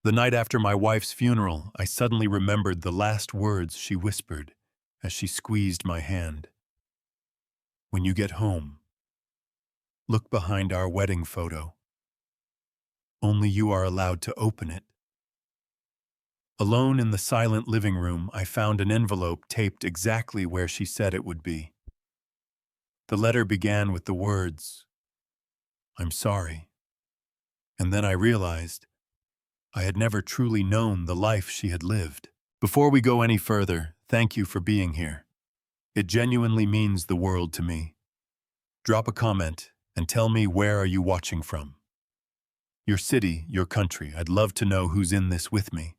The night after my wife's funeral, I suddenly remembered the last words she whispered as she squeezed my hand. When you get home, look behind our wedding photo. Only you are allowed to open it. Alone in the silent living room, I found an envelope taped exactly where she said it would be. The letter began with the words, "I'm sorry." And then I realized I had never truly known the life she had lived. Before we go any further, thank you for being here. It genuinely means the world to me. Drop a comment and tell me, where are you watching from? Your city, your country. I'd love to know who's in this with me.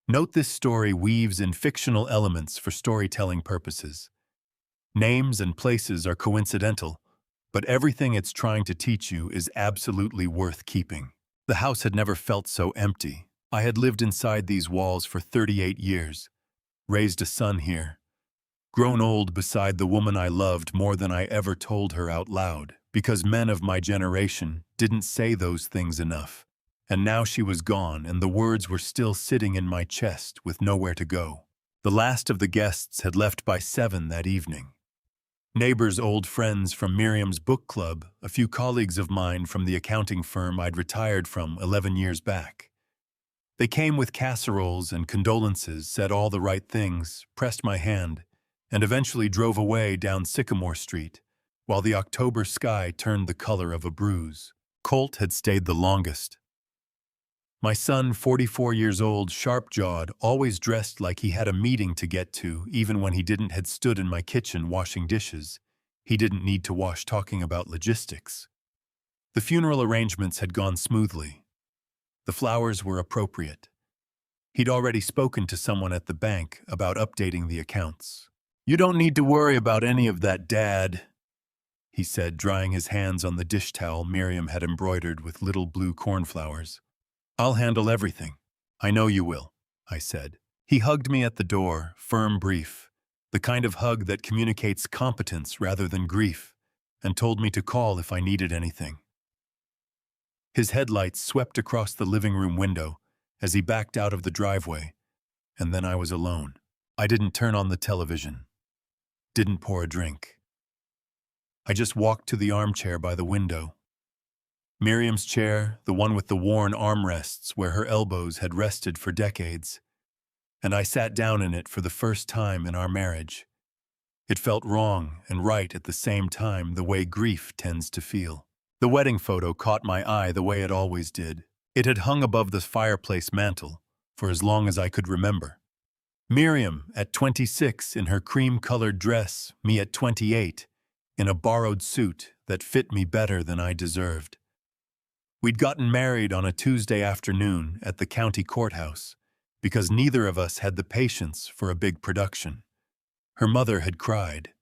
Note this story weaves in fictional elements for storytelling purposes. Names and places are coincidental, but everything it's trying to teach you is absolutely worth keeping. The house had never felt so empty. I had lived inside these walls for 38 years, raised a son here, grown old beside the woman I loved more than I ever told her out loud, because men of my generation didn't say those things enough. And now she was gone, and the words were still sitting in my chest with nowhere to go. The last of the guests had left by 7 that evening. Neighbors, old friends from Miriam's book club, a few colleagues of mine from the accounting firm I'd retired from 11 years back. They came with casseroles and condolences, said all the right things, pressed my hand, and eventually drove away down Sycamore Street, while the October sky turned the color of a bruise. Colt had stayed the longest. My son, 44 years old, sharp-jawed, always dressed like he had a meeting to get to, even when he didn't, had stood in my kitchen washing dishes. He didn't need to wash, talking about logistics. The funeral arrangements had gone smoothly. The flowers were appropriate. He'd already spoken to someone at the bank about updating the accounts. "You don't need to worry about any of that, Dad," he said, drying his hands on the dish towel Miriam had embroidered with little blue cornflowers. "I'll handle everything." "I know you will," I said. He hugged me at the door, firm, brief, the kind of hug that communicates competence rather than grief, and told me to call if I needed anything. His headlights swept across the living room window as he backed out of the driveway, and then I was alone. I didn't turn on the television, didn't pour a drink. I just walked to the armchair by the window. Miriam's chair, the one with the worn armrests where her elbows had rested for decades, and I sat down in it for the first time in our marriage. It felt wrong and right at the same time, the way grief tends to feel. The wedding photo caught my eye the way it always did. It had hung above the fireplace mantel for as long as I could remember. Miriam at 26 in her cream-colored dress, me at 28 in a borrowed suit that fit me better than I deserved. We'd gotten married on a Tuesday afternoon at the county courthouse because neither of us had the patience for a big production. Her mother had cried.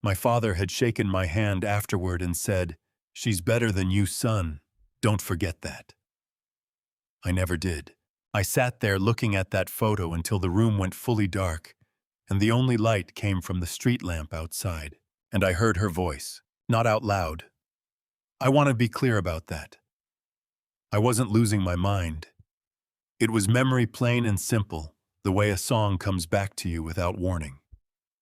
My father had shaken my hand afterward and said, "She's better than you, son. Don't forget that." I never did. I sat there looking at that photo until the room went fully dark, and the only light came from the street lamp outside. And I heard her voice, not out loud. I want to be clear about that. I wasn't losing my mind. It was memory, plain and simple, the way a song comes back to you without warning.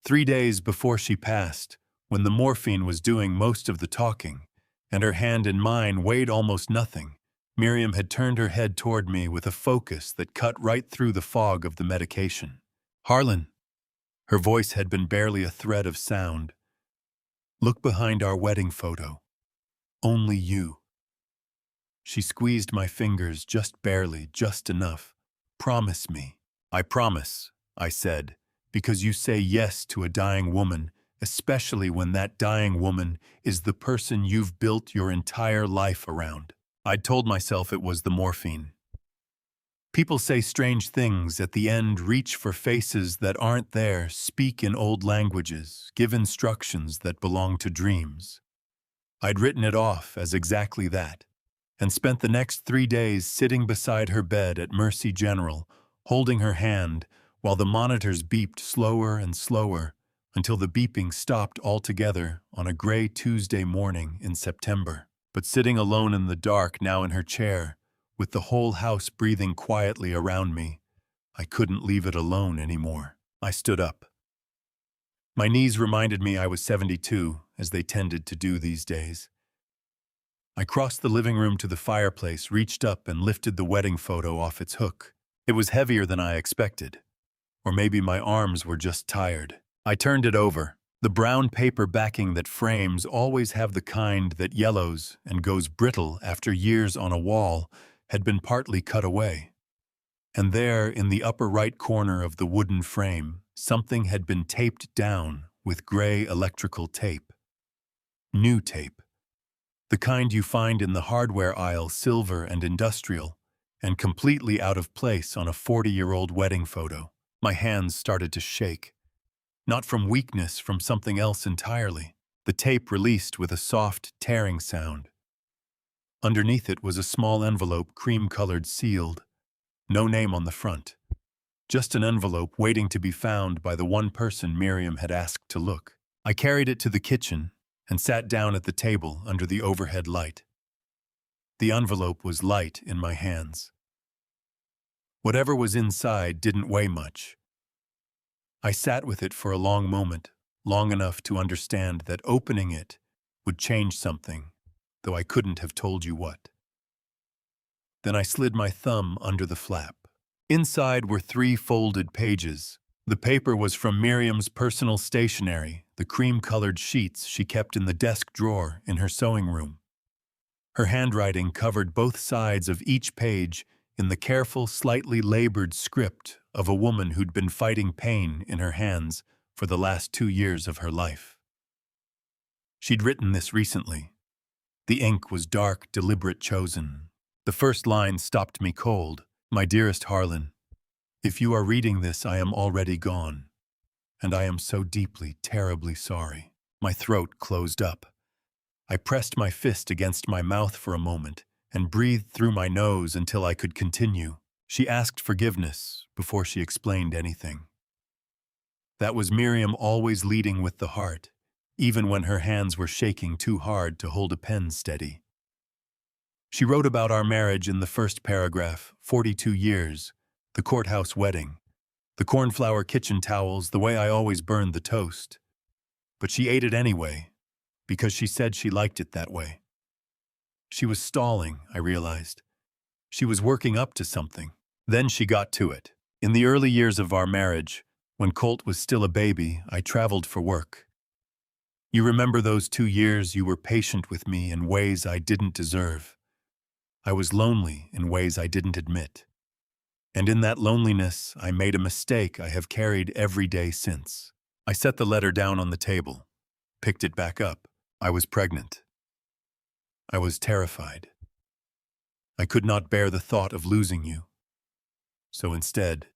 3 days before she passed, when the morphine was doing most of the talking, and her hand in mine weighed almost nothing, Miriam had turned her head toward me with a focus that cut right through the fog of the medication. "Harlan," her voice had been barely a thread of sound, "look behind our wedding photo. Only you." She squeezed my fingers just barely, just enough. "Promise me." "I promise," I said, "because you say yes to a dying woman, especially when that dying woman is the person you've built your entire life around." I'd told myself it was the morphine. People say strange things at the end, reach for faces that aren't there, speak in old languages, give instructions that belong to dreams. I'd written it off as exactly that, and spent the next 3 days sitting beside her bed at Mercy General, holding her hand while the monitors beeped slower and slower until the beeping stopped altogether on a gray Tuesday morning in September. But sitting alone in the dark now in her chair, With the whole house breathing quietly around me, I couldn't leave it alone anymore. I stood up. My knees reminded me I was 72, as they tended to do these days. I crossed the living room to the fireplace, reached up and lifted the wedding photo off its hook. It was heavier than I expected. Or maybe my arms were just tired. I turned it over. The brown paper backing that frames always have the kind that yellows and goes brittle after years on a wall had been partly cut away. And there, in the upper right corner of the wooden frame, something had been taped down with gray electrical tape. New tape. The kind you find in the hardware aisle, silver and industrial, and completely out of place on a 40-year-old wedding photo. My hands started to shake. Not from weakness, from something else entirely. The tape released with a soft, tearing sound. Underneath it was a small envelope, cream-colored, sealed. No name on the front. Just an envelope waiting to be found by the one person Miriam had asked to look. I carried it to the kitchen and sat down at the table under the overhead light. The envelope was light in my hands. Whatever was inside didn't weigh much. I sat with it for a long moment, long enough to understand that opening it would change something, though I couldn't have told you what. Then I slid my thumb under the flap. Inside were 3 folded pages. The paper was from Miriam's personal stationery, the cream-colored sheets she kept in the desk drawer in her sewing room. Her handwriting covered both sides of each page in the careful, slightly labored script of a woman who'd been fighting pain in her hands for the last 2 years of her life. She'd written this recently. The ink was dark, deliberate, chosen. The first line stopped me cold. My dearest Harlan, if you are reading this, I am already gone, and I am so deeply, terribly sorry. My throat closed up. I pressed my fist against my mouth for a moment and breathed through my nose until I could continue. She asked forgiveness before she explained anything. That was Miriam, always leading with the heart, even when her hands were shaking too hard to hold a pen steady. She wrote about our marriage in the first paragraph, 42 years, the courthouse wedding, the cornflower kitchen towels, the way I always burned the toast. But she ate it anyway, because she said she liked it that way. She was stalling, I realized. She was working up to something. Then she got to it. In the early years of our marriage, when Colt was still a baby, I traveled for work. You remember those 2 years you were patient with me in ways I didn't deserve. I was lonely in ways I didn't admit. And in that loneliness, I made a mistake I have carried every day since. I set the letter down on the table, picked it back up. I was pregnant. I was terrified. I could not bear the thought of losing you. So instead,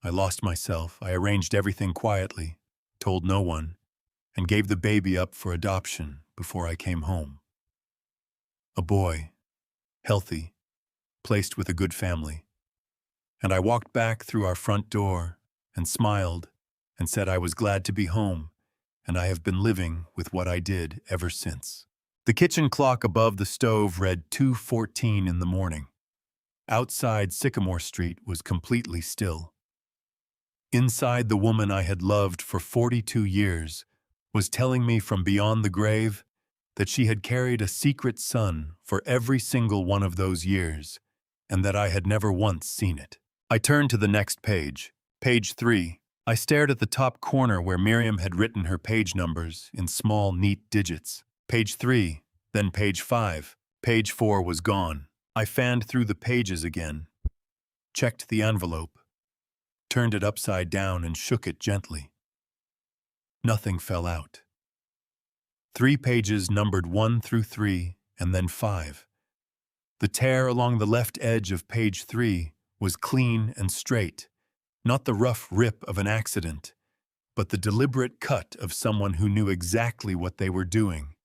I lost myself. I arranged everything quietly, told no one, and gave the baby up for adoption before I came home. A boy, healthy, placed with a good family. And I walked back through our front door and smiled and said I was glad to be home, and I have been living with what I did ever since. The kitchen clock above the stove read 2:14 in the morning. Outside Sycamore Street was completely still. Inside, the woman I had loved for 42 years was telling me from beyond the grave that she had carried a secret son for every single one of those years, and that I had never once seen it. I turned to the next page, page 3. I stared at the top corner where Miriam had written her page numbers in small, neat digits. Page 3, then page 5. Page 4 was gone. I fanned through the pages again, checked the envelope, turned it upside down and shook it gently. Nothing fell out. 3 pages numbered 1 through 3, and then 5. The tear along the left edge of page 3 was clean and straight, not the rough rip of an accident, but the deliberate cut of someone who knew exactly what they were doing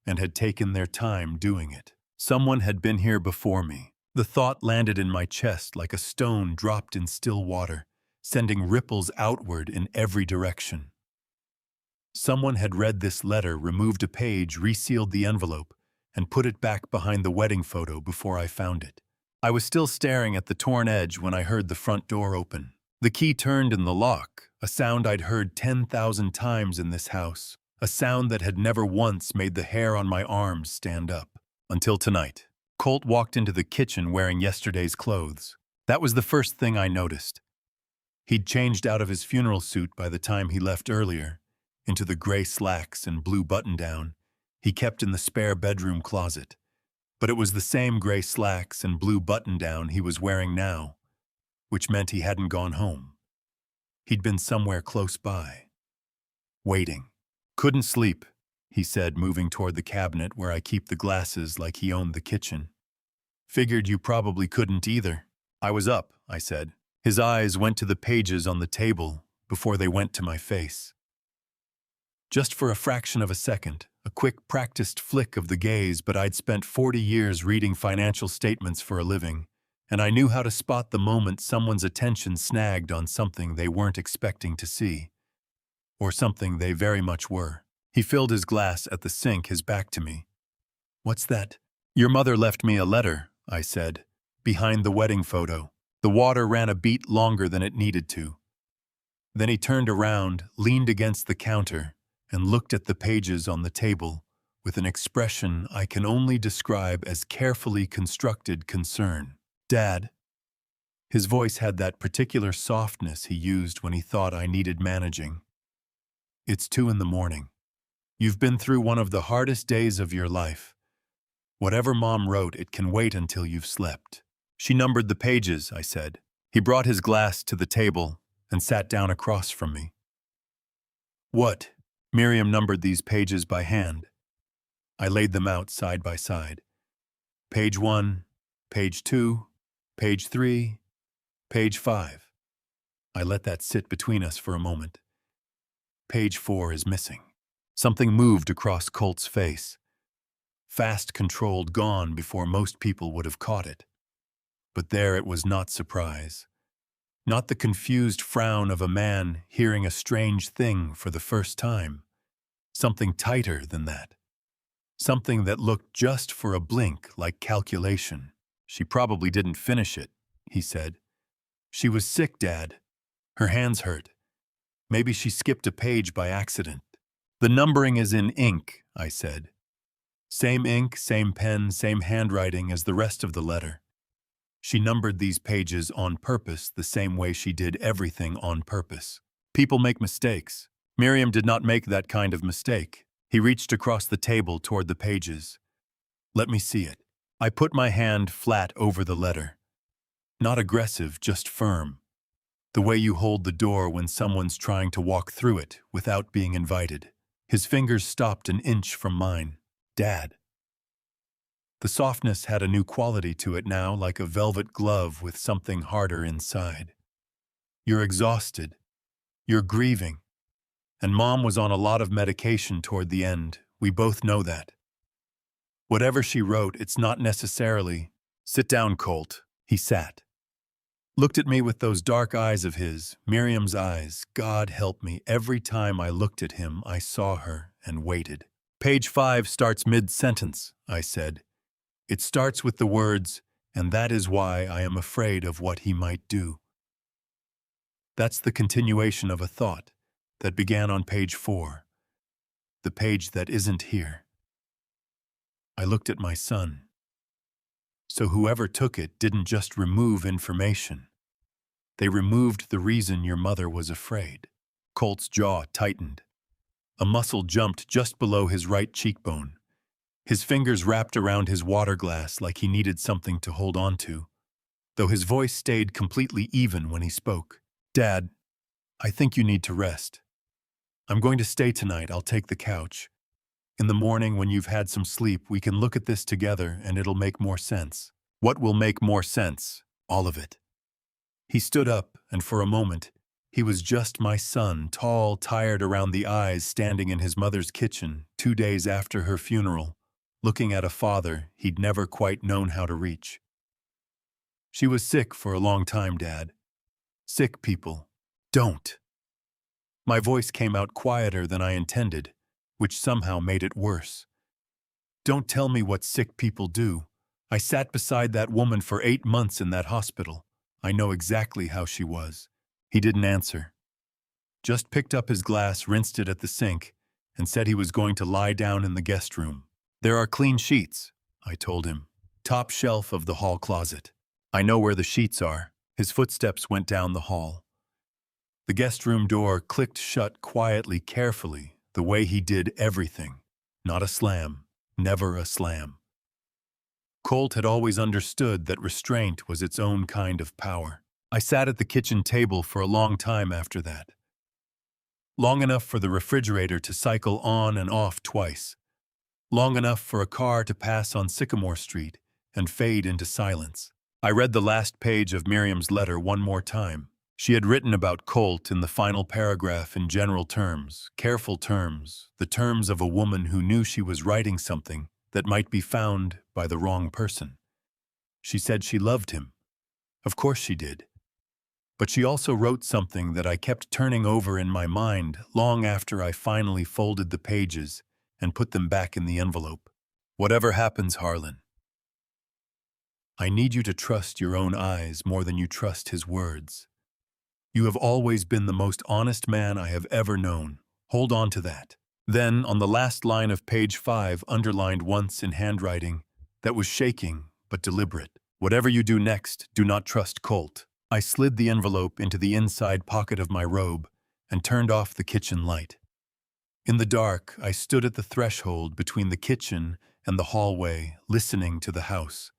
and had taken their time doing it. Someone had been here before me. The thought landed in my chest like a stone dropped in still water, sending ripples outward in every direction. Someone had read this letter, removed a page, resealed the envelope, and put it back behind the wedding photo before I found it. I was still staring at the torn edge when I heard the front door open. The key turned in the lock, a sound I'd heard 10,000 times in this house, a sound that had never once made the hair on my arms stand up. Until tonight. Colt walked into the kitchen wearing yesterday's clothes. That was the first thing I noticed. He'd changed out of his funeral suit by the time he left earlier, into the gray slacks and blue button-down he kept in the spare bedroom closet. But it was the same gray slacks and blue button-down he was wearing now, which meant he hadn't gone home. He'd been somewhere close by. Waiting. Couldn't sleep, he said, moving toward the cabinet where I keep the glasses like he owned the kitchen. Figured you probably couldn't either. I was up, I said. His eyes went to the pages on the table before they went to my face. Just for a fraction of a second, a quick practiced flick of the gaze, but I'd spent 40 years reading financial statements for a living, and I knew how to spot the moment someone's attention snagged on something they weren't expecting to see. Or something they very much were. He filled his glass at the sink, his back to me. What's that? Your mother left me a letter, I said, behind the wedding photo. The water ran a beat longer than it needed to. Then he turned around, leaned against the counter, and looked at the pages on the table with an expression I can only describe as carefully constructed concern. Dad. His voice had that particular softness he used when he thought I needed managing. It's 2 a.m. You've been through one of the hardest days of your life. Whatever Mom wrote, it can wait until you've slept. She numbered the pages, I said. He brought his glass to the table and sat down across from me. What? Miriam numbered these pages by hand. I laid them out side by side. Page 1, page 2, page 3, page 5. I let that sit between us for a moment. Page 4 is missing. Something moved across Colt's face. Fast, controlled, gone before most people would have caught it. But there it was, not surprise. Not the confused frown of a man hearing a strange thing for the first time. Something tighter than that. Something that looked just for a blink like calculation. She probably didn't finish it, he said. She was sick, Dad. Her hands hurt. Maybe she skipped a page by accident. The numbering is in ink, I said. Same ink, same pen, same handwriting as the rest of the letter. She numbered these pages on purpose the same way she did everything on purpose. People make mistakes. Miriam did not make that kind of mistake. He reached across the table toward the pages. Let me see it. I put my hand flat over the letter. Not aggressive, just firm. The way you hold the door when someone's trying to walk through it without being invited. His fingers stopped an inch from mine. Dad. The softness had a new quality to it now, like a velvet glove with something harder inside. You're exhausted. You're grieving. And Mom was on a lot of medication toward the end. We both know that. Whatever she wrote, it's not necessarily... Sit down, Colt. He sat. Looked at me with those dark eyes of his, Miriam's eyes. God help me, every time I looked at him, I saw her and waited. Page 5 starts mid-sentence, I said. It starts with the words, and that is why I am afraid of what he might do. That's the continuation of a thought that began on page 4, the page that isn't here. I looked at my son. So whoever took it didn't just remove information. They removed the reason your mother was afraid. Colt's jaw tightened. A muscle jumped just below his right cheekbone. His fingers wrapped around his water glass like he needed something to hold on to, though his voice stayed completely even when he spoke. Dad, I think you need to rest. I'm going to stay tonight. I'll take the couch. In the morning, when you've had some sleep, we can look at this together and it'll make more sense. What will make more sense? All of it. He stood up, and for a moment, he was just my son, tall, tired around the eyes, standing in his mother's kitchen 2 days after her funeral, looking at a father he'd never quite known how to reach. She was sick for a long time, Dad. Sick people don't. My voice came out quieter than I intended, which somehow made it worse. Don't tell me what sick people do. I sat beside that woman for 8 months in that hospital. I know exactly how she was. He didn't answer. Just picked up his glass, rinsed it at the sink, and said he was going to lie down in the guest room. There are clean sheets, I told him. Top shelf of the hall closet. I know where the sheets are. His footsteps went down the hall. The guest room door clicked shut quietly, carefully, the way he did everything. Not a slam. Never a slam. Colt had always understood that restraint was its own kind of power. I sat at the kitchen table for a long time after that. Long enough for the refrigerator to cycle on and off twice. Long enough for a car to pass on Sycamore Street and fade into silence. I read the last page of Miriam's letter one more time. She had written about Colt in the final paragraph in general terms, careful terms, the terms of a woman who knew she was writing something that might be found by the wrong person. She said she loved him. Of course she did. But she also wrote something that I kept turning over in my mind long after I finally folded the pages and put them back in the envelope. Whatever happens, Harlan, I need you to trust your own eyes more than you trust his words. You have always been the most honest man I have ever known. Hold on to that. Then, on the last line of page 5, underlined once in handwriting that was shaking but deliberate, whatever you do next, do not trust Colt. I slid the envelope into the inside pocket of my robe and turned off the kitchen light. In the dark, I stood at the threshold between the kitchen and the hallway, listening to the house.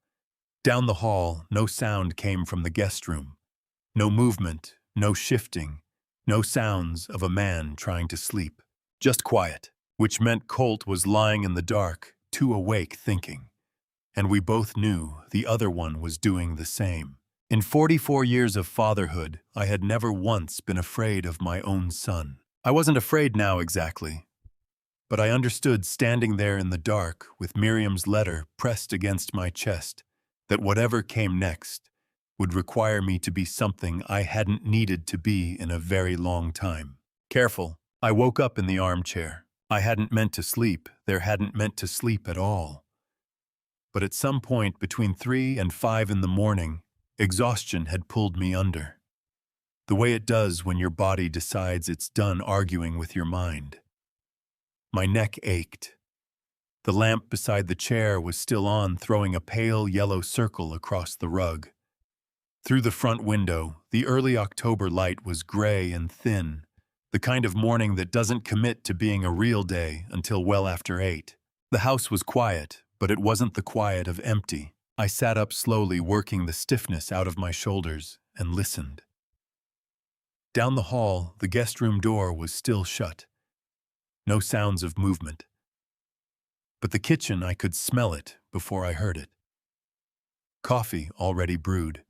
Down the hall, no sound came from the guest room. No movement, no shifting, no sounds of a man trying to sleep. Just quiet, which meant Colt was lying in the dark, too awake thinking. And we both knew the other one was doing the same. In 44 years of fatherhood, I had never once been afraid of my own son. I wasn't afraid now exactly, but I understood standing there in the dark with Miriam's letter pressed against my chest that whatever came next would require me to be something I hadn't needed to be in a very long time. Careful. I woke up in the armchair. I hadn't meant to sleep. There hadn't meant to sleep at all. But at some point between 3 and 5 in the morning, exhaustion had pulled me under. The way it does when your body decides it's done arguing with your mind. My neck ached. The lamp beside the chair was still on, throwing a pale yellow circle across the rug. Through the front window, the early October light was gray and thin, the kind of morning that doesn't commit to being a real day until well after 8. The house was quiet, but it wasn't the quiet of empty. I sat up slowly, working the stiffness out of my shoulders, and listened. Down the hall, the guest room door was still shut. No sounds of movement. But the kitchen, I could smell it before I heard it. Coffee already brewed.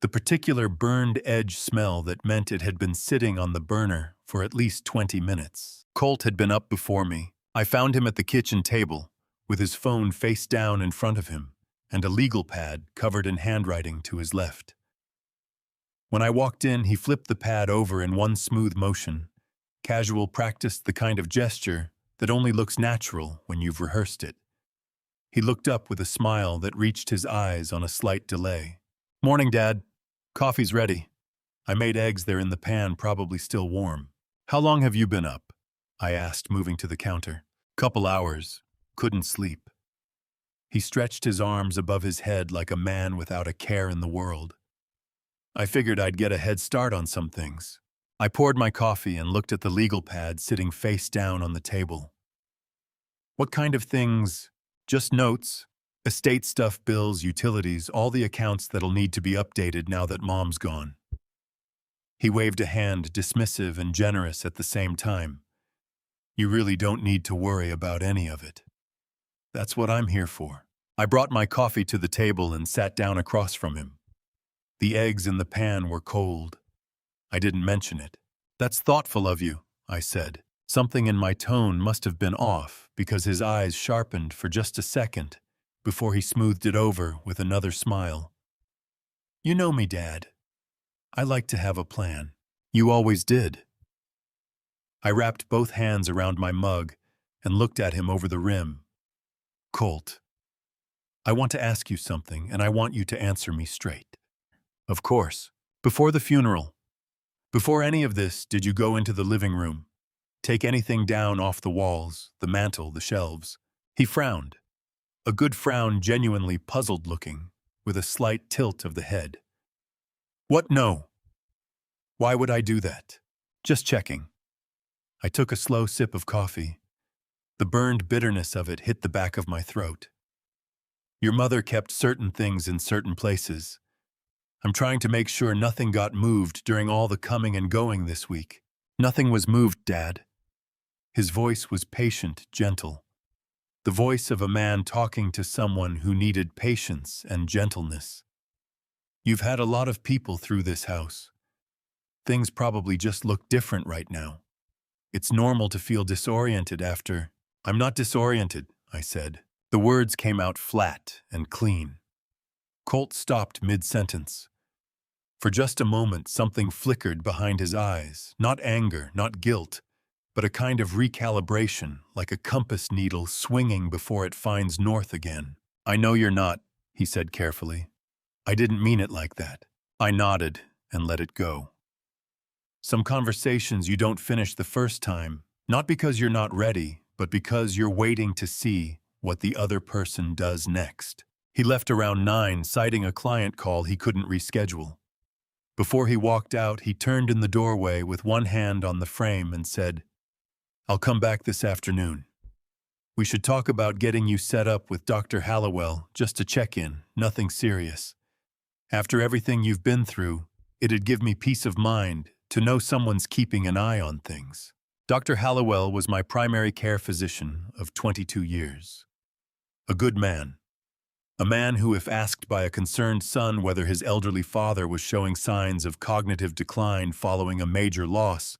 The particular burned edge smell that meant it had been sitting on the burner for at least 20 minutes. Colt had been up before me. I found him at the kitchen table, with his phone face down in front of him, and a legal pad covered in handwriting to his left. When I walked in, he flipped the pad over in one smooth motion. Casual, practiced, the kind of gesture that only looks natural when you've rehearsed it. He looked up with a smile that reached his eyes on a slight delay. "Morning, Dad. Coffee's ready. I made eggs, they're in the pan, probably still warm." "How long have you been up?" I asked, moving to the counter. "Couple hours. Couldn't sleep." He stretched his arms above his head like a man without a care in the world. I figured I'd get a head start on some things. I poured my coffee and looked at the legal pad sitting face down on the table. "What kind of things?" "Just notes. Estate stuff, bills, utilities, all the accounts that'll need to be updated now that Mom's gone." He waved a hand, dismissive and generous at the same time. "You really don't need to worry about any of it. That's what I'm here for." I brought my coffee to the table and sat down across from him. The eggs in the pan were cold. I didn't mention it. "That's thoughtful of you," I said. Something in my tone must have been off because his eyes sharpened for just a second before he smoothed it over with another smile. "You know me, Dad. I like to have a plan." "You always did." I wrapped both hands around my mug and looked at him over the rim. "Colt, I want to ask you something, and I want you to answer me straight. Of course. Before the funeral, before any of this, did you go into the living room? Take anything down off the walls, the mantel, the shelves? He frowned. A good frown, genuinely puzzled-looking, with a slight tilt of the head. What, no? Why would I do that? Just checking. I took a slow sip of coffee. The burned bitterness of it hit the back of my throat. Your mother kept certain things in certain places. I'm trying to make sure nothing got moved during all the coming and going this week. Nothing was moved, Dad. His voice was patient, gentle. The voice of a man talking to someone who needed patience and gentleness. You've had a lot of people through this house. Things probably just look different right now. It's normal to feel disoriented after. I'm not disoriented, I said. The words came out flat and clean. Colt stopped mid-sentence. For just a moment, something flickered behind his eyes. Not anger, not guilt, but a kind of recalibration, like a compass needle swinging before it finds north again. I know you're not, he said carefully. I didn't mean it like that. I nodded and let it go. Some conversations you don't finish the first time, not because you're not ready, but because you're waiting to see what the other person does next. He left around 9, citing a client call he couldn't reschedule. Before he walked out, he turned in the doorway with one hand on the frame and said, I'll come back this afternoon. We should talk about getting you set up with Dr. Hallowell, just to check in, nothing serious. After everything you've been through, it'd give me peace of mind to know someone's keeping an eye on things. Dr. Hallowell was my primary care physician of 22 years. A good man. A man who, if asked by a concerned son whether his elderly father was showing signs of cognitive decline following a major loss,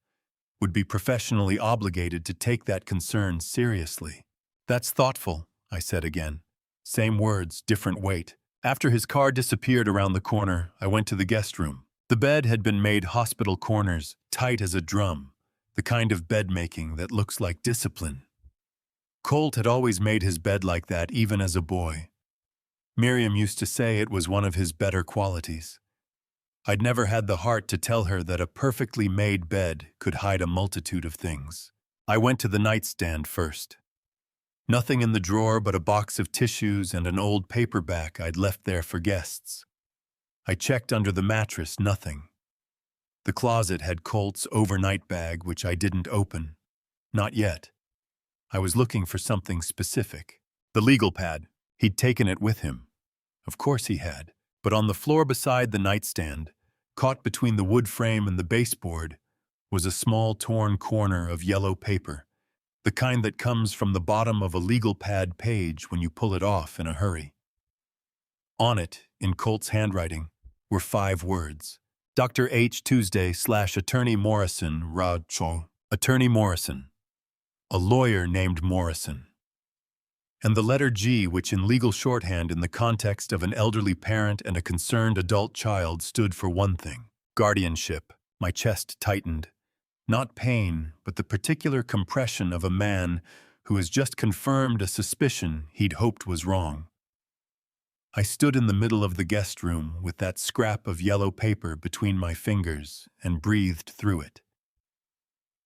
would be professionally obligated to take that concern seriously. That's thoughtful, I said again. Same words, different weight. After his car disappeared around the corner, I went to the guest room. The bed had been made hospital corners, tight as a drum, the kind of bed-making that looks like discipline. Colt had always made his bed like that even as a boy. Miriam used to say it was one of his better qualities. I'd never had the heart to tell her that a perfectly made bed could hide a multitude of things. I went to the nightstand first. Nothing in the drawer but a box of tissues and an old paperback I'd left there for guests. I checked under the mattress, nothing. The closet had Colt's overnight bag, which I didn't open. Not yet. I was looking for something specific. The legal pad. He'd taken it with him. Of course he had. But on the floor beside the nightstand, caught between the wood frame and the baseboard, was a small torn corner of yellow paper, the kind that comes from the bottom of a legal pad page when you pull it off in a hurry. On it, in Colt's handwriting, were 5 words. Dr. H. Tuesday / Attorney Morrison, Cho. Attorney Morrison. A lawyer named Morrison. And the letter G, which in legal shorthand in the context of an elderly parent and a concerned adult child stood for one thing: guardianship. My chest tightened. Not pain, but the particular compression of a man who has just confirmed a suspicion he'd hoped was wrong. I stood in the middle of the guest room with that scrap of yellow paper between my fingers and breathed through it.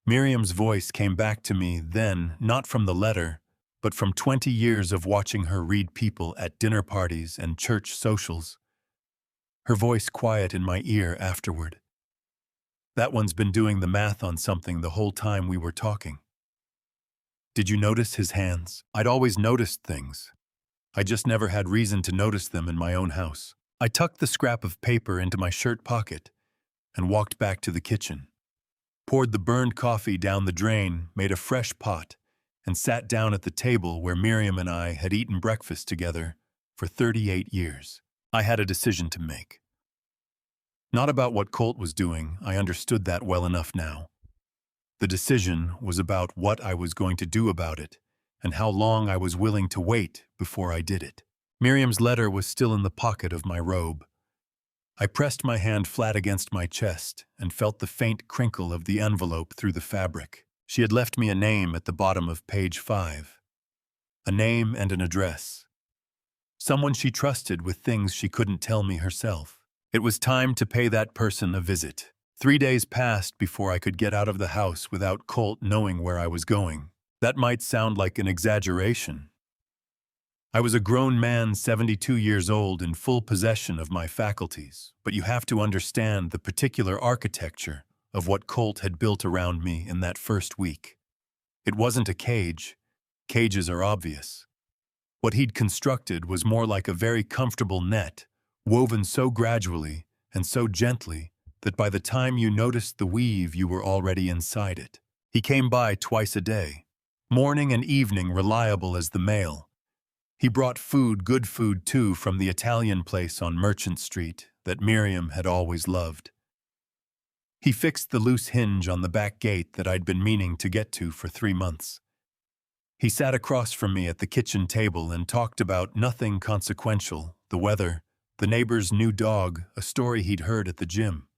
Miriam's voice came back to me then, not from the letter, but from 20 years of watching her read people at dinner parties and church socials. Her voice quiet in my ear afterward. That one's been doing the math on something the whole time we were talking. Did you notice his hands? I'd always noticed things. I just never had reason to notice them in my own house. I tucked the scrap of paper into my shirt pocket and walked back to the kitchen. Poured the burned coffee down the drain, made a fresh pot, and sat down at the table where Miriam and I had eaten breakfast together for 38 years. I had a decision to make. Not about what Colt was doing, I understood that well enough now. The decision was about what I was going to do about it, and how long I was willing to wait before I did it. Miriam's letter was still in the pocket of my robe. I pressed my hand flat against my chest and felt the faint crinkle of the envelope through the fabric. She had left me a name at the bottom of page 5. A name and an address. someone she trusted with things she couldn't tell me herself. It was time to pay that person a visit. 3 days passed before I could get out of the house without Colt knowing where I was going. That might sound like an exaggeration. I was a grown man, 72 years old, in full possession of my faculties, but you have to understand the particular architecture of what Colt had built around me in that first week. It wasn't a cage. Cages are obvious. What he'd constructed was more like a very comfortable net, woven so gradually and so gently that by the time you noticed the weave, you were already inside it. He came by twice a day, morning and evening, reliable as the mail. He brought food, good food too, from the Italian place on Merchant Street that Miriam had always loved. He fixed the loose hinge on the back gate that I'd been meaning to get to for 3 months. He sat across from me at the kitchen table and talked about nothing consequential, the weather, the neighbor's new dog, a story he'd heard at the gym.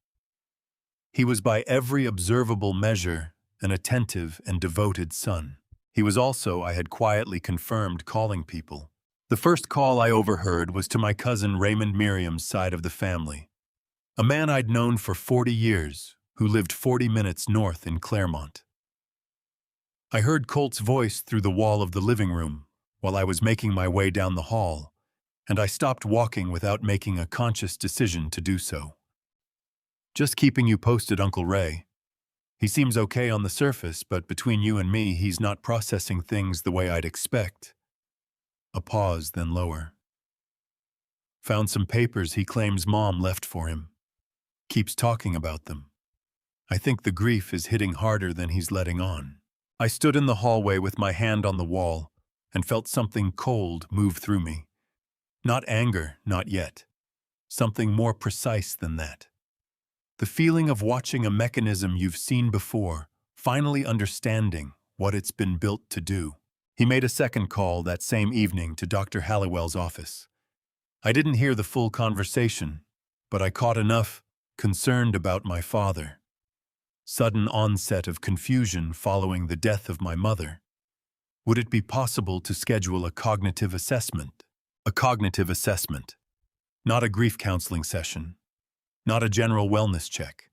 He was by every observable measure an attentive and devoted son. He was also, I had quietly confirmed, calling people. The first call I overheard was to my cousin Raymond Miriam's side of the family, a man I'd known for 40 years, who lived 40 minutes north in Claremont. I heard Colt's voice through the wall of the living room while I was making my way down the hall, and I stopped walking without making a conscious decision to do so. "Just keeping you posted, Uncle Ray. He seems okay on the surface, but between you and me, he's not processing things the way I'd expect." A pause, then lower. "Found some papers he claims Mom left for him. Keeps talking about them. I think the grief is hitting harder than he's letting on." I stood in the hallway with my hand on the wall and felt something cold move through me. Not anger, not yet. Something more precise than that. The feeling of watching a mechanism you've seen before, finally understanding what it's been built to do. He made a second call that same evening to Dr. Halliwell's office. I didn't hear the full conversation, but I caught enough, concerned about my father. Sudden onset of confusion following the death of my mother. Would it be possible to schedule a cognitive assessment? A cognitive assessment. Not a grief counseling session. Not a general wellness check.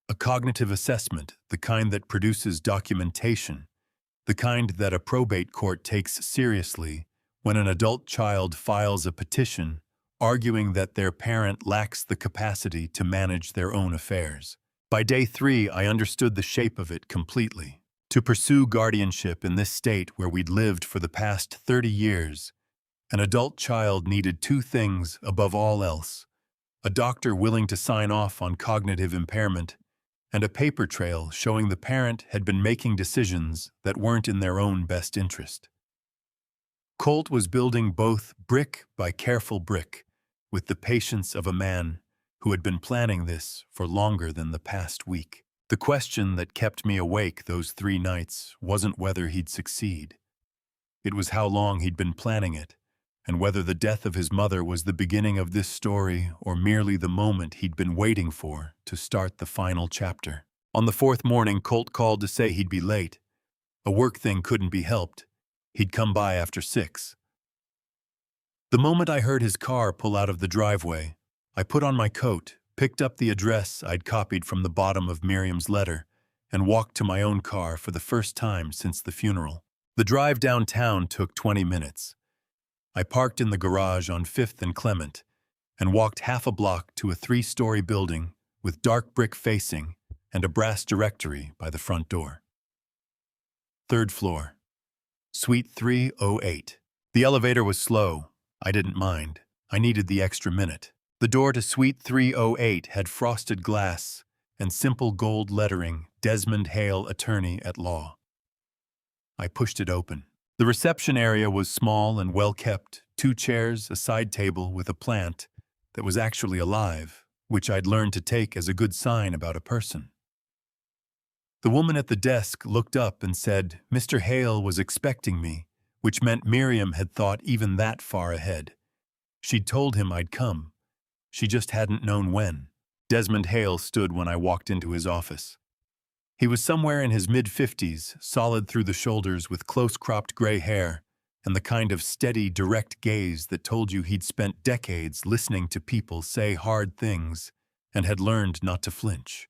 A cognitive assessment, the kind that produces documentation, the kind that a probate court takes seriously when an adult child files a petition arguing that their parent lacks the capacity to manage their own affairs. By day 3, I understood the shape of it completely. To pursue guardianship in this state where we'd lived for the past 30 years, an adult child needed 2 things above all else: a doctor willing to sign off on cognitive impairment, and a paper trail showing the parent had been making decisions that weren't in their own best interest. Colt was building both brick by careful brick, with the patience of a man who had been planning this for longer than the past week. The question that kept me awake those 3 nights wasn't whether he'd succeed. It was how long he'd been planning it, and whether the death of his mother was the beginning of this story or merely the moment he'd been waiting for to start the final chapter. On the 4th morning, Colt called to say he'd be late. A work thing couldn't be helped. He'd come by after 6. The moment I heard his car pull out of the driveway, I put on my coat, picked up the address I'd copied from the bottom of Miriam's letter, and walked to my own car for the first time since the funeral. The drive downtown took 20 minutes. I parked in the garage on 5th and Clement and walked half a block to a 3-story building with dark brick facing and a brass directory by the front door. 3rd floor, Suite 308. The elevator was slow. I didn't mind. I needed the extra minute. The door to Suite 308 had frosted glass and simple gold lettering, "Desmond Hale, Attorney at Law." I pushed it open. The reception area was small and well-kept, 2 chairs, a side table with a plant that was actually alive, which I'd learned to take as a good sign about a person. The woman at the desk looked up and said Mr. Hale was expecting me, which meant Miriam had thought even that far ahead. She'd told him I'd come. She just hadn't known when. Desmond Hale stood when I walked into his office. He was somewhere in his mid-50s, solid through the shoulders with close-cropped gray hair and the kind of steady, direct gaze that told you he'd spent decades listening to people say hard things and had learned not to flinch.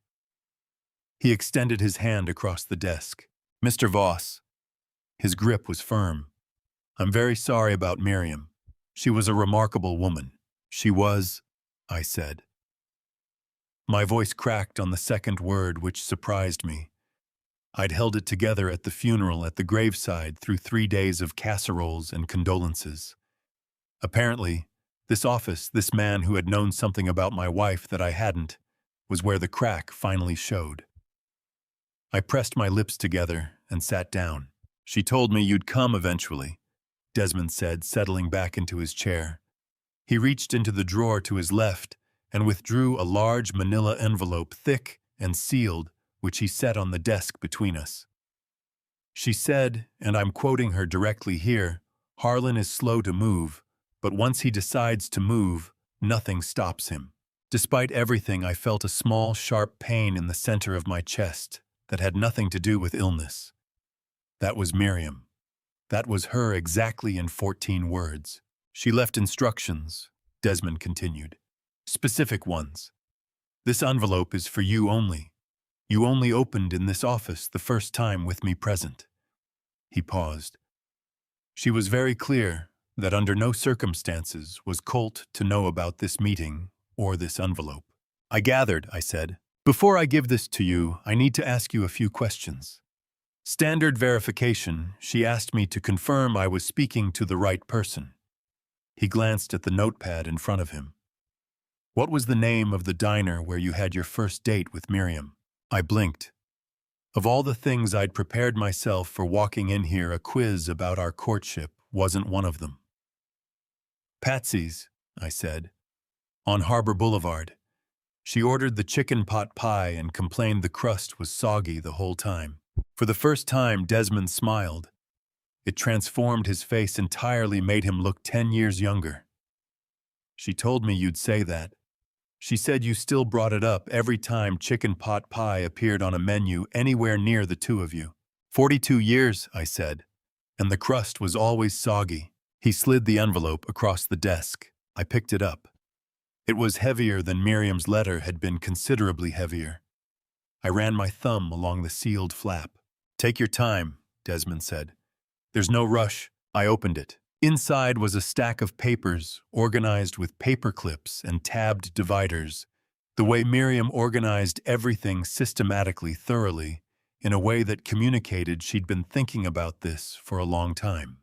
He extended his hand across the desk. "Mr. Voss." His grip was firm. "I'm very sorry about Miriam. She was a remarkable woman." "She was," I said. My voice cracked on the second word, which surprised me. I'd held it together at the funeral at the graveside through 3 days of casseroles and condolences. Apparently, this office, this man who had known something about my wife that I hadn't, was where the crack finally showed. I pressed my lips together and sat down. "She told me you'd come eventually," Desmond said, settling back into his chair. He reached into the drawer to his left and withdrew a large manila envelope, thick and sealed, which he set on the desk between us. She said, and I'm quoting her directly here, "Harlan is slow to move, but once he decides to move, nothing stops him." Despite everything, I felt a small, sharp pain in the center of my chest that had nothing to do with illness. That was Miriam. That was her exactly in 14 words. "She left instructions," Desmond continued. "Specific ones. This envelope is for you only. You only opened in this office the first time with me present." He paused. "She was very clear that under no circumstances was Colt to know about this meeting or this envelope." "I gathered," I said. "Before I give this to you, I need to ask you a few questions." Standard verification, she asked me to confirm I was speaking to the right person. He glanced at the notepad in front of him. "What was the name of the diner where you had your first date with Miriam?" I blinked. Of all the things I'd prepared myself for walking in here, a quiz about our courtship wasn't one of them. "Patsy's," I said. "On Harbor Boulevard. She ordered the chicken pot pie and complained the crust was soggy the whole time." For the first time, Desmond smiled. It transformed his face entirely, made him look 10 years younger. "She told me you'd say that. She said you still brought it up every time chicken pot pie appeared on a menu anywhere near the two of you." 42 years, I said, and the crust was always soggy." He slid the envelope across the desk. I picked it up. It was heavier than Miriam's letter had been, considerably heavier. I ran my thumb along the sealed flap. "Take your time," Desmond said. "There's no rush." I opened it. Inside was a stack of papers, organized with paper clips and tabbed dividers, the way Miriam organized everything systematically, thoroughly, in a way that communicated she'd been thinking about this for a long time.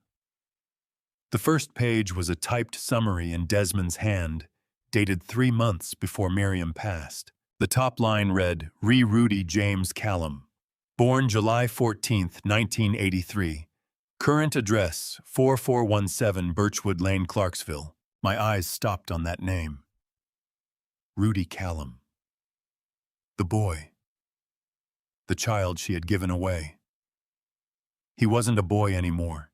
The first page was a typed summary in Desmond's hand, dated 3 months before Miriam passed. The top line read, "Rudy James Callum. Born July 14, 1983. Current address, 4417 Birchwood Lane, Clarksville." My eyes stopped on that name. Rudy Callum. The boy. The child she had given away. He wasn't a boy anymore.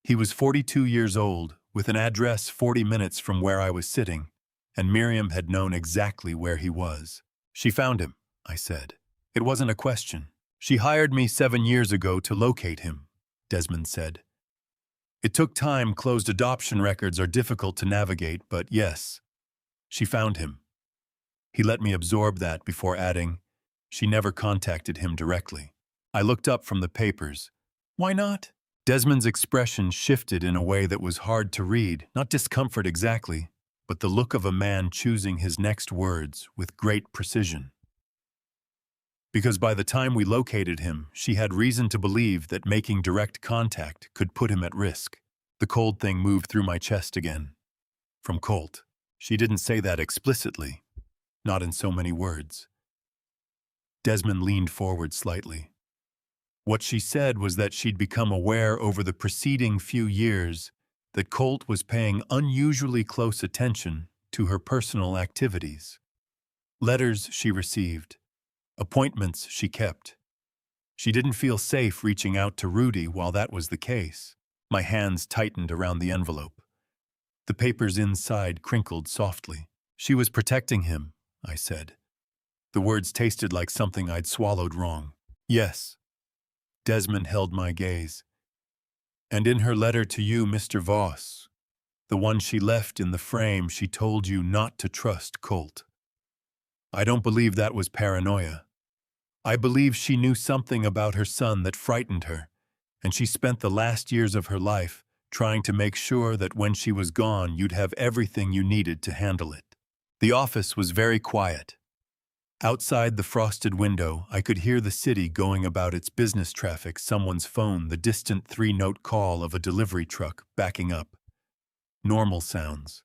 He was 42 years old, with an address 40 minutes from where I was sitting, and Miriam had known exactly where he was. "She found him," I said. "It wasn't a question. She hired me 7 years ago to locate him," Desmond said. "It took time. Closed adoption records are difficult to navigate, but yes, she found him." He let me absorb that before adding, "She never contacted him directly." I looked up from the papers. "Why not?" Desmond's expression shifted in a way that was hard to read, not discomfort exactly, but the look of a man choosing his next words with great precision. "Because by the time we located him, she had reason to believe that making direct contact could put him at risk." The cold thing moved through my chest again. From Colt. She didn't say that explicitly, not in so many words. Desmond leaned forward slightly. What she said was that she'd become aware over the preceding few years that Colt was paying unusually close attention to her personal activities. Letters she received, appointments she kept. She didn't feel safe reaching out to Rudy while that was the case. My hands tightened around the envelope. The papers inside crinkled softly. "She was protecting him," I said. The words tasted like something I'd swallowed wrong. "Yes." Desmond held my gaze. And in her letter to you, Mr. Voss, the one she left in the frame, she told you not to trust Colt. I don't believe that was paranoia. I believe she knew something about her son that frightened her, and she spent the last years of her life trying to make sure that when she was gone, you'd have everything you needed to handle it. The office was very quiet. Outside the frosted window, I could hear the city going about its business traffic, someone's phone, the distant three-note call of a delivery truck backing up. Normal sounds.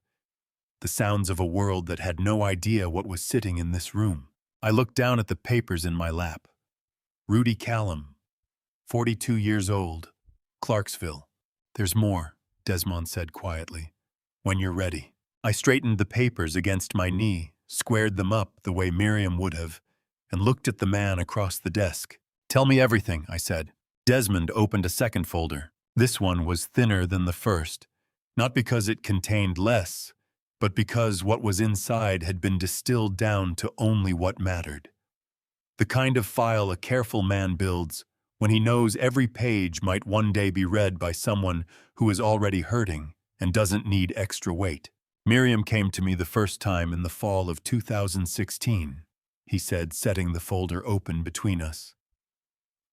The sounds of a world that had no idea what was sitting in this room. I looked down at the papers in my lap. Rudy Callum, 42 years old, Clarksville. There's more, Desmond said quietly. When you're ready. I straightened the papers against my knee, squared them up the way Miriam would have, and looked at the man across the desk. Tell me everything, I said. Desmond opened a second folder. This one was thinner than the first, not because it contained less, but because what was inside had been distilled down to only what mattered. The kind of file a careful man builds when he knows every page might one day be read by someone who is already hurting and doesn't need extra weight. Miriam came to me the first time in the fall of 2016, he said, setting the folder open between us.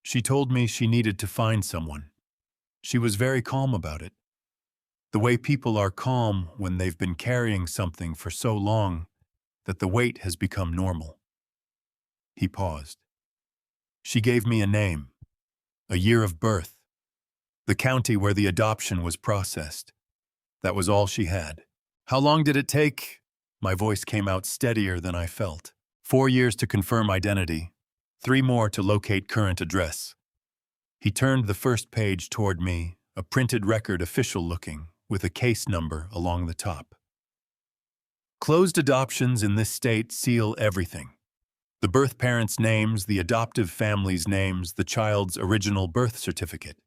She told me she needed to find someone. She was very calm about it. The way people are calm when they've been carrying something for so long that the weight has become normal. He paused. She gave me a name, a year of birth, the county where the adoption was processed. That was all she had. How long did it take? My voice came out steadier than I felt. 4 years to confirm identity, 3 more to locate current address. He turned the first page toward me, a printed record, official-looking, with a case number along the top. Closed adoptions in this state seal everything. The birth parents' names, the adoptive family's names, the child's original birth certificate.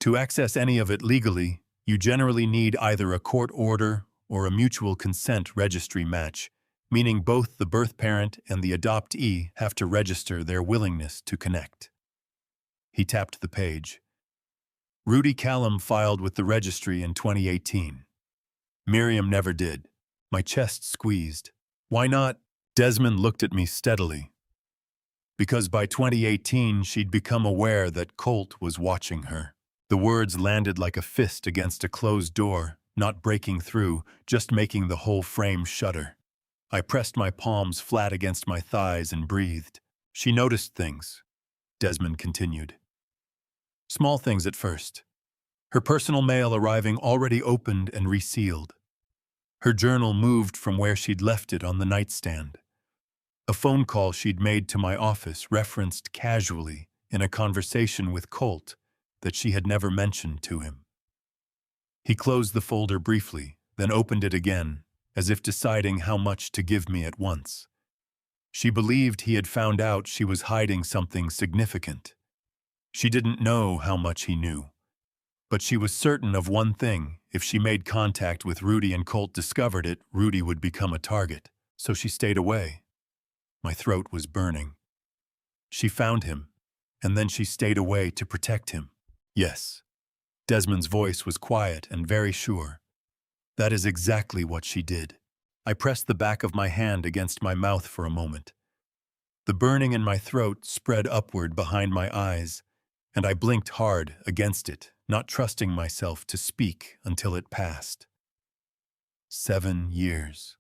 To access any of it legally, you generally need either a court order or a mutual consent registry match, meaning both the birth parent and the adoptee have to register their willingness to connect. He tapped the page. Rudy Callum filed with the registry in 2018. Miriam never did. My chest squeezed. Why not? Desmond looked at me steadily. Because by 2018 she'd become aware that Colt was watching her. The words landed like a fist against a closed door, not breaking through, just making the whole frame shudder. I pressed my palms flat against my thighs and breathed. She noticed things, Desmond continued. Small things at first. Her personal mail arriving already opened and resealed. Her journal moved from where she'd left it on the nightstand. A phone call she'd made to my office referenced casually in a conversation with Colt that she had never mentioned to him. He closed the folder briefly, then opened it again, as if deciding how much to give me at once. She believed he had found out she was hiding something significant. She didn't know how much he knew. But she was certain of one thing: if she made contact with Rudy and Colt discovered it, Rudy would become a target. So she stayed away. My throat was burning. She found him, and then she stayed away to protect him. Yes. Desmond's voice was quiet and very sure. That is exactly what she did. I pressed the back of my hand against my mouth for a moment. The burning in my throat spread upward behind my eyes, and I blinked hard against it, not trusting myself to speak until it passed. 7 years.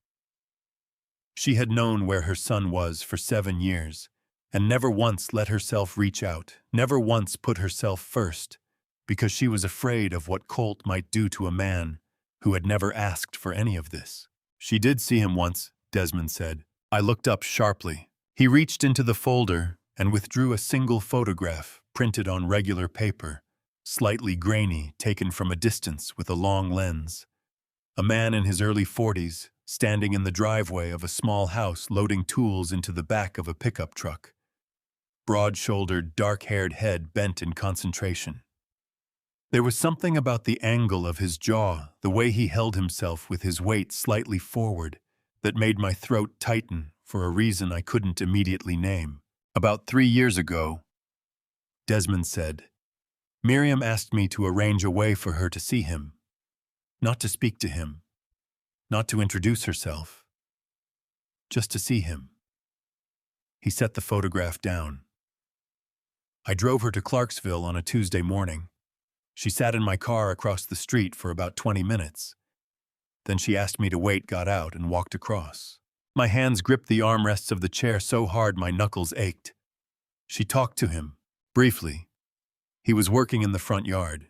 She had known where her son was for 7 years, and never once let herself reach out, never once put herself first, because she was afraid of what Colt might do to a man who had never asked for any of this. She did see him once, Desmond said. I looked up sharply. He reached into the folder and withdrew a single photograph printed on regular paper, slightly grainy, taken from a distance with a long lens. A man in his early 40s, standing in the driveway of a small house loading tools into the back of a pickup truck. Broad-shouldered, dark-haired head bent in concentration. There was something about the angle of his jaw, the way he held himself with his weight slightly forward, that made my throat tighten for a reason I couldn't immediately name. About 3 years ago, Desmond said. Miriam asked me to arrange a way for her to see him, not to speak to him, not to introduce herself, just to see him. He set the photograph down. I drove her to Clarksville on a Tuesday morning. She sat in my car across the street for about 20 minutes. Then she asked me to wait, got out, and walked across. My hands gripped the armrests of the chair so hard my knuckles ached. She talked to him, briefly. He was working in the front yard.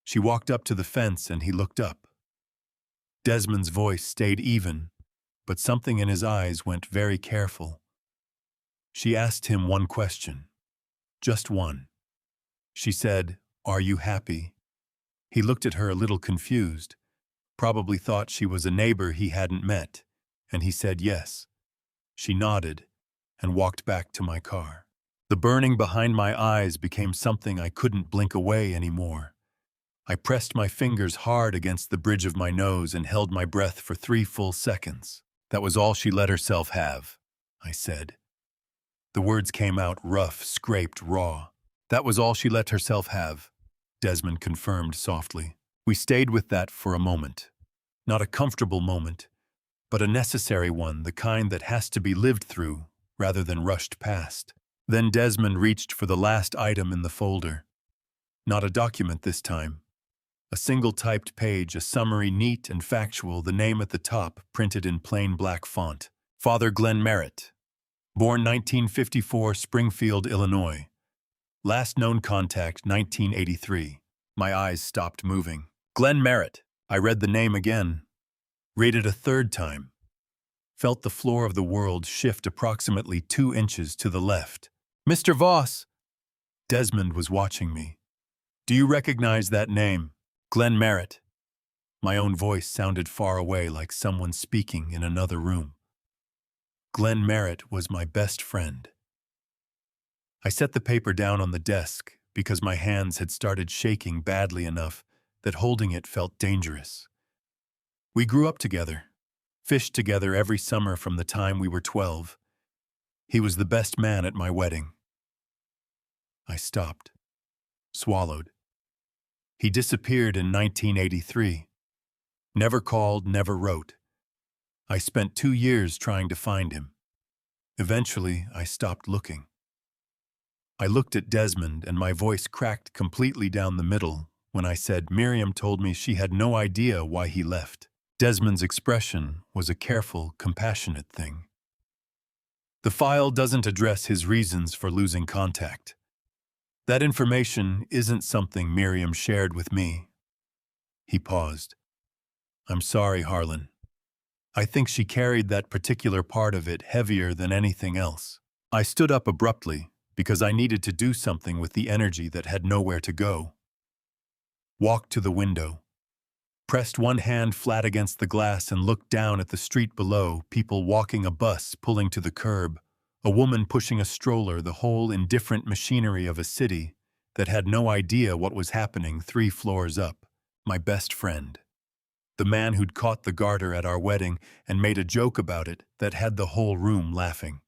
She walked up to the fence and he looked up. Desmond's voice stayed even, but something in his eyes went very careful. She asked him one question. Just one. She said, "Are you happy?" He looked at her a little confused, probably thought she was a neighbor he hadn't met, and he said yes. She nodded and walked back to my car. The burning behind my eyes became something I couldn't blink away anymore. I pressed my fingers hard against the bridge of my nose and held my breath for 3 full seconds. "That was all she let herself have," I said. The words came out rough, scraped, raw. "That was all she let herself have," Desmond confirmed softly. We stayed with that for a moment. Not a comfortable moment, but a necessary one, the kind that has to be lived through rather than rushed past. Then Desmond reached for the last item in the folder. Not a document this time. A single typed page, a summary neat and factual, the name at the top printed in plain black font. Father Glenn Merritt. Born 1954, Springfield, Illinois. Last known contact, 1983. My eyes stopped moving. Glenn Merritt. I read the name again. Read it a third time. Felt the floor of the world shift approximately 2 inches to the left. "Mr. Voss!" Desmond was watching me. "Do you recognize that name? Glenn Merritt." My own voice sounded far away, like someone speaking in another room. Glenn Merritt was my best friend. I set the paper down on the desk because my hands had started shaking badly enough that holding it felt dangerous. We grew up together, fished together every summer from the time we were 12. He was the best man at my wedding. I stopped, swallowed. He disappeared in 1983. Never called, never wrote. I spent 2 years trying to find him. Eventually, I stopped looking. I looked at Desmond and my voice cracked completely down the middle when I said Miriam told me she had no idea why he left. Desmond's expression was a careful, compassionate thing. "The file doesn't address his reasons for losing contact. That information isn't something Miriam shared with me." He paused. "I'm sorry, Harlan. I think she carried that particular part of it heavier than anything else." I stood up abruptly because I needed to do something with the energy that had nowhere to go. Walked to the window, pressed one hand flat against the glass and looked down at the street below, people walking, a bus pulling to the curb, a woman pushing a stroller, the whole indifferent machinery of a city that had no idea what was happening 3 floors up. My best friend. The man who'd caught the garter at our wedding and made a joke about it that had the whole room laughing.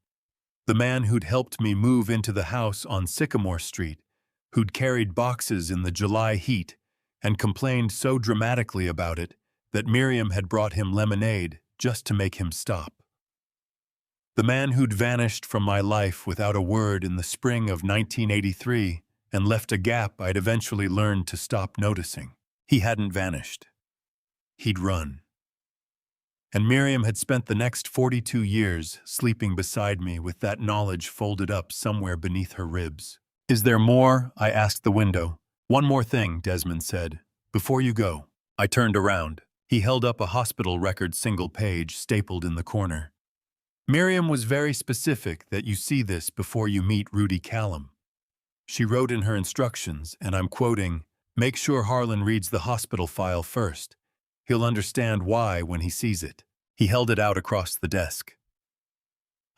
The man who'd helped me move into the house on Sycamore Street, who'd carried boxes in the July heat and complained so dramatically about it that Miriam had brought him lemonade just to make him stop. The man who'd vanished from my life without a word in the spring of 1983 and left a gap I'd eventually learned to stop noticing. He hadn't vanished. He'd run. And Miriam had spent the next 42 years sleeping beside me with that knowledge folded up somewhere beneath her ribs. "Is there more?" I asked the window. "One more thing," Desmond said, "before you go." I turned around. He held up a hospital record single page stapled in the corner. "Miriam was very specific that you see this before you meet Rudy Callum. She wrote in her instructions, and I'm quoting, 'Make sure Harlan reads the hospital file first. He'll understand why when he sees it.'" He held it out across the desk.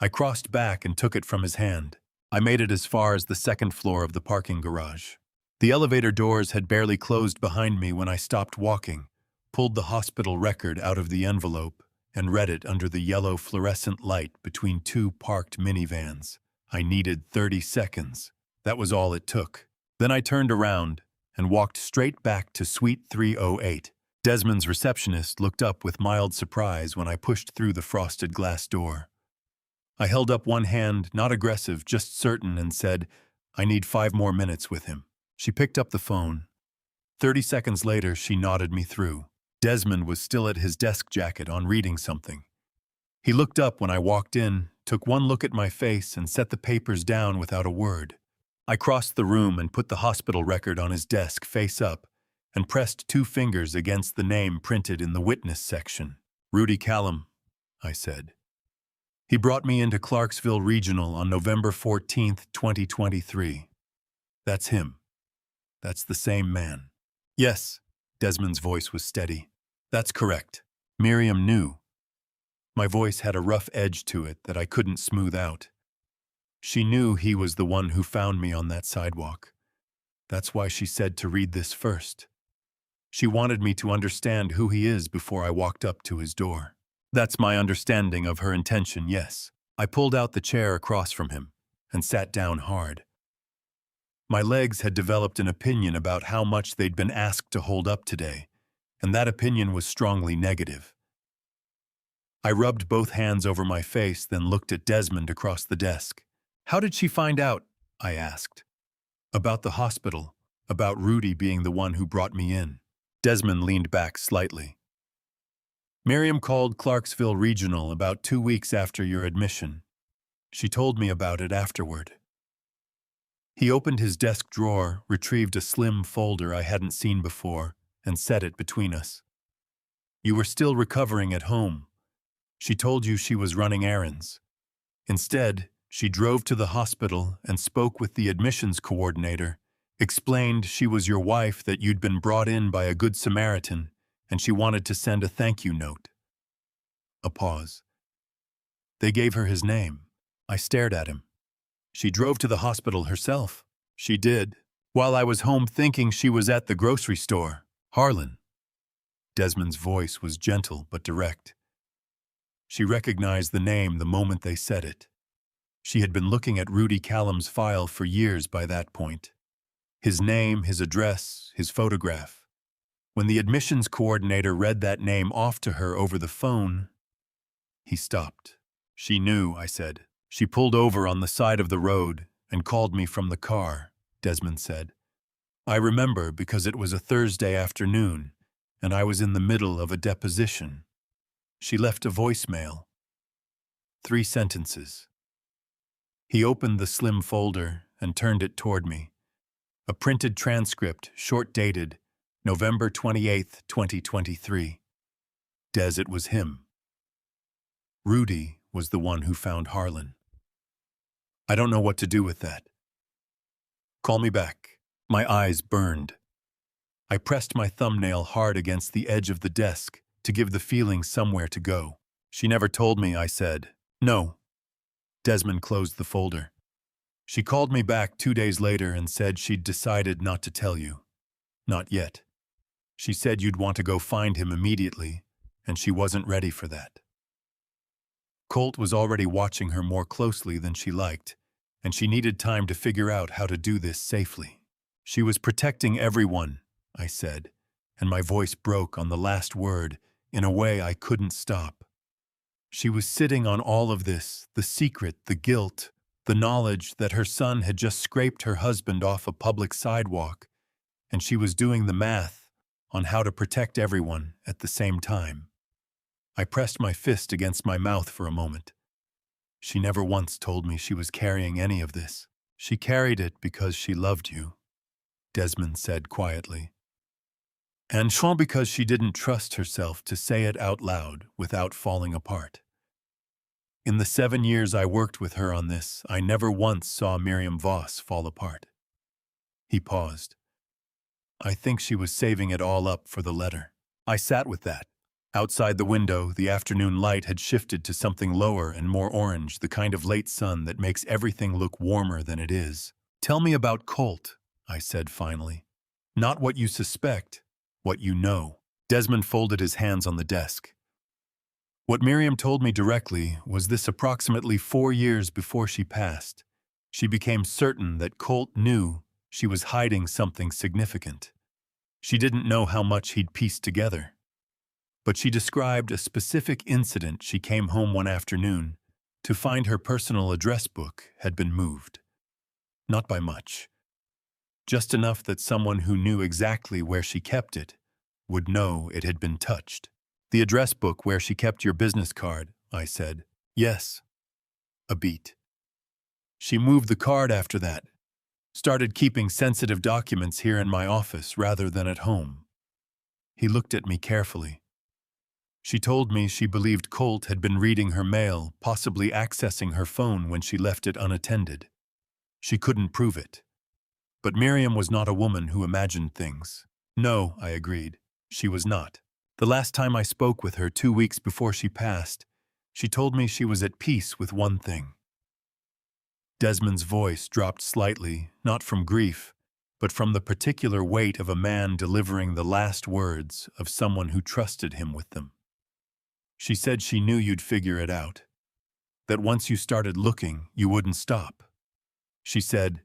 I crossed back and took it from his hand. I made it as far as the 2nd floor of the parking garage. The elevator doors had barely closed behind me when I stopped walking, pulled the hospital record out of the envelope, and read it under the yellow fluorescent light between 2 parked minivans. I needed 30 seconds. That was all it took. Then I turned around and walked straight back to Suite 308. Desmond's receptionist looked up with mild surprise when I pushed through the frosted glass door. I held up one hand, not aggressive, just certain, and said, "I need 5 more minutes with him." She picked up the phone. 30 seconds later, she nodded me through. Desmond was still at his desk jacket on reading something. He looked up when I walked in, took one look at my face, and set the papers down without a word. I crossed the room and put the hospital record on his desk face up and pressed 2 fingers against the name printed in the witness section. "Rudy Callum," I said. "He brought me into Clarksville Regional on November 14th, 2023. That's him. That's the same man." "Yes," Desmond's voice was steady. "That's correct." Miriam knew. My voice had a rough edge to it that I couldn't smooth out. She knew he was the one who found me on that sidewalk. That's why she said to read this first. She wanted me to understand who he is before I walked up to his door. That's my understanding of her intention, yes. I pulled out the chair across from him and sat down hard. My legs had developed an opinion about how much they'd been asked to hold up today, and that opinion was strongly negative. I rubbed both hands over my face, then looked at Desmond across the desk. "How did she find out?" I asked. "About the hospital, about Rudy being the one who brought me in." Desmond leaned back slightly. "Miriam called Clarksville Regional about 2 weeks after your admission. She told me about it afterward." He opened his desk drawer, retrieved a slim folder I hadn't seen before, and set it between us. "You were still recovering at home. She told you she was running errands. Instead, she drove to the hospital and spoke with the admissions coordinator, explained she was your wife, that you'd been brought in by a good Samaritan, and she wanted to send a thank you note." A pause. "They gave her his name." I stared at him. "She drove to the hospital herself." "She did. While I was home thinking she was at the grocery store." "Harlan." Desmond's voice was gentle but direct. She recognized the name the moment they said it. She had been looking at Rudy Callum's file for years by that point. His name, his address, his photograph. When the admissions coordinator read that name off to her over the phone, he stopped. "She knew," I said. "She pulled over on the side of the road and called me from the car," Desmond said. "I remember because it was a Thursday afternoon, and I was in the middle of a deposition. She left a voicemail. 3 sentences. He opened the slim folder and turned it toward me. A printed transcript, short-dated, November 28th, 2023. Des, it was him. Rudy was the one who found Harlan. "I don't know what to do with that. Call me back." My eyes burned. I pressed my thumbnail hard against the edge of the desk to give the feeling somewhere to go. "She never told me," I said. "No." Desmond closed the folder. "She called me back 2 days later and said she'd decided not to tell you. Not yet. She said you'd want to go find him immediately, and she wasn't ready for that." Colt was already watching her more closely than she liked, and she needed time to figure out how to do this safely. "She was protecting everyone," I said, and my voice broke on the last word in a way I couldn't stop. She was sitting on all of this, the secret, the guilt, the knowledge that her son had just scraped her husband off a public sidewalk, and she was doing the math on how to protect everyone at the same time. I pressed my fist against my mouth for a moment. "She never once told me she was carrying any of this. She carried it because she loved you," Desmond said quietly. "And because she didn't trust herself to say it out loud without falling apart. In the 7 years I worked with her on this, I never once saw Miriam Voss fall apart." He paused. "I think she was saving it all up for the letter." I sat with that. Outside the window, the afternoon light had shifted to something lower and more orange, the kind of late sun that makes everything look warmer than it is. "Tell me about Colt," I said finally. "Not what you suspect, what you know." Desmond folded his hands on the desk. "What Miriam told me directly was this: approximately 4 years before she passed, she became certain that Colt knew she was hiding something significant. She didn't know how much he'd pieced together. But she described a specific incident. She came home one afternoon to find her personal address book had been moved. Not by much. Just enough that someone who knew exactly where she kept it would know it had been touched. The address book where she kept your business card, I said. Yes. A beat. She moved the card after that. Started keeping sensitive documents here in my office rather than at home. He looked at me carefully. She told me she believed Colt had been reading her mail, possibly accessing her phone when she left it unattended. She couldn't prove it. But Miriam was not a woman who imagined things. No, I agreed. She was not. The last time I spoke with her 2 weeks before she passed, she told me she was at peace with one thing. Desmond's voice dropped slightly, not from grief, but from the particular weight of a man delivering the last words of someone who trusted him with them. She said she knew you'd figure it out, that once you started looking, you wouldn't stop. She said.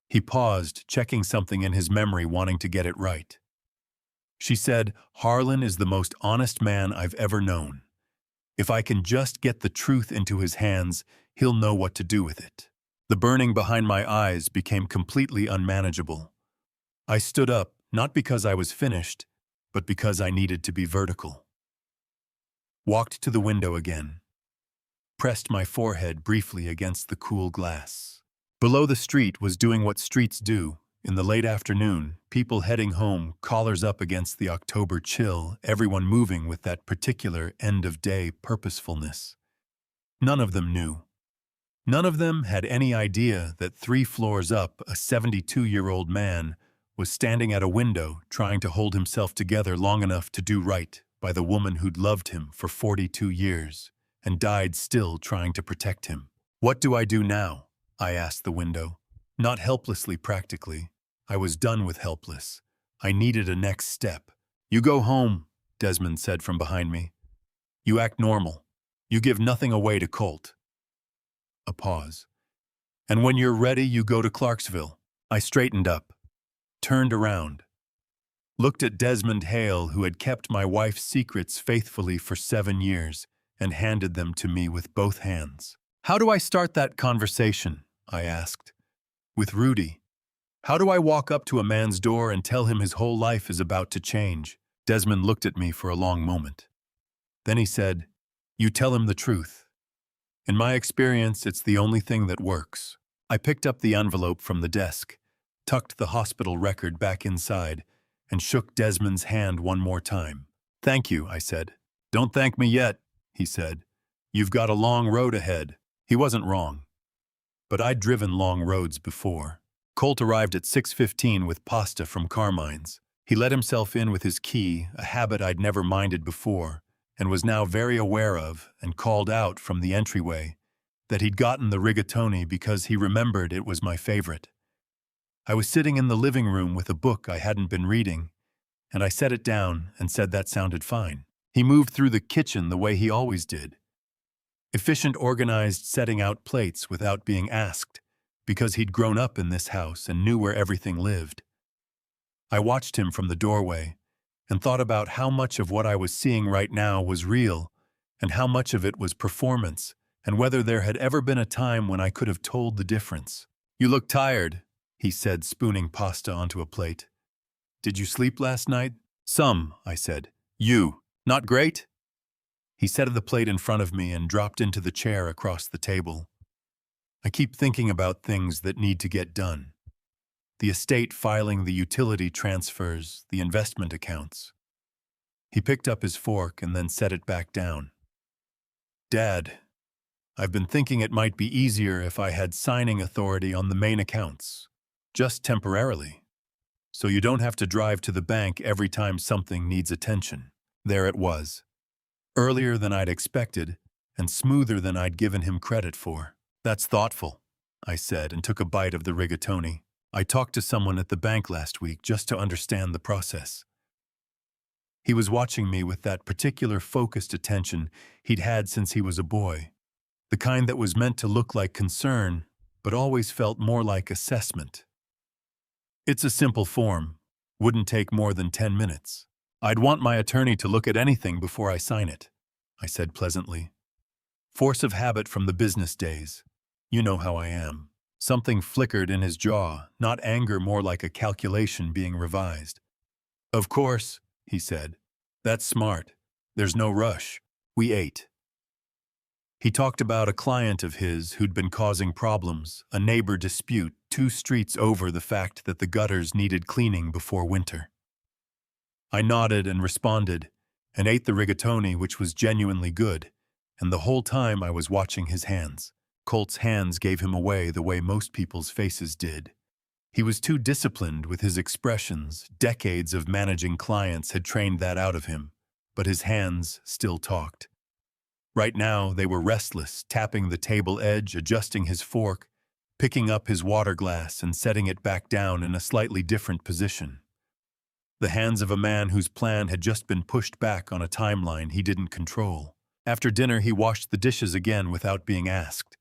He paused, checking something in his memory, wanting to get it right. She said, Harlan is the most honest man I've ever known. If I can just get the truth into his hands, he'll know what to do with it. The burning behind my eyes became completely unmanageable. I stood up, not because I was finished, but because I needed to be vertical. Walked to the window again. Pressed my forehead briefly against the cool glass. Below the street was doing what streets do. In the late afternoon, people heading home, collars up against the October chill, everyone moving with that particular end-of-day purposefulness. None of them knew. None of them had any idea that 3 floors up, a 72-year-old man was standing at a window trying to hold himself together long enough to do right by the woman who'd loved him for 42 years and died still trying to protect him. What do I do now? I asked the window. Not helplessly, practically. I was done with helpless. I needed a next step. You go home, Desmond said from behind me. You act normal. You give nothing away to Colt. A pause. And when you're ready, you go to Clarksville. I straightened up, turned around, looked at Desmond Hale, who had kept my wife's secrets faithfully for 7 years, and handed them to me with both hands. How do I start that conversation? I asked. With Rudy. How do I walk up to a man's door and tell him his whole life is about to change? Desmond looked at me for a long moment. Then he said, You tell him the truth. In my experience, it's the only thing that works. I picked up the envelope from the desk, tucked the hospital record back inside, and shook Desmond's hand one more time. Thank you, I said. Don't thank me yet, he said. You've got a long road ahead. He wasn't wrong. But I'd driven long roads before. Colt arrived at 6:15 with pasta from Carmine's. He let himself in with his key, a habit I'd never minded before, and was now very aware of, and called out from the entryway that he'd gotten the rigatoni because he remembered it was my favorite. I was sitting in the living room with a book I hadn't been reading, and I set it down and said that sounded fine. He moved through the kitchen the way he always did. Efficient, organized, setting out plates without being asked, because he'd grown up in this house and knew where everything lived. I watched him from the doorway and thought about how much of what I was seeing right now was real and how much of it was performance, and whether there had ever been a time when I could have told the difference. You look tired, he said, spooning pasta onto a plate. Did you sleep last night? Some, I said. You. Not great? He set the plate in front of me and dropped into the chair across the table. I keep thinking about things that need to get done. The estate filing, the utility transfers, the investment accounts. He picked up his fork and then set it back down. Dad, I've been thinking it might be easier if I had signing authority on the main accounts, just temporarily, so you don't have to drive to the bank every time something needs attention. There it was. Earlier than I'd expected, and smoother than I'd given him credit for. That's thoughtful, I said, and took a bite of the rigatoni. I talked to someone at the bank last week just to understand the process. He was watching me with that particular focused attention he'd had since he was a boy, the kind that was meant to look like concern, but always felt more like assessment. It's a simple form. Wouldn't take more than 10 minutes. I'd want my attorney to look at anything before I sign it, I said pleasantly. Force of habit from the business days. You know how I am. Something flickered in his jaw, not anger, more like a calculation being revised. Of course, he said. That's smart. There's no rush. We ate. He talked about a client of his who'd been causing problems, a neighbor dispute 2 streets over the fact that the gutters needed cleaning before winter. I nodded and responded, and ate the rigatoni, which was genuinely good, and the whole time I was watching his hands. Colt's hands gave him away the way most people's faces did. He was too disciplined with his expressions. Decades of managing clients had trained that out of him, but his hands still talked. Right now, they were restless, tapping the table edge, adjusting his fork, picking up his water glass and setting it back down in a slightly different position. The hands of a man whose plan had just been pushed back on a timeline he didn't control. After dinner, he washed the dishes again without being asked,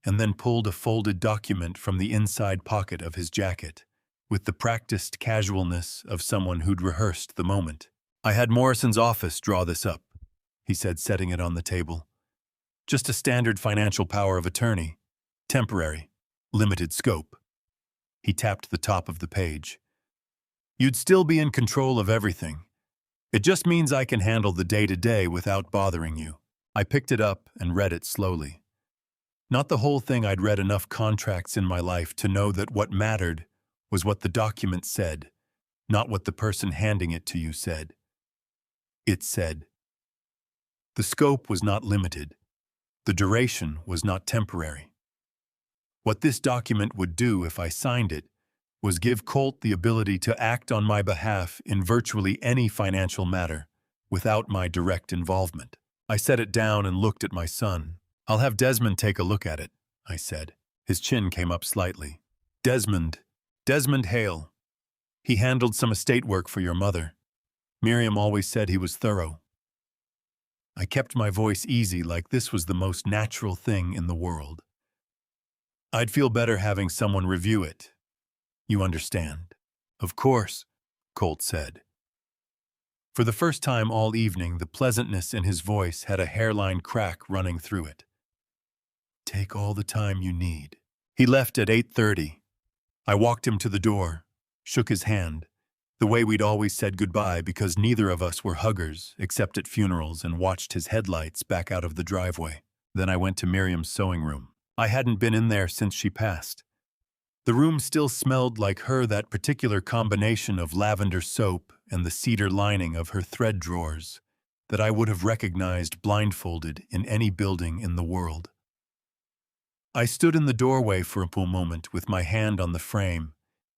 and then pulled a folded document from the inside pocket of his jacket, with the practiced casualness of someone who'd rehearsed the moment. I had Morrison's office draw this up, he said, setting it on the table. Just a standard financial power of attorney. Temporary. Limited scope. He tapped the top of the page. You'd still be in control of everything. It just means I can handle the day-to-day without bothering you. I picked it up and read it slowly. Not the whole thing. I'd read enough contracts in my life to know that what mattered was what the document said, not what the person handing it to you said. It said, the scope was not limited. The duration was not temporary. What this document would do if I signed it was give Colt the ability to act on my behalf in virtually any financial matter without my direct involvement. I set it down and looked at my son. I'll have Desmond take a look at it, I said. His chin came up slightly. Desmond Hale. He handled some estate work for your mother. Miriam always said he was thorough. I kept my voice easy, like this was the most natural thing in the world. I'd feel better having someone review it. You understand? Of course, Colt said. For the first time all evening, the pleasantness in his voice had a hairline crack running through it. Take all the time you need. He left at 8:30. I walked him to the door, shook his hand, the way we'd always said goodbye because neither of us were huggers except at funerals, and watched his headlights back out of the driveway. Then I went to Miriam's sewing room. I hadn't been in there since she passed. The room still smelled like her, that particular combination of lavender soap and the cedar lining of her thread drawers that I would have recognized blindfolded in any building in the world. I stood in the doorway for a moment with my hand on the frame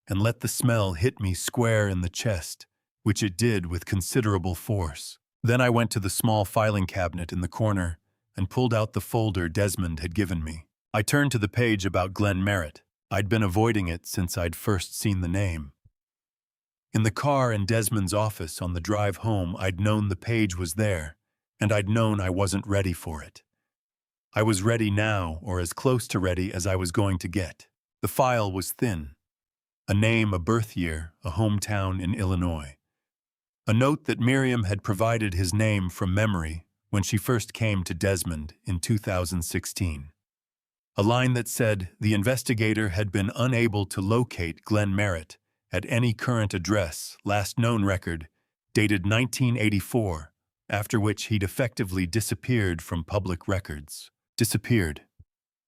and let the smell hit me square in the chest, which it did with considerable force. Then I went to the small filing cabinet in the corner and pulled out the folder Desmond had given me. I turned to the page about Glenn Merritt. I'd been avoiding it since I'd first seen the name. In the car in Desmond's office on the drive home, I'd known the page was there, and I'd known I wasn't ready for it. I was ready now, or as close to ready as I was going to get. The file was thin. A name, a birth year, a hometown in Illinois. A note that Miriam had provided his name from memory when she first came to Desmond in 2016. A line that said the investigator had been unable to locate Glenn Merritt at any current address, last known record, dated 1984, after which he'd effectively disappeared from public records. Disappeared.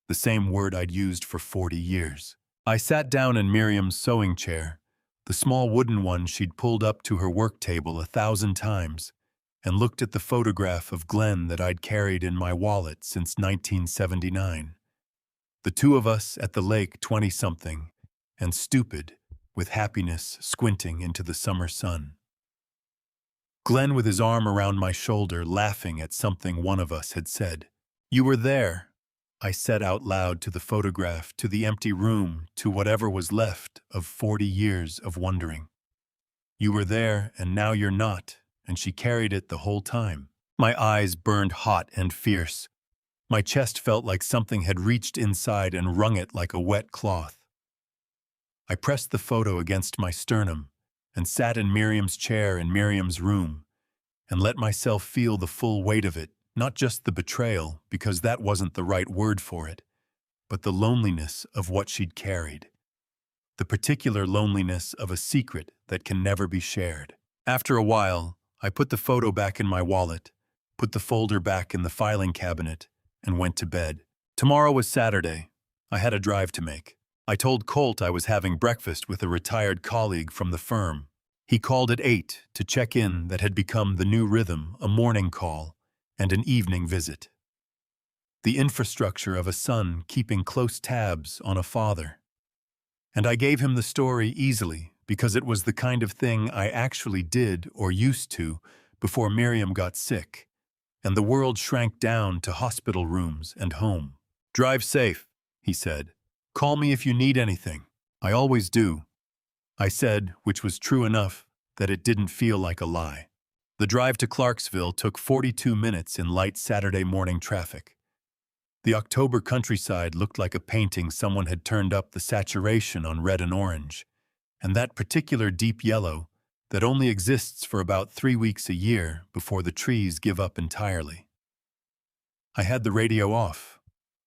The same word I'd used for 40 years. I sat down in Miriam's sewing chair, the small wooden one she'd pulled up to her work table 1,000 times, and looked at the photograph of Glenn that I'd carried in my wallet since 1979. The two of us at the lake, 20-something, and stupid, with happiness squinting into the summer sun. Glenn with his arm around my shoulder, laughing at something one of us had said. You were there, I said out loud, to the photograph, to the empty room, to whatever was left of 40 years of wondering. You were there, and now you're not, and she carried it the whole time. My eyes burned hot and fierce. My chest felt like something had reached inside and wrung it like a wet cloth. I pressed the photo against my sternum and sat in Miriam's chair in Miriam's room and let myself feel the full weight of it, not just the betrayal, because that wasn't the right word for it, but the loneliness of what she'd carried. The particular loneliness of a secret that can never be shared. After a while, I put the photo back in my wallet, put the folder back in the filing cabinet, and went to bed. Tomorrow was Saturday. I had a drive to make. I told Colt I was having breakfast with a retired colleague from the firm. He called at 8 to check in. That had become the new rhythm, a morning call and an evening visit. The infrastructure of a son keeping close tabs on a father. And I gave him the story easily because it was the kind of thing I actually did or used to before Miriam got sick, and the world shrank down to hospital rooms and home. "Drive safe," he said. "Call me if you need anything." "I always do," I said, which was true enough that it didn't feel like a lie. The drive to Clarksville took 42 minutes in light Saturday morning traffic. The October countryside looked like a painting someone had turned up the saturation on red and orange, and that particular deep yellow that only exists for about 3 weeks a year before the trees give up entirely. I had the radio off.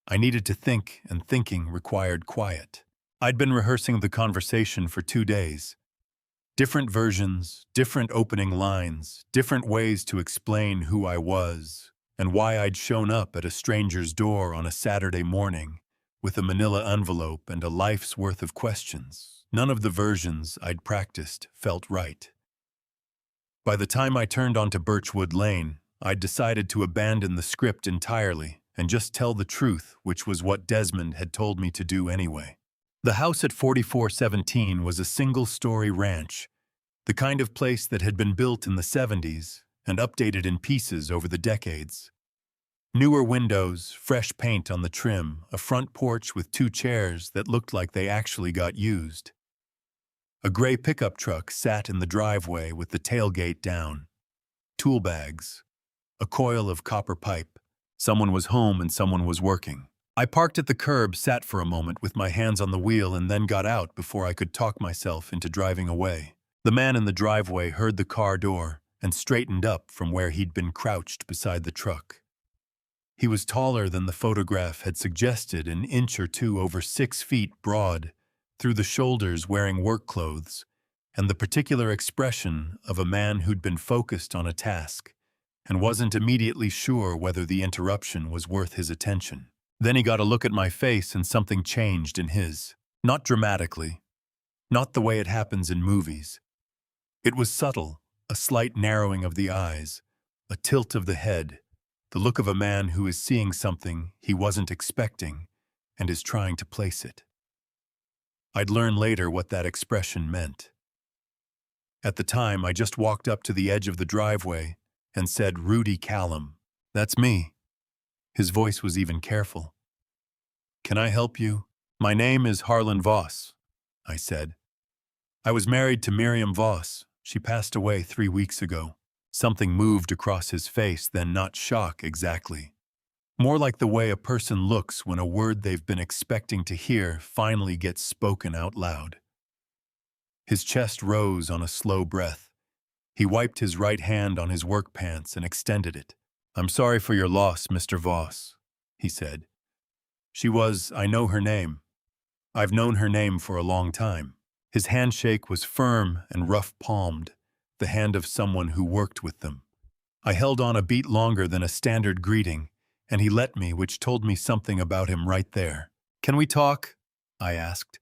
I needed to think, and thinking required quiet. I'd been rehearsing the conversation for 2 days. Different versions, different opening lines, different ways to explain who I was, and why I'd shown up at a stranger's door on a Saturday morning with a manila envelope and a life's worth of questions. None of the versions I'd practiced felt right. By the time I turned onto Birchwood Lane, I'd decided to abandon the script entirely and just tell the truth, which was what Desmond had told me to do anyway. The house at 4417 was a single-story ranch, the kind of place that had been built in the 70s and updated in pieces over the decades. Newer windows, fresh paint on the trim, a front porch with 2 chairs that looked like they actually got used. A gray pickup truck sat in the driveway with the tailgate down. Tool bags. A coil of copper pipe. Someone was home and someone was working. I parked at the curb, sat for a moment with my hands on the wheel, and then got out before I could talk myself into driving away. The man in the driveway heard the car door and straightened up from where he'd been crouched beside the truck. He was taller than the photograph had suggested, an inch or two over 6 feet broad, through the shoulders wearing work clothes, and the particular expression of a man who'd been focused on a task and wasn't immediately sure whether the interruption was worth his attention. Then he got a look at my face and something changed in his. Not dramatically. Not the way it happens in movies. It was subtle, a slight narrowing of the eyes, a tilt of the head, the look of a man who is seeing something he wasn't expecting and is trying to place it. I'd learn later what that expression meant. At the time, I just walked up to the edge of the driveway and said, "Rudy Callum, that's me." His voice was even careful. "Can I help you?" "My name is Harlan Voss," I said. "I was married to Miriam Voss. She passed away 3 weeks ago." Something moved across his face, then not shock exactly. More like the way a person looks when a word they've been expecting to hear finally gets spoken out loud. His chest rose on a slow breath. He wiped his right hand on his work pants and extended it. "I'm sorry for your loss, Mr. Voss," he said. I know her name. I've known her name for a long time." His handshake was firm and rough-palmed, the hand of someone who worked with them. I held on a beat longer than a standard greeting, and he let me, which told me something about him right there. "Can we talk?" I asked.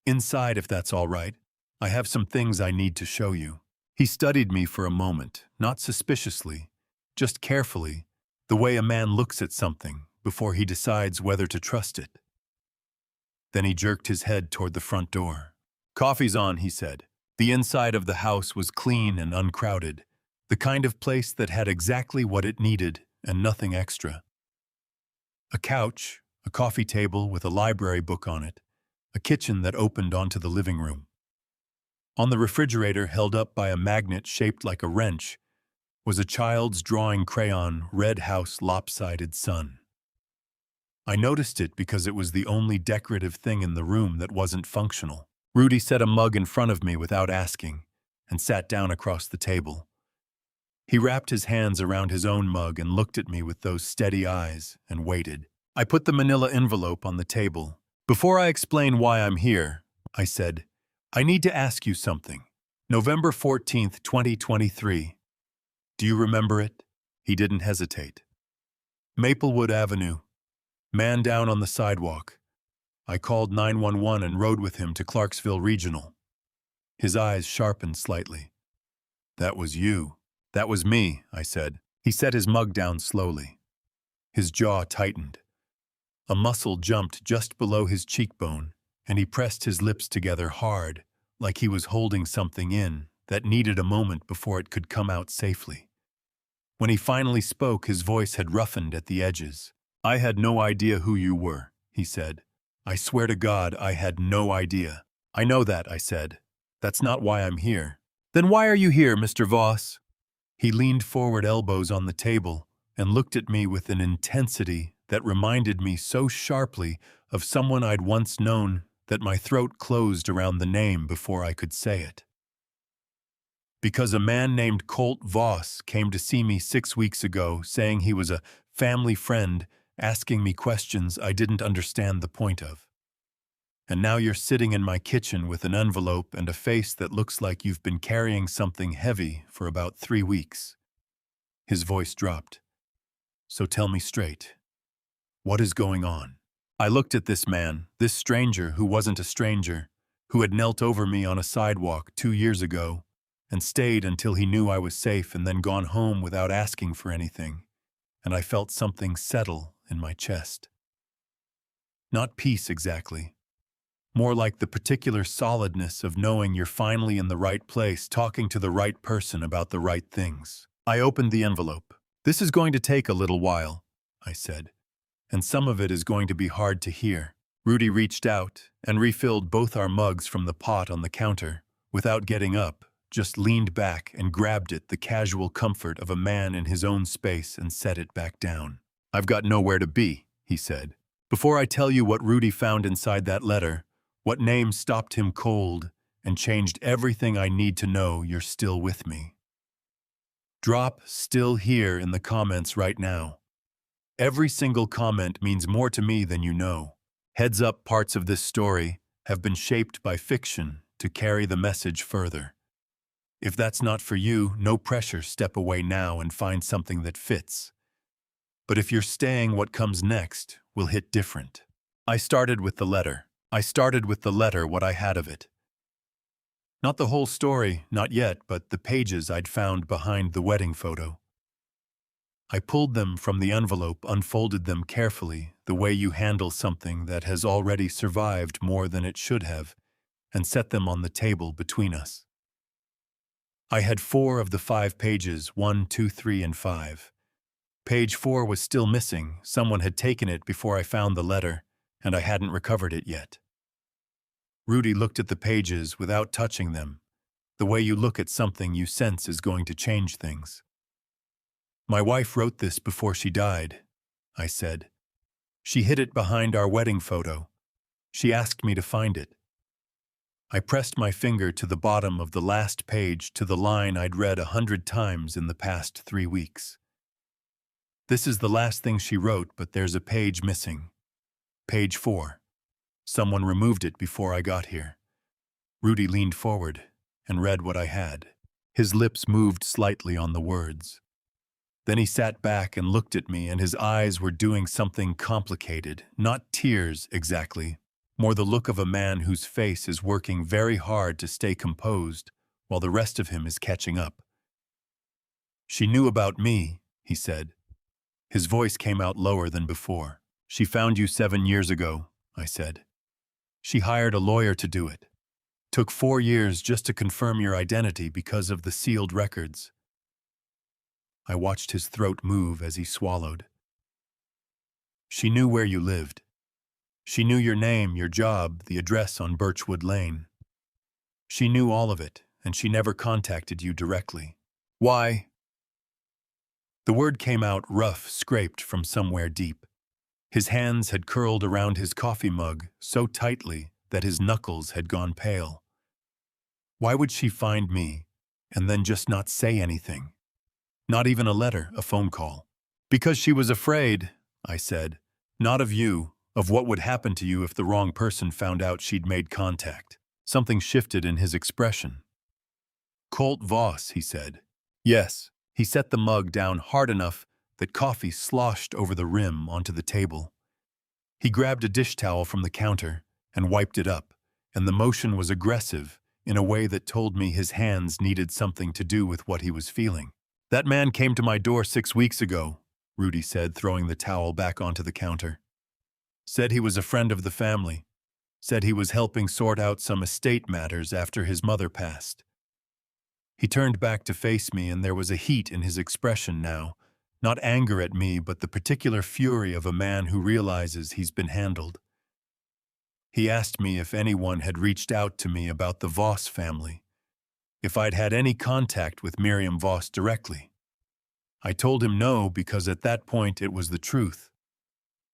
"Inside, if that's all right. I have some things I need to show you." He studied me for a moment, not suspiciously, just carefully, the way a man looks at something before he decides whether to trust it. Then he jerked his head toward the front door. "Coffee's on," he said. The inside of the house was clean and uncrowded, the kind of place that had exactly what it needed and nothing extra. A couch, a coffee table with a library book on it, a kitchen that opened onto the living room. On the refrigerator, held up by a magnet shaped like a wrench, was a child's drawing crayon red house lopsided sun. I noticed it because it was the only decorative thing in the room that wasn't functional. Rudy set a mug in front of me without asking and sat down across the table. He wrapped his hands around his own mug and looked at me with those steady eyes and waited. I put the manila envelope on the table. Before I explain why I'm here, I said, I need to ask you something. November 14th, 2023. Do you remember it? He didn't hesitate. Maplewood Avenue. Man down on the sidewalk. I called 911 and rode with him to Clarksville Regional. His eyes sharpened slightly. That was you. That was me, I said. He set his mug down slowly. His jaw tightened. A muscle jumped just below his cheekbone, and he pressed his lips together hard, like he was holding something in that needed a moment before it could come out safely. When he finally spoke, his voice had roughened at the edges. I had no idea who you were, he said. I swear to God, I had no idea. I know that, I said. That's not why I'm here. Then why are you here, Mr. Voss? He leaned forward, elbows on the table, and looked at me with an intensity that reminded me so sharply of someone I'd once known that my throat closed around the name before I could say it. Because a man named Colt Voss came to see me 6 weeks ago saying he was a family friend, asking me questions I didn't understand the point of. And now you're sitting in my kitchen with an envelope and a face that looks like you've been carrying something heavy for about 3 weeks. His voice dropped. So tell me straight. What is going on? I looked at this man, this stranger who wasn't a stranger, who had knelt over me on a sidewalk 2 years ago and stayed until he knew I was safe and then gone home without asking for anything, and I felt something settle in my chest. Not peace exactly. More like the particular solidness of knowing you're finally in the right place, talking to the right person about the right things. I opened the envelope. This is going to take a little while, I said, and some of it is going to be hard to hear. Rudy reached out and refilled both our mugs from the pot on the counter. Without getting up, just leaned back and grabbed it, the casual comfort of a man in his own space, and set it back down. I've got nowhere to be, he said. Before I tell you what Rudy found inside that letter, what name stopped him cold and changed everything I need to know, you're still with me. Drop "still here" in the comments right now. Every single comment means more to me than you know. Heads up, parts of this story have been shaped by fiction to carry the message further. If that's not for you, no pressure, step away now and find something that fits. But if you're staying, what comes next will hit different. I started with the letter, what I had of it. Not the whole story, not yet, but the pages I'd found behind the wedding photo. I pulled them from the envelope, unfolded them carefully, the way you handle something that has already survived more than it should have, and set them on the table between us. I had 4 of the 5 pages, 1, 2, 3, and 5. Page 4 was still missing. Someone had taken it before I found the letter, and I hadn't recovered it yet. Rudy looked at the pages without touching them, the way you look at something you sense is going to change things. My wife wrote this before she died, I said. She hid it behind our wedding photo. She asked me to find it. I pressed my finger to the bottom of the last page, to the line I'd read 100 times in the past 3 weeks. This is the last thing she wrote, but there's a page missing. Page 4. Someone removed it before I got here. Rudy leaned forward and read what I had. His lips moved slightly on the words. Then he sat back and looked at me, and his eyes were doing something complicated, not tears exactly, more the look of a man whose face is working very hard to stay composed while the rest of him is catching up. She knew about me, he said. His voice came out lower than before. She found you 7 years ago, I said. She hired a lawyer to do it. Took 4 years just to confirm your identity because of the sealed records. I watched his throat move as he swallowed. She knew where you lived. She knew your name, your job, the address on Birchwood Lane. She knew all of it, and she never contacted you directly. Why? The word came out rough, scraped from somewhere deep. His hands had curled around his coffee mug so tightly that his knuckles had gone pale. Why would she find me and then just not say anything? Not even a letter, a phone call. Because she was afraid, I said. Not of you, of what would happen to you if the wrong person found out she'd made contact. Something shifted in his expression. Colt Voss, he said. Yes. He set the mug down hard enough that coffee sloshed over the rim onto the table. He grabbed a dish towel from the counter and wiped it up, and the motion was aggressive in a way that told me his hands needed something to do with what he was feeling. That man came to my door 6 weeks ago, Rudy said, throwing the towel back onto the counter. Said he was a friend of the family. Said he was helping sort out some estate matters after his mother passed. He turned back to face me, and there was a heat in his expression now, not anger at me, but the particular fury of a man who realizes he's been handled. He asked me if anyone had reached out to me about the Voss family, if I'd had any contact with Miriam Voss directly. I told him no, because at that point it was the truth.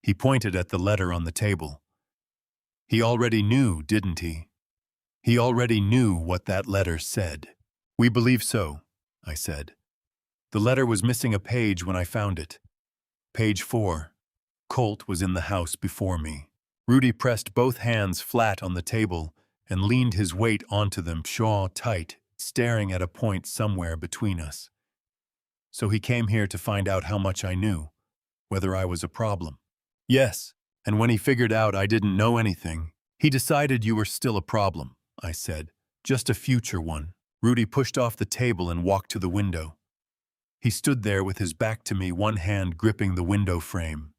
He pointed at the letter on the table. He already knew, didn't he? He already knew what that letter said. We believe so, I said. The letter was missing a page when I found it. Page 4. Colt was in the house before me. Rudy pressed both hands flat on the table and leaned his weight onto them, jaw tight, staring at a point somewhere between us. So he came here to find out how much I knew, whether I was a problem. Yes, and when he figured out I didn't know anything, he decided you were still a problem, I said. Just a future one. Rudy pushed off the table and walked to the window. He stood there with his back to me, one hand gripping the window frame,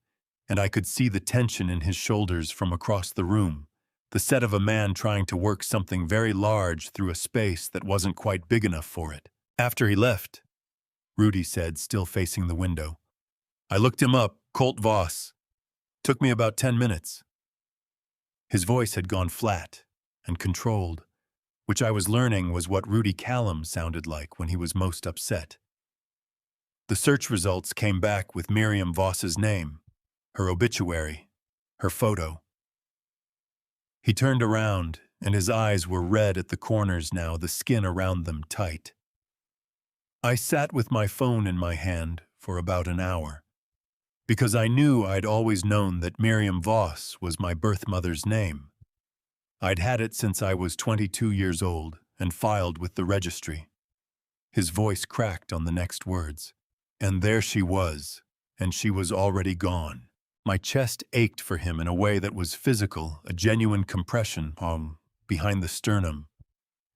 and I could see the tension in his shoulders from across the room, the set of a man trying to work something very large through a space that wasn't quite big enough for it. After he left, Rudy said, still facing the window, I looked him up, Colt Voss. Took me about 10 minutes. His voice had gone flat and controlled, which I was learning was what Rudy Callum sounded like when he was most upset. The search results came back with Miriam Voss's name, her obituary, her photo. He turned around, and his eyes were red at the corners now, the skin around them tight. I sat with my phone in my hand for about an hour, because I knew I'd always known that Miriam Voss was my birth mother's name. I'd had it since I was 22 years old and filed with the registry. His voice cracked on the next words. And there she was, and she was already gone. My chest ached for him in a way that was physical, a genuine compression behind the sternum,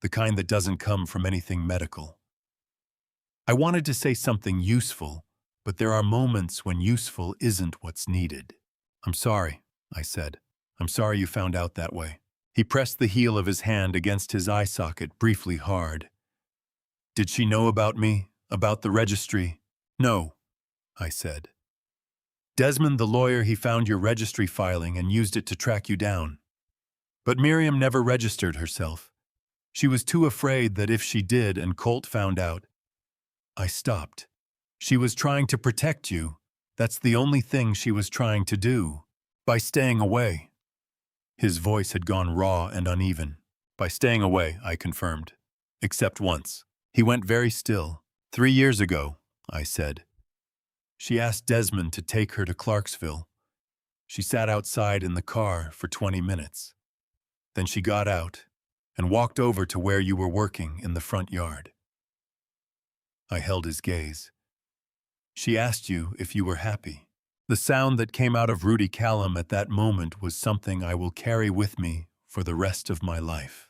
the kind that doesn't come from anything medical. I wanted to say something useful, but there are moments when useful isn't what's needed. I'm sorry, I said. I'm sorry you found out that way. He pressed the heel of his hand against his eye socket briefly hard. Did she know about me, about the registry? No, I said. Desmond, the lawyer, he found your registry filing and used it to track you down. But Miriam never registered herself. She was too afraid that if she did and Colt found out. I stopped. She was trying to protect you. That's the only thing she was trying to do. By staying away. His voice had gone raw and uneven. By staying away, I confirmed. Except once. He went very still. 3 years ago, I said. She asked Desmond to take her to Clarksville. She sat outside in the car for 20 minutes. Then she got out and walked over to where you were working in the front yard. I held his gaze. She asked you if you were happy. The sound that came out of Rudy Callum at that moment was something I will carry with me for the rest of my life.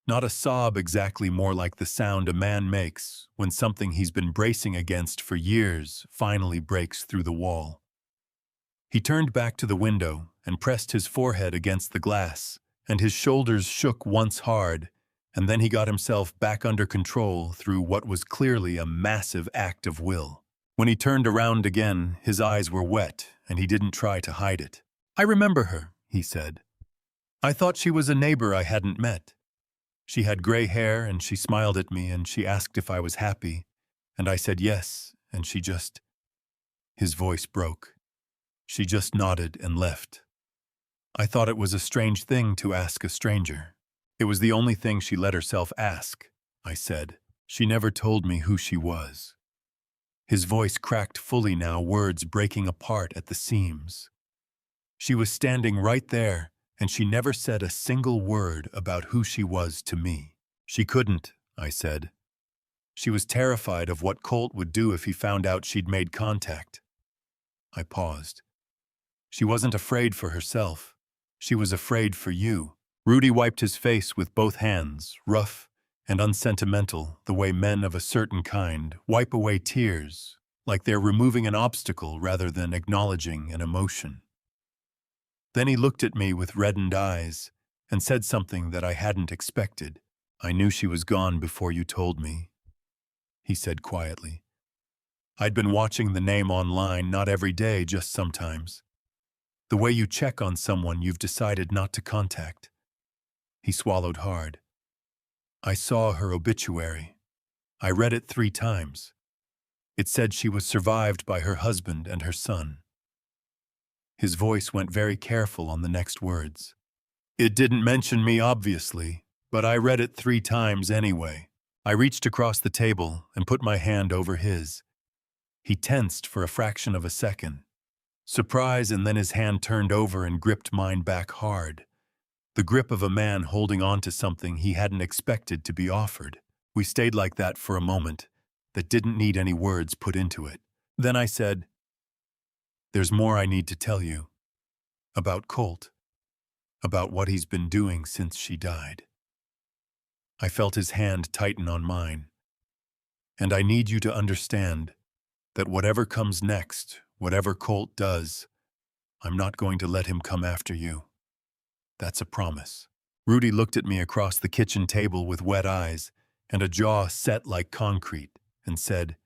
Not a sob exactly, more like the sound a man makes when something he's been bracing against for years finally breaks through the wall. He turned back to the window and pressed his forehead against the glass, and his shoulders shook once hard, and then he got himself back under control through what was clearly a massive act of will. When he turned around again, his eyes were wet, and he didn't try to hide it. I remember her, he said. I thought she was a neighbor I hadn't met. She had gray hair, and she smiled at me, and she asked if I was happy, and I said yes, and she just... His voice broke. She just nodded and left. I thought it was a strange thing to ask a stranger. It was the only thing she let herself ask, I said. She never told me who she was. His voice cracked fully now, words breaking apart at the seams. She was standing right there, and she never said a single word about who she was to me. She couldn't, I said. She was terrified of what Colt would do if he found out she'd made contact. I paused. She wasn't afraid for herself. She was afraid for you. Rudy wiped his face with both hands, rough and unsentimental, the way men of a certain kind wipe away tears, like they're removing an obstacle rather than acknowledging an emotion. Then he looked at me with reddened eyes and said something that I hadn't expected. I knew she was gone before you told me, he said quietly. I'd been watching the name online, not every day, just sometimes. The way you check on someone you've decided not to contact. He swallowed hard. I saw her obituary. I read it 3 times. It said she was survived by her husband and her son. His voice went very careful on the next words. It didn't mention me, obviously, but I read it 3 times anyway. I reached across the table and put my hand over his. He tensed for a fraction of a second. Surprise, and then his hand turned over and gripped mine back hard. The grip of a man holding on to something he hadn't expected to be offered. We stayed like that for a moment that didn't need any words put into it. Then I said, "There's more I need to tell you. About Colt. About what he's been doing since she died." I felt his hand tighten on mine. "And I need you to understand that whatever comes next, whatever Colt does, I'm not going to let him come after you. That's a promise." Rudy looked at me across the kitchen table with wet eyes and a jaw set like concrete and said,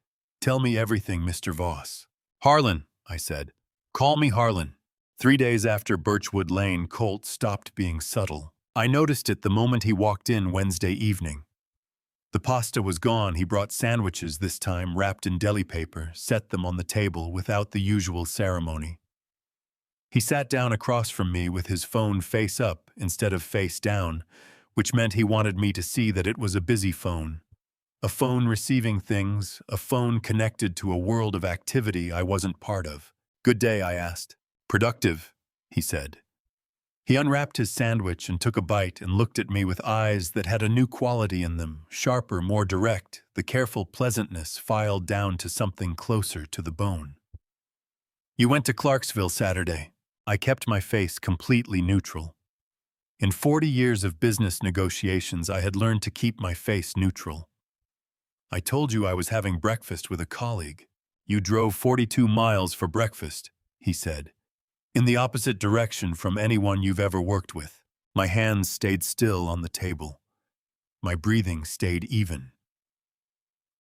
"Tell me everything, Mr. Voss." "Harlan," I said. "Call me Harlan." 3 days after Birchwood Lane, Colt stopped being subtle. I noticed it the moment he walked in Wednesday evening. The pasta was gone. He brought sandwiches, this time wrapped in deli paper, set them on the table without the usual ceremony. He sat down across from me with his phone face up instead of face down, which meant he wanted me to see that it was a busy phone. A phone receiving things, a phone connected to a world of activity I wasn't part of. "Good day," I asked. "Productive," he said. He unwrapped his sandwich and took a bite and looked at me with eyes that had a new quality in them, sharper, more direct, the careful pleasantness filed down to something closer to the bone. "You went to Clarksville Saturday." I kept my face completely neutral. In 40 years of business negotiations, I had learned to keep my face neutral. "I told you I was having breakfast with a colleague." "You drove 42 miles for breakfast," he said. "In the opposite direction from anyone you've ever worked with." My hands stayed still on the table. My breathing stayed even.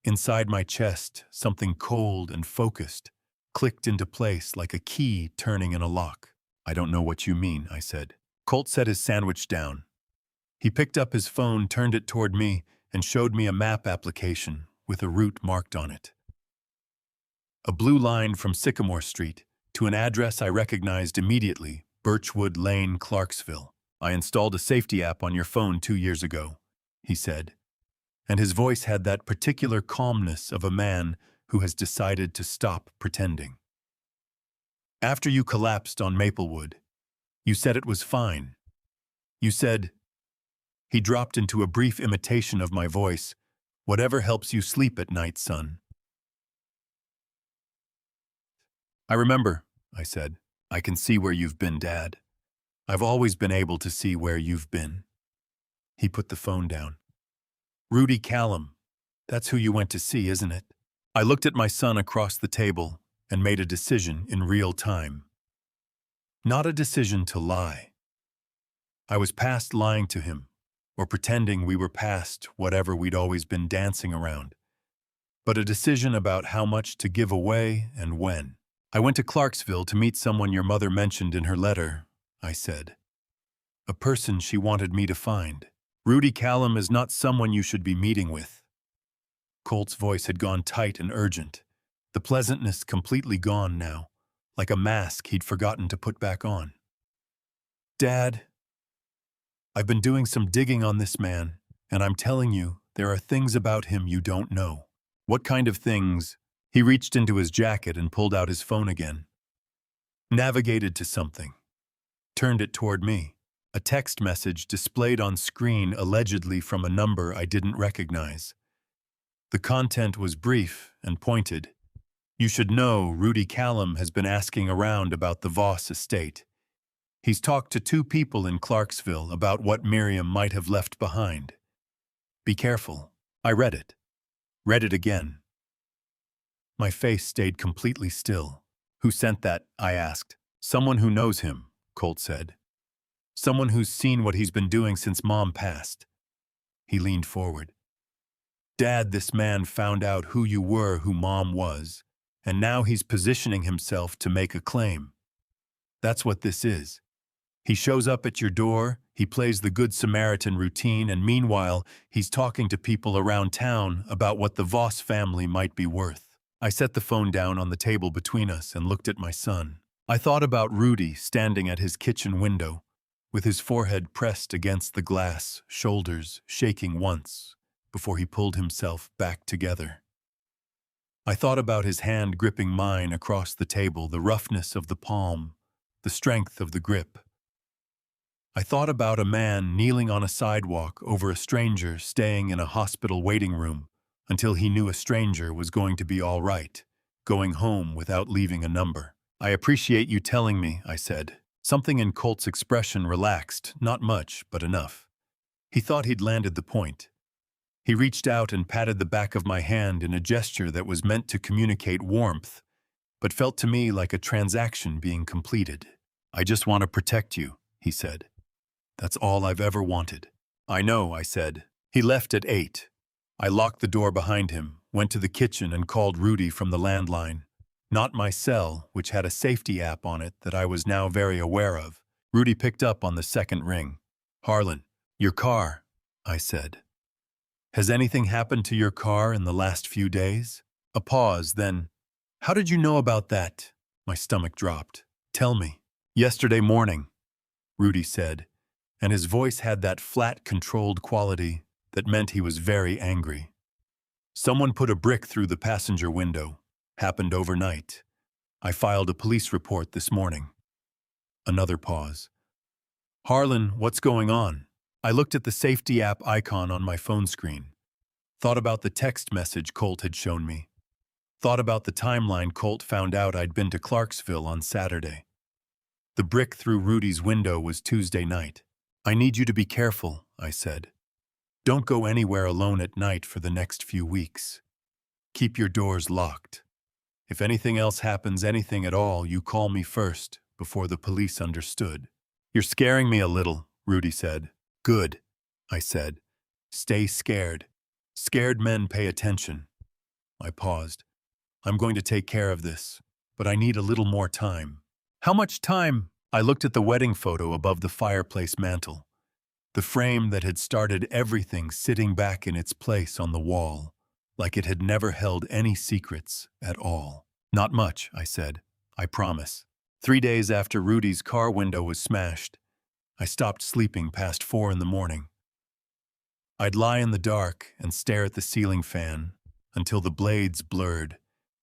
Inside my chest, something cold and focused clicked into place like a key turning in a lock. "I don't know what you mean," I said. Colt set his sandwich down. He picked up his phone, turned it toward me, and showed me a map application with a route marked on it. A blue line from Sycamore Street to an address I recognized immediately, Birchwood Lane, Clarksville. "I installed a safety app on your phone 2 years ago," he said, and his voice had that particular calmness of a man who has decided to stop pretending. "After you collapsed on Maplewood, you said it was fine. You said," he dropped into a brief imitation of my voice, "whatever helps you sleep at night, son." "I remember," I said. "I can see where you've been, Dad. I've always been able to see where you've been." He put the phone down. "Rudy Callum, that's who you went to see, isn't it?" I looked at my son across the table and made a decision in real time. Not a decision to lie. I was past lying to him, or pretending we were past whatever we'd always been dancing around, but a decision about how much to give away and when. "I went to Clarksville to meet someone your mother mentioned in her letter," I said. "A person she wanted me to find. Rudy Callum is not someone you should be meeting with." Colt's voice had gone tight and urgent, the pleasantness completely gone now, like a mask he'd forgotten to put back on. Dad, I've been doing some digging on this man, and I'm telling you, there are things about him you don't know. What kind of things? He reached into his jacket and pulled out his phone again. Navigated to something. Turned it toward me. A text message displayed on screen allegedly from a number I didn't recognize. The content was brief and pointed. You should know Rudy Callum has been asking around about the Voss estate. He's talked to 2 people in Clarksville about what Miriam might have left behind. Be careful. I read it. Read it again. My face stayed completely still. Who sent that? I asked. Someone who knows him, Colt said. Someone who's seen what he's been doing since Mom passed. He leaned forward. Dad, this man found out who you were, who Mom was, and now he's positioning himself to make a claim. That's what this is. He shows up at your door, he plays the Good Samaritan routine, and meanwhile, he's talking to people around town about what the Voss family might be worth. I set the phone down on the table between us and looked at my son. I thought about Rudy standing at his kitchen window, with his forehead pressed against the glass, shoulders shaking once, before he pulled himself back together. I thought about his hand gripping mine across the table, the roughness of the palm, the strength of the grip. I thought about a man kneeling on a sidewalk over a stranger staying in a hospital waiting room until he knew a stranger was going to be all right, going home without leaving a number. I appreciate you telling me, I said. Something in Colt's expression relaxed, not much, but enough. He thought he'd landed the point. He reached out and patted the back of my hand in a gesture that was meant to communicate warmth, but felt to me like a transaction being completed. I just want to protect you, he said. That's all I've ever wanted. I know, I said. He left at 8. I locked the door behind him, went to the kitchen and called Rudy from the landline. Not my cell, which had a safety app on it that I was now very aware of. Rudy picked up on the second ring. Harlan, your car, I said. Has anything happened to your car in the last few days? A pause, then, how did you know about that? My stomach dropped. Tell me. Yesterday morning, Rudy said, and his voice had that flat, controlled quality that meant he was very angry. Someone put a brick through the passenger window. Happened overnight. I filed a police report this morning. Another pause. Harlan, what's going on? I looked at the safety app icon on my phone screen. Thought about the text message Colt had shown me. Thought about the timeline Colt found out I'd been to Clarksville on Saturday. The brick through Rudy's window was Tuesday night. I need you to be careful, I said. Don't go anywhere alone at night for the next few weeks. Keep your doors locked. If anything else happens, anything at all, you call me first, before the police understood. You're scaring me a little, Rudy said. Good, I said. Stay scared. Scared men pay attention. I paused. I'm going to take care of this, but I need a little more time. How much time? I looked at the wedding photo above the fireplace mantel. The frame that had started everything sitting back in its place on the wall, like it had never held any secrets at all. Not much, I said. I promise. 3 days after Rudy's car window was smashed, I stopped sleeping past 4 in the morning. I'd lie in the dark and stare at the ceiling fan until the blades blurred.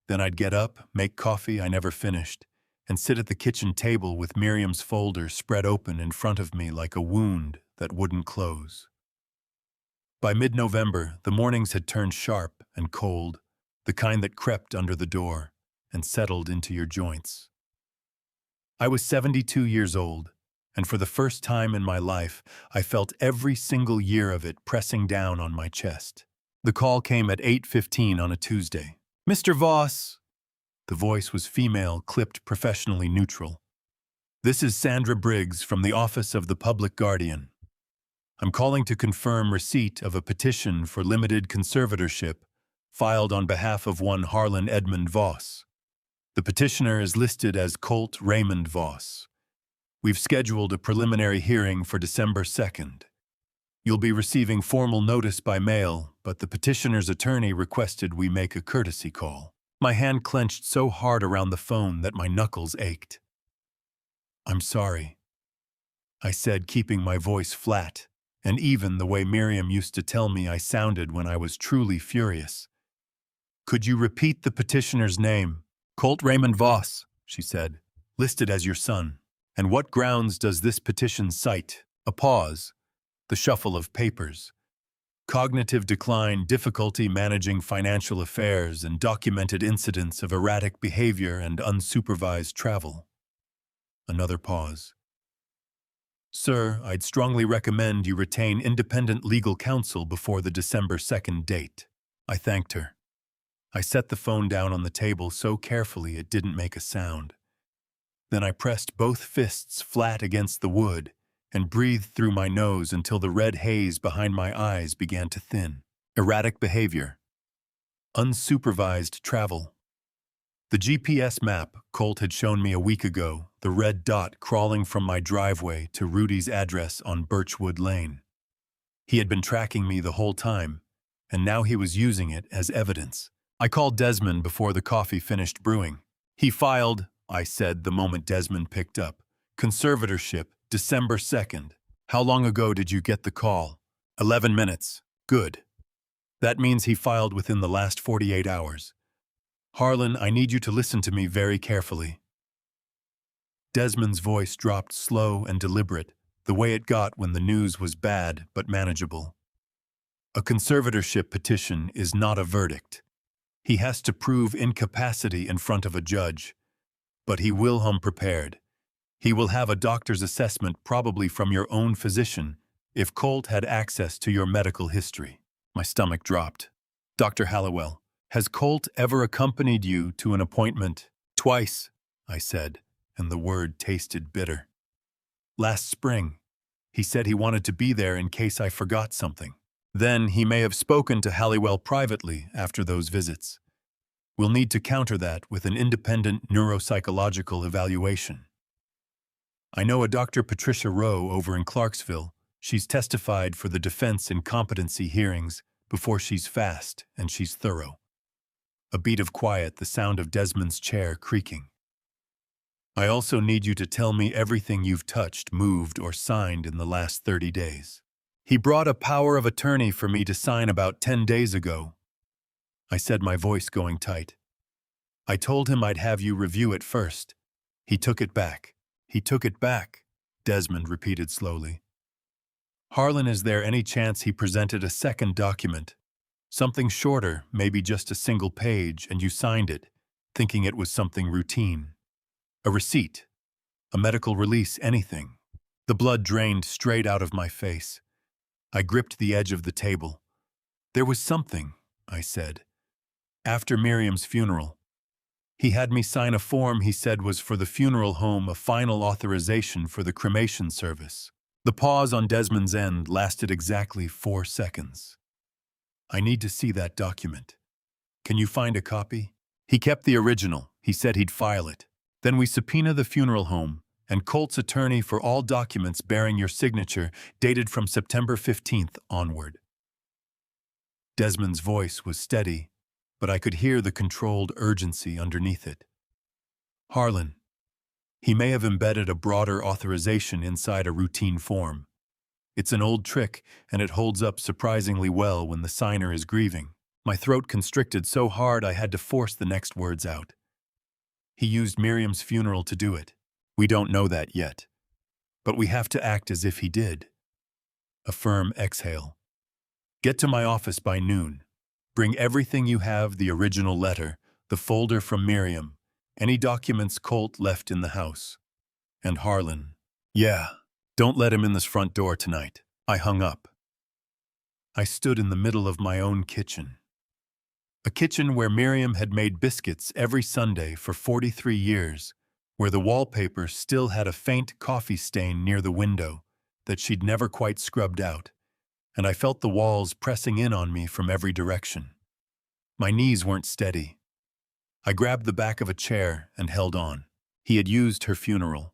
Then I'd get up, make coffee I never finished, and sit at the kitchen table with Miriam's folder spread open in front of me like a wound that wouldn't close. By mid-November, the mornings had turned sharp and cold, the kind that crept under the door and settled into your joints. I was 72 years old, and for the first time in my life, I felt every single year of it pressing down on my chest. The call came at 8:15 on a Tuesday. Mr. Voss. The voice was female, clipped professionally neutral. This is Sandra Briggs from the Office of the Public Guardian. I'm calling to confirm receipt of a petition for limited conservatorship filed on behalf of one Harlan Edmund Voss. The petitioner is listed as Colt Raymond Voss. We've scheduled a preliminary hearing for December 2nd. You'll be receiving formal notice by mail, but the petitioner's attorney requested we make a courtesy call. My hand clenched so hard around the phone that my knuckles ached. I'm sorry. I said, keeping my voice flat, and even the way Miriam used to tell me I sounded when I was truly furious. Could you repeat the petitioner's name? Colt Raymond Voss, she said, listed as your son. And what grounds does this petition cite? A pause, the shuffle of papers. Cognitive decline, difficulty managing financial affairs, and documented incidents of erratic behavior and unsupervised travel. Another pause. Sir, I'd strongly recommend you retain independent legal counsel before the December 2nd date. I thanked her. I set the phone down on the table so carefully it didn't make a sound. Then I pressed both fists flat against the wood and breathed through my nose until the red haze behind my eyes began to thin. Erratic behavior. Unsupervised travel. The GPS map Colt had shown me a week ago, the red dot crawling from my driveway to Rudy's address on Birchwood Lane. He had been tracking me the whole time, and now he was using it as evidence. I called Desmond before the coffee finished brewing. He filed, I said the moment Desmond picked up. Conservatorship, December 2nd. How long ago did you get the call? 11 minutes. Good. That means he filed within the last 48 hours. Harlan, I need you to listen to me very carefully. Desmond's voice dropped slow and deliberate, the way it got when the news was bad but manageable. A conservatorship petition is not a verdict. He has to prove incapacity in front of a judge, but he will come prepared. He will have a doctor's assessment, probably from your own physician, if Colt had access to your medical history. My stomach dropped. Dr. Halliwell, has Colt ever accompanied you to an appointment? Twice, I said, and the word tasted bitter. Last spring. He said he wanted to be there in case I forgot something. Then he may have spoken to Halliwell privately after those visits. We'll need to counter that with an independent neuropsychological evaluation. I know a Dr. Patricia Rowe over in Clarksville. She's testified for the defense in competency hearings before she's fast and she's thorough. A beat of quiet, the sound of Desmond's chair creaking. I also need you to tell me everything you've touched, moved, or signed in the last 30 days. He brought a power of attorney for me to sign about 10 days ago. I said, my voice going tight. I told him I'd have you review it first. He took it back. He took it back, Desmond repeated slowly. Harlan, is there any chance he presented a second document? Something shorter, maybe just a single page, and you signed it, thinking it was something routine. A receipt, a medical release, anything. The blood drained straight out of my face. I gripped the edge of the table. There was something, I said. After Miriam's funeral, he had me sign a form he said was for the funeral home, a final authorization for the cremation service. The pause on Desmond's end lasted exactly 4 seconds. I need to see that document. Can you find a copy? He kept the original. He said he'd file it. Then we subpoena the funeral home and Colt's attorney for all documents bearing your signature dated from September 15th onward. Desmond's voice was steady, but I could hear the controlled urgency underneath it. Harlan. He may have embedded a broader authorization inside a routine form. It's an old trick, and it holds up surprisingly well when the signer is grieving. My throat constricted so hard I had to force the next words out. He used Miriam's funeral to do it. We don't know that yet. But we have to act as if he did. A firm exhale. Get to my office by noon. Bring everything you have, the original letter, the folder from Miriam, any documents Colt left in the house. And Harlan. Yeah, don't let him in this front door tonight. I hung up. I stood in the middle of my own kitchen. A kitchen where Miriam had made biscuits every Sunday for 43 years, where the wallpaper still had a faint coffee stain near the window that she'd never quite scrubbed out, and I felt the walls pressing in on me from every direction. My knees weren't steady. I grabbed the back of a chair and held on. He had used her funeral.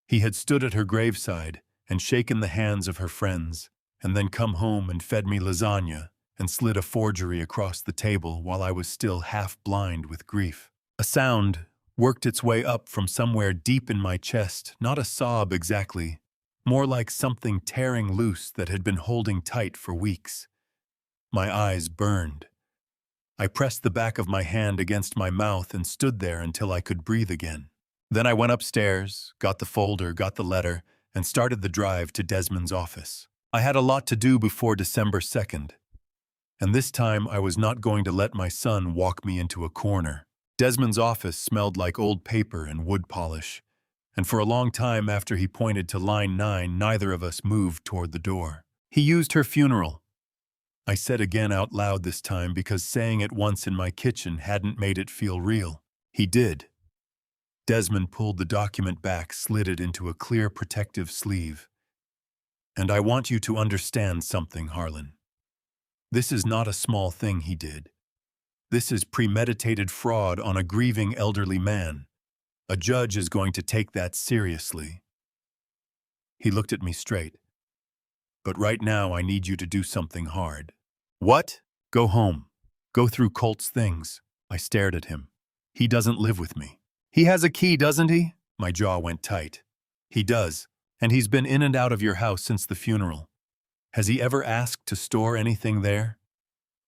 He had stood at her graveside and shaken the hands of her friends, and then come home and fed me lasagna and slid a forgery across the table while I was still half blind with grief. A sound worked its way up from somewhere deep in my chest, not a sob exactly, more like something tearing loose that had been holding tight for weeks. My eyes burned. I pressed the back of my hand against my mouth and stood there until I could breathe again. Then I went upstairs, got the folder, got the letter, and started the drive to Desmond's office. I had a lot to do before December 2nd, and this time I was not going to let my son walk me into a corner. Desmond's office smelled like old paper and wood polish, and for a long time after he pointed to line 9, neither of us moved toward the door. He used her funeral. I said again out loud this time because saying it once in my kitchen hadn't made it feel real. He did. Desmond pulled the document back, slid it into a clear protective sleeve. And I want you to understand something, Harlan. This is not a small thing he did. This is premeditated fraud on a grieving elderly man. A judge is going to take that seriously. He looked at me straight. But right now I need you to do something hard. What? Go home. Go through Colt's things. I stared at him. He doesn't live with me. He has a key, doesn't he? My jaw went tight. He does, and he's been in and out of your house since the funeral. Has he ever asked to store anything there?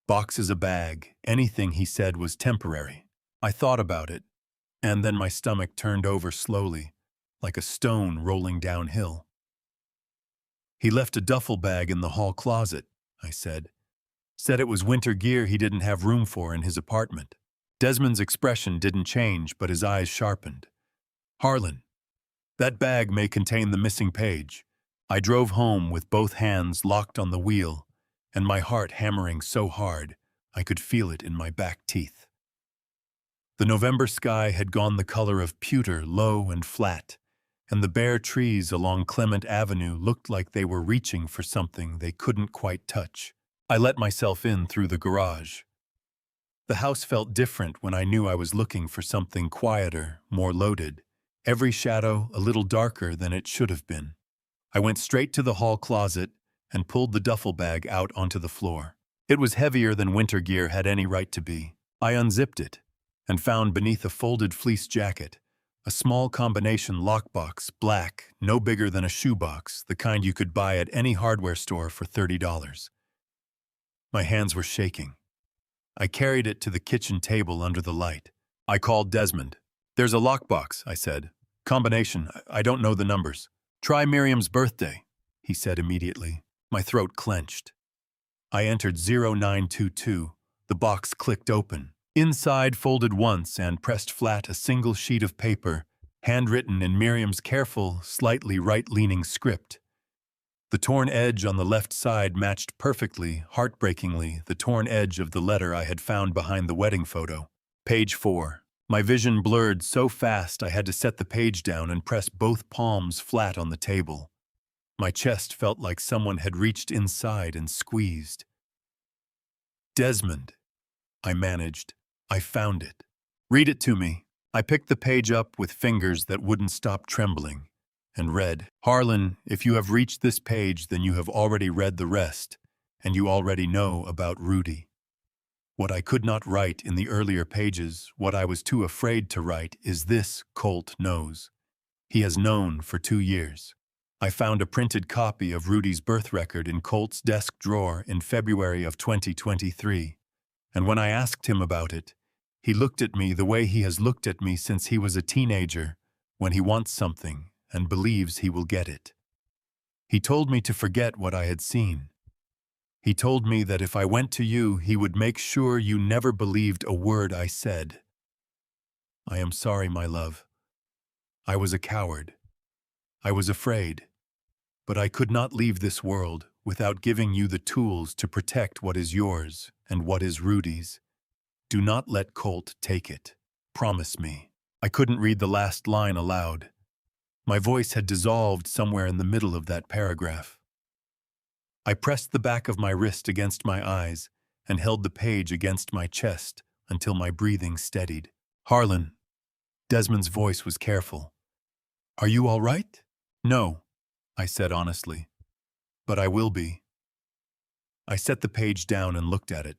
Boxes, a bag, anything he said was temporary. I thought about it, and then my stomach turned over slowly, like a stone rolling downhill. He left a duffel bag in the hall closet, I said. Said it was winter gear he didn't have room for in his apartment. Desmond's expression didn't change, but his eyes sharpened. Harlan, that bag may contain the missing page. I drove home with both hands locked on the wheel, and my heart hammering so hard I could feel it in my back teeth. The November sky had gone the color of pewter, low and flat, and the bare trees along Clement Avenue looked like they were reaching for something they couldn't quite touch. I let myself in through the garage. The house felt different when I knew I was looking for something quieter, more loaded, every shadow a little darker than it should have been. I went straight to the hall closet and pulled the duffel bag out onto the floor. It was heavier than winter gear had any right to be. I unzipped it and found beneath a folded fleece jacket a small combination lockbox, black, no bigger than a shoebox, the kind you could buy at any hardware store for $30. My hands were shaking. I carried it to the kitchen table under the light. I called Desmond. There's a lockbox, I said. Combination, I don't know the numbers. Try Miriam's birthday, he said immediately. My throat clenched. I entered 0922. The box clicked open. Inside, folded once and pressed flat, a single sheet of paper, handwritten in Miriam's careful, slightly right-leaning script. The torn edge on the left side matched perfectly, heartbreakingly, the torn edge of the letter I had found behind the wedding photo. Page 4. My vision blurred so fast I had to set the page down and press both palms flat on the table. My chest felt like someone had reached inside and squeezed. Desmond, I managed. I found it. Read it to me. I picked the page up with fingers that wouldn't stop trembling and read, Harlan, if you have reached this page, then you have already read the rest, and you already know about Rudy. What I could not write in the earlier pages, what I was too afraid to write, is this: Colt knows. He has known for 2 years. I found a printed copy of Rudy's birth record in Colt's desk drawer in February of 2023, and when I asked him about it, he looked at me the way he has looked at me since he was a teenager, when he wants something and believes he will get it. He told me to forget what I had seen. He told me that if I went to you, he would make sure you never believed a word I said. I am sorry, my love. I was a coward. I was afraid. But I could not leave this world without giving you the tools to protect what is yours and what is Rudy's. Do not let Colt take it. Promise me. I couldn't read the last line aloud. My voice had dissolved somewhere in the middle of that paragraph. I pressed the back of my wrist against my eyes and held the page against my chest until my breathing steadied. Harlan, Desmond's voice was careful. Are you all right? No, I said honestly. But I will be. I set the page down and looked at it.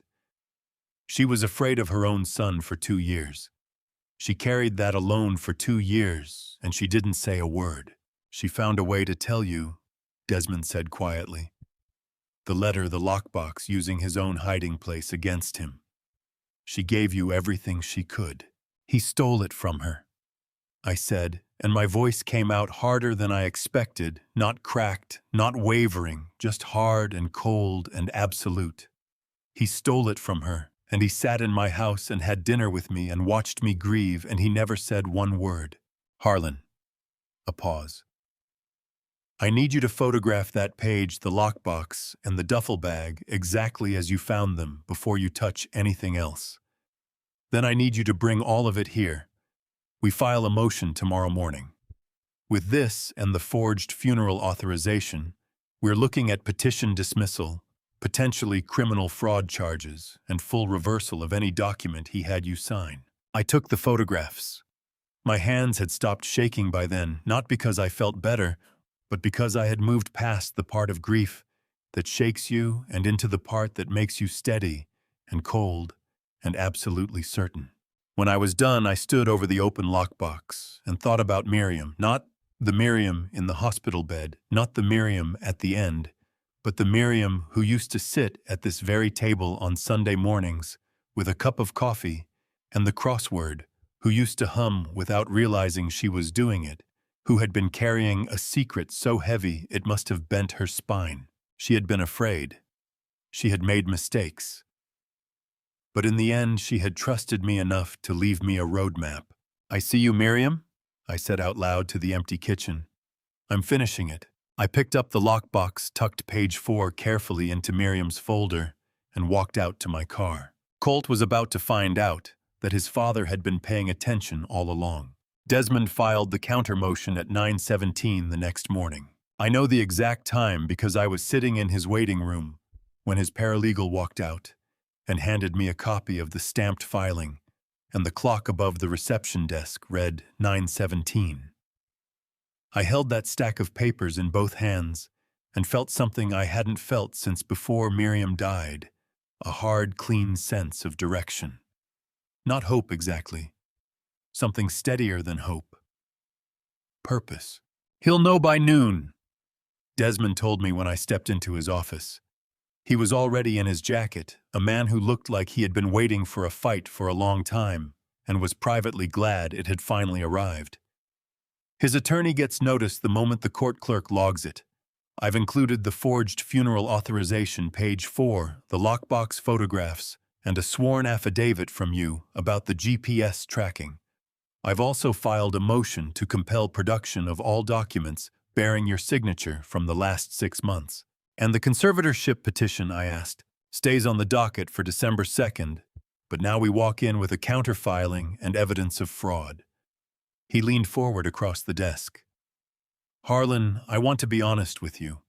She was afraid of her own son for 2 years. She carried that alone for 2 years, and she didn't say a word. She found a way to tell you Desmond said quietly. The letter, the lockbox, using his own hiding place against him. She gave you everything she could. He stole it from her, I said, and my voice came out harder than I expected, not cracked, not wavering, just hard and cold and absolute. He stole it from her, and he sat in my house and had dinner with me and watched me grieve, and he never said one word. Harlan. A pause. I need you to photograph that page, the lockbox, and the duffel bag exactly as you found them before you touch anything else. Then I need you to bring all of it here. We file a motion tomorrow morning. With this and the forged funeral authorization, we're looking at petition dismissal, potentially criminal fraud charges, and full reversal of any document he had you sign. I took the photographs. My hands had stopped shaking by then, not because I felt better, but because I had moved past the part of grief that shakes you and into the part that makes you steady and cold and absolutely certain. When I was done, I stood over the open lockbox and thought about Miriam, not the Miriam in the hospital bed, not the Miriam at the end, but the Miriam who used to sit at this very table on Sunday mornings with a cup of coffee and the crossword, who used to hum without realizing she was doing it, who had been carrying a secret so heavy it must have bent her spine. She had been afraid. She had made mistakes. But in the end, she had trusted me enough to leave me a roadmap. I see you, Miriam, I said out loud to the empty kitchen. I'm finishing it. I picked up the lockbox, tucked page 4 carefully into Miriam's folder, and walked out to my car. Colt was about to find out that his father had been paying attention all along. Desmond filed the counter motion at 9:17 the next morning. I know the exact time because I was sitting in his waiting room when his paralegal walked out and handed me a copy of the stamped filing, and the clock above the reception desk read 9:17. I held that stack of papers in both hands and felt something I hadn't felt since before Miriam died, a hard, clean sense of direction. Not hope exactly. Something steadier than hope. Purpose. He'll know by noon, Desmond told me when I stepped into his office. He was already in his jacket, a man who looked like he had been waiting for a fight for a long time and was privately glad it had finally arrived. His attorney gets notice the moment the court clerk logs it. I've included the forged funeral authorization, page 4, the lockbox photographs, and a sworn affidavit from you about the GPS tracking. I've also filed a motion to compel production of all documents bearing your signature from the last 6 months. And the conservatorship petition, I asked, stays on the docket for December 2nd, but now we walk in with a counterfiling and evidence of fraud. He leaned forward across the desk. Harlan, I want to be honest with you.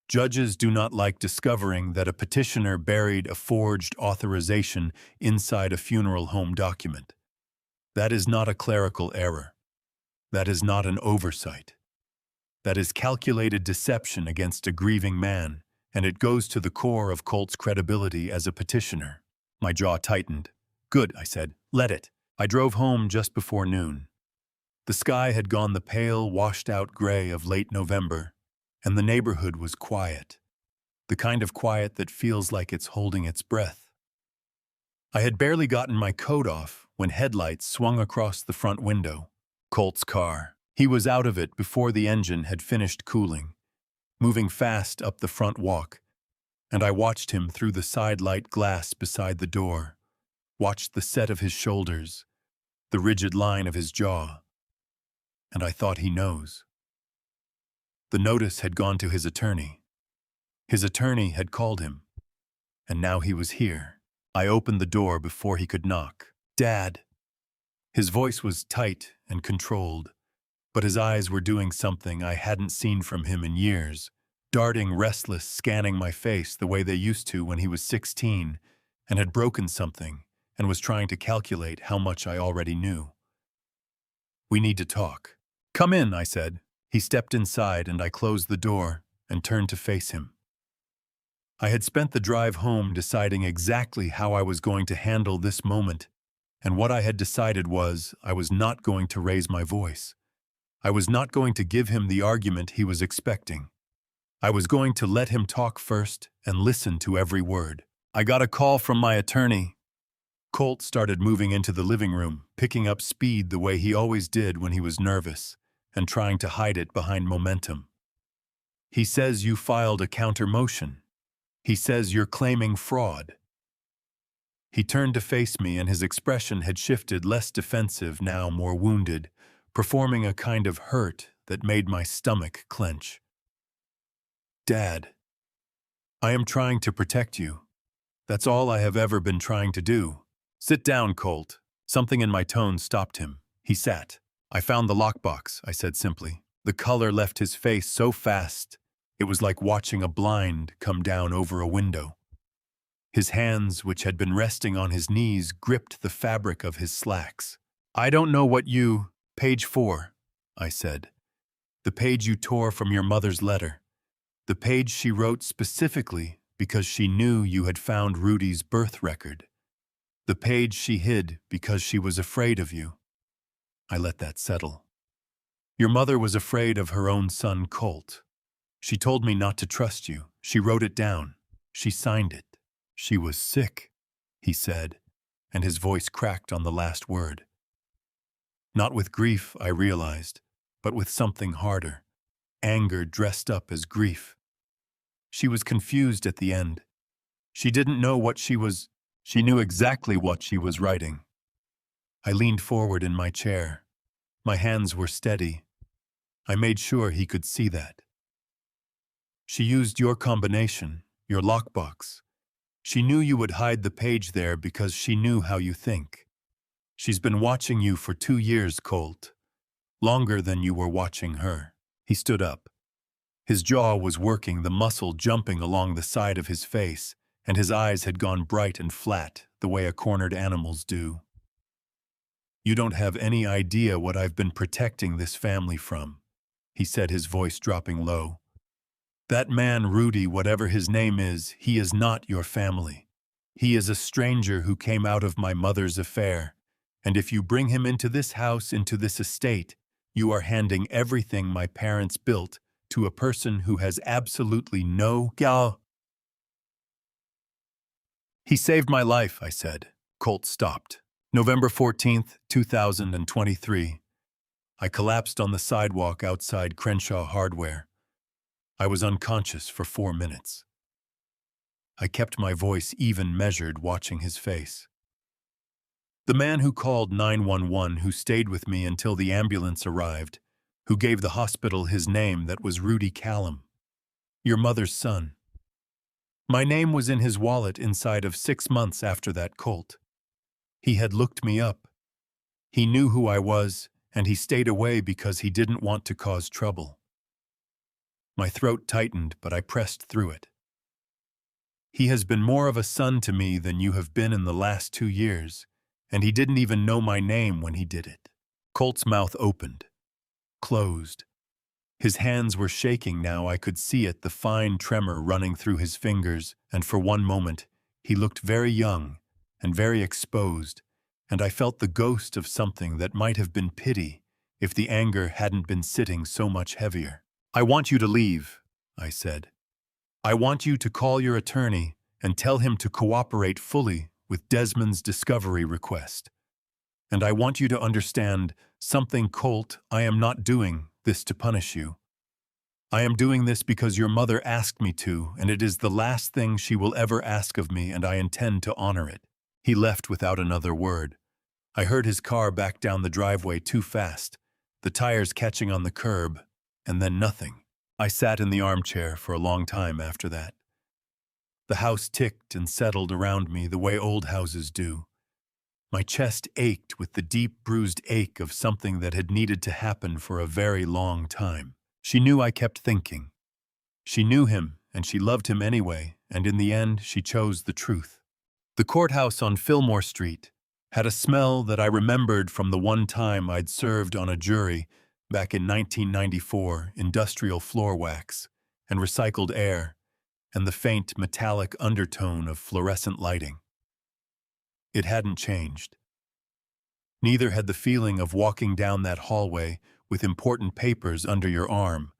Judges do not like discovering that a petitioner buried a forged authorization inside a funeral home document. That is not a clerical error. That is not an oversight. That is calculated deception against a grieving man, and it goes to the core of Colt's credibility as a petitioner. My jaw tightened. Good, I said. Let it. I drove home just before noon. The sky had gone the pale, washed-out gray of late November, and the neighborhood was quiet, the kind of quiet that feels like it's holding its breath. I had barely gotten my coat off when headlights swung across the front window. Colt's car. He was out of it before the engine had finished cooling, moving fast up the front walk, and I watched him through the side light glass beside the door, watched the set of his shoulders, the rigid line of his jaw, and I thought he knows. The notice had gone to his attorney. His attorney had called him, and now he was here. I opened the door before he could knock. Dad. His voice was tight and controlled, but his eyes were doing something I hadn't seen from him in years, darting restless, scanning my face the way they used to when he was 16 and had broken something and was trying to calculate how much I already knew. We need to talk. Come in, I said. He stepped inside and I closed the door and turned to face him. I had spent the drive home deciding exactly how I was going to handle this moment, and what I had decided was I was not going to raise my voice. I was not going to give him the argument he was expecting. I was going to let him talk first and listen to every word. I got a call from my attorney. Colt started moving into the living room, picking up speed the way he always did when he was nervous, and trying to hide it behind momentum. He says you filed a counter motion. He says you're claiming fraud. He turned to face me, and his expression had shifted, less defensive, now more wounded, performing a kind of hurt that made my stomach clench. Dad, I am trying to protect you. That's all I have ever been trying to do. Sit down, Colt. Something in my tone stopped him. He sat. I found the lockbox, I said simply. The color left his face so fast, it was like watching a blind come down over a window. His hands, which had been resting on his knees, gripped the fabric of his slacks. I don't know what you... Page 4, I said. The page you tore from your mother's letter. The page she wrote specifically because she knew you had found Rudy's birth record. The page she hid because she was afraid of you. I let that settle. Your mother was afraid of her own son, Colt. She told me not to trust you. She wrote it down. She signed it. She was sick, he said, and his voice cracked on the last word. Not with grief, I realized, but with something harder. Anger dressed up as grief. She was confused at the end. She didn't know what she knew exactly what she was writing. I leaned forward in my chair. My hands were steady. I made sure he could see that. She used your combination, your lockbox. She knew you would hide the page there because she knew how you think. She's been watching you for 2 years, Colt. Longer than you were watching her. He stood up. His jaw was working, the muscle jumping along the side of his face, and his eyes had gone bright and flat, the way a cornered animal's do. You don't have any idea what I've been protecting this family from, he said, his voice dropping low. That man, Rudy, whatever his name is, he is not your family. He is a stranger who came out of my mother's affair, and if you bring him into this house, into this estate, you are handing everything my parents built to a person who has absolutely no gal. He saved my life, I said. Colt stopped. November 14th, 2023. I collapsed on the sidewalk outside Crenshaw Hardware. I was unconscious for 4 minutes. I kept my voice even, measured, watching his face. The man who called 911, who stayed with me until the ambulance arrived, who gave the hospital his name, that was Rudy Callum, your mother's son. My name was in his wallet inside of 6 months after that, Colt. He had looked me up. He knew who I was, and he stayed away because he didn't want to cause trouble. My throat tightened, but I pressed through it. He has been more of a son to me than you have been in the last 2 years, and he didn't even know my name when he did it. Colt's mouth opened, closed. His hands were shaking now. I could see it, the fine tremor running through his fingers, and for one moment, he looked very young and very exposed, and I felt the ghost of something that might have been pity if the anger hadn't been sitting so much heavier. I want you to leave, I said. I want you to call your attorney and tell him to cooperate fully with Desmond's discovery request. And I want you to understand something, Colt. I am not doing this to punish you. I am doing this because your mother asked me to, and it is the last thing she will ever ask of me, and I intend to honor it. He left without another word. I heard his car back down the driveway too fast, the tires catching on the curb, and then nothing. I sat in the armchair for a long time after that. The house ticked and settled around me the way old houses do. My chest ached with the deep, bruised ache of something that had needed to happen for a very long time. She knew I kept thinking. She knew him, and she loved him anyway, and in the end, she chose the truth. The courthouse on Fillmore Street had a smell that I remembered from the one time I'd served on a jury back in 1994, industrial floor wax and recycled air, and the faint metallic undertone of fluorescent lighting. It hadn't changed. Neither had the feeling of walking down that hallway with important papers under your arm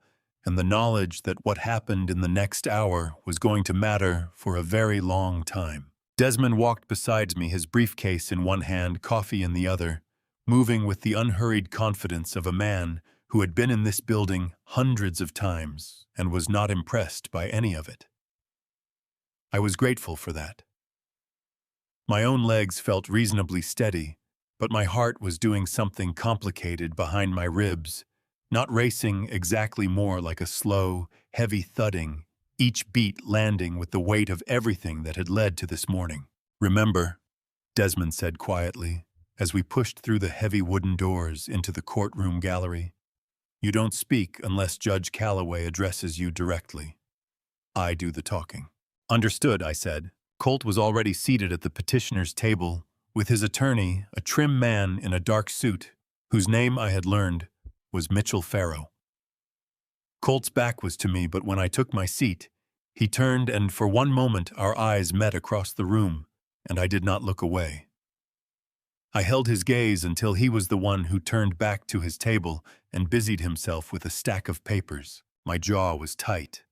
and the knowledge that what happened in the next hour was going to matter for a very long time. Desmond walked beside me, his briefcase in one hand, coffee in the other, moving with the unhurried confidence of a man who had been in this building hundreds of times and was not impressed by any of it. I was grateful for that. My own legs felt reasonably steady, but my heart was doing something complicated behind my ribs, not racing exactly, more like a slow, heavy thudding, each beat landing with the weight of everything that had led to this morning. "Remember," Desmond said quietly, as we pushed through the heavy wooden doors into the courtroom gallery, "you don't speak unless Judge Calloway addresses you directly. I do the talking." "Understood," I said. Colt was already seated at the petitioner's table, with his attorney, a trim man in a dark suit, whose name I had learned was Mitchell Farrow. Colt's back was to me, but when I took my seat, he turned and for one moment our eyes met across the room, and I did not look away. I held his gaze until he was the one who turned back to his table and busied himself with a stack of papers. My jaw was tight.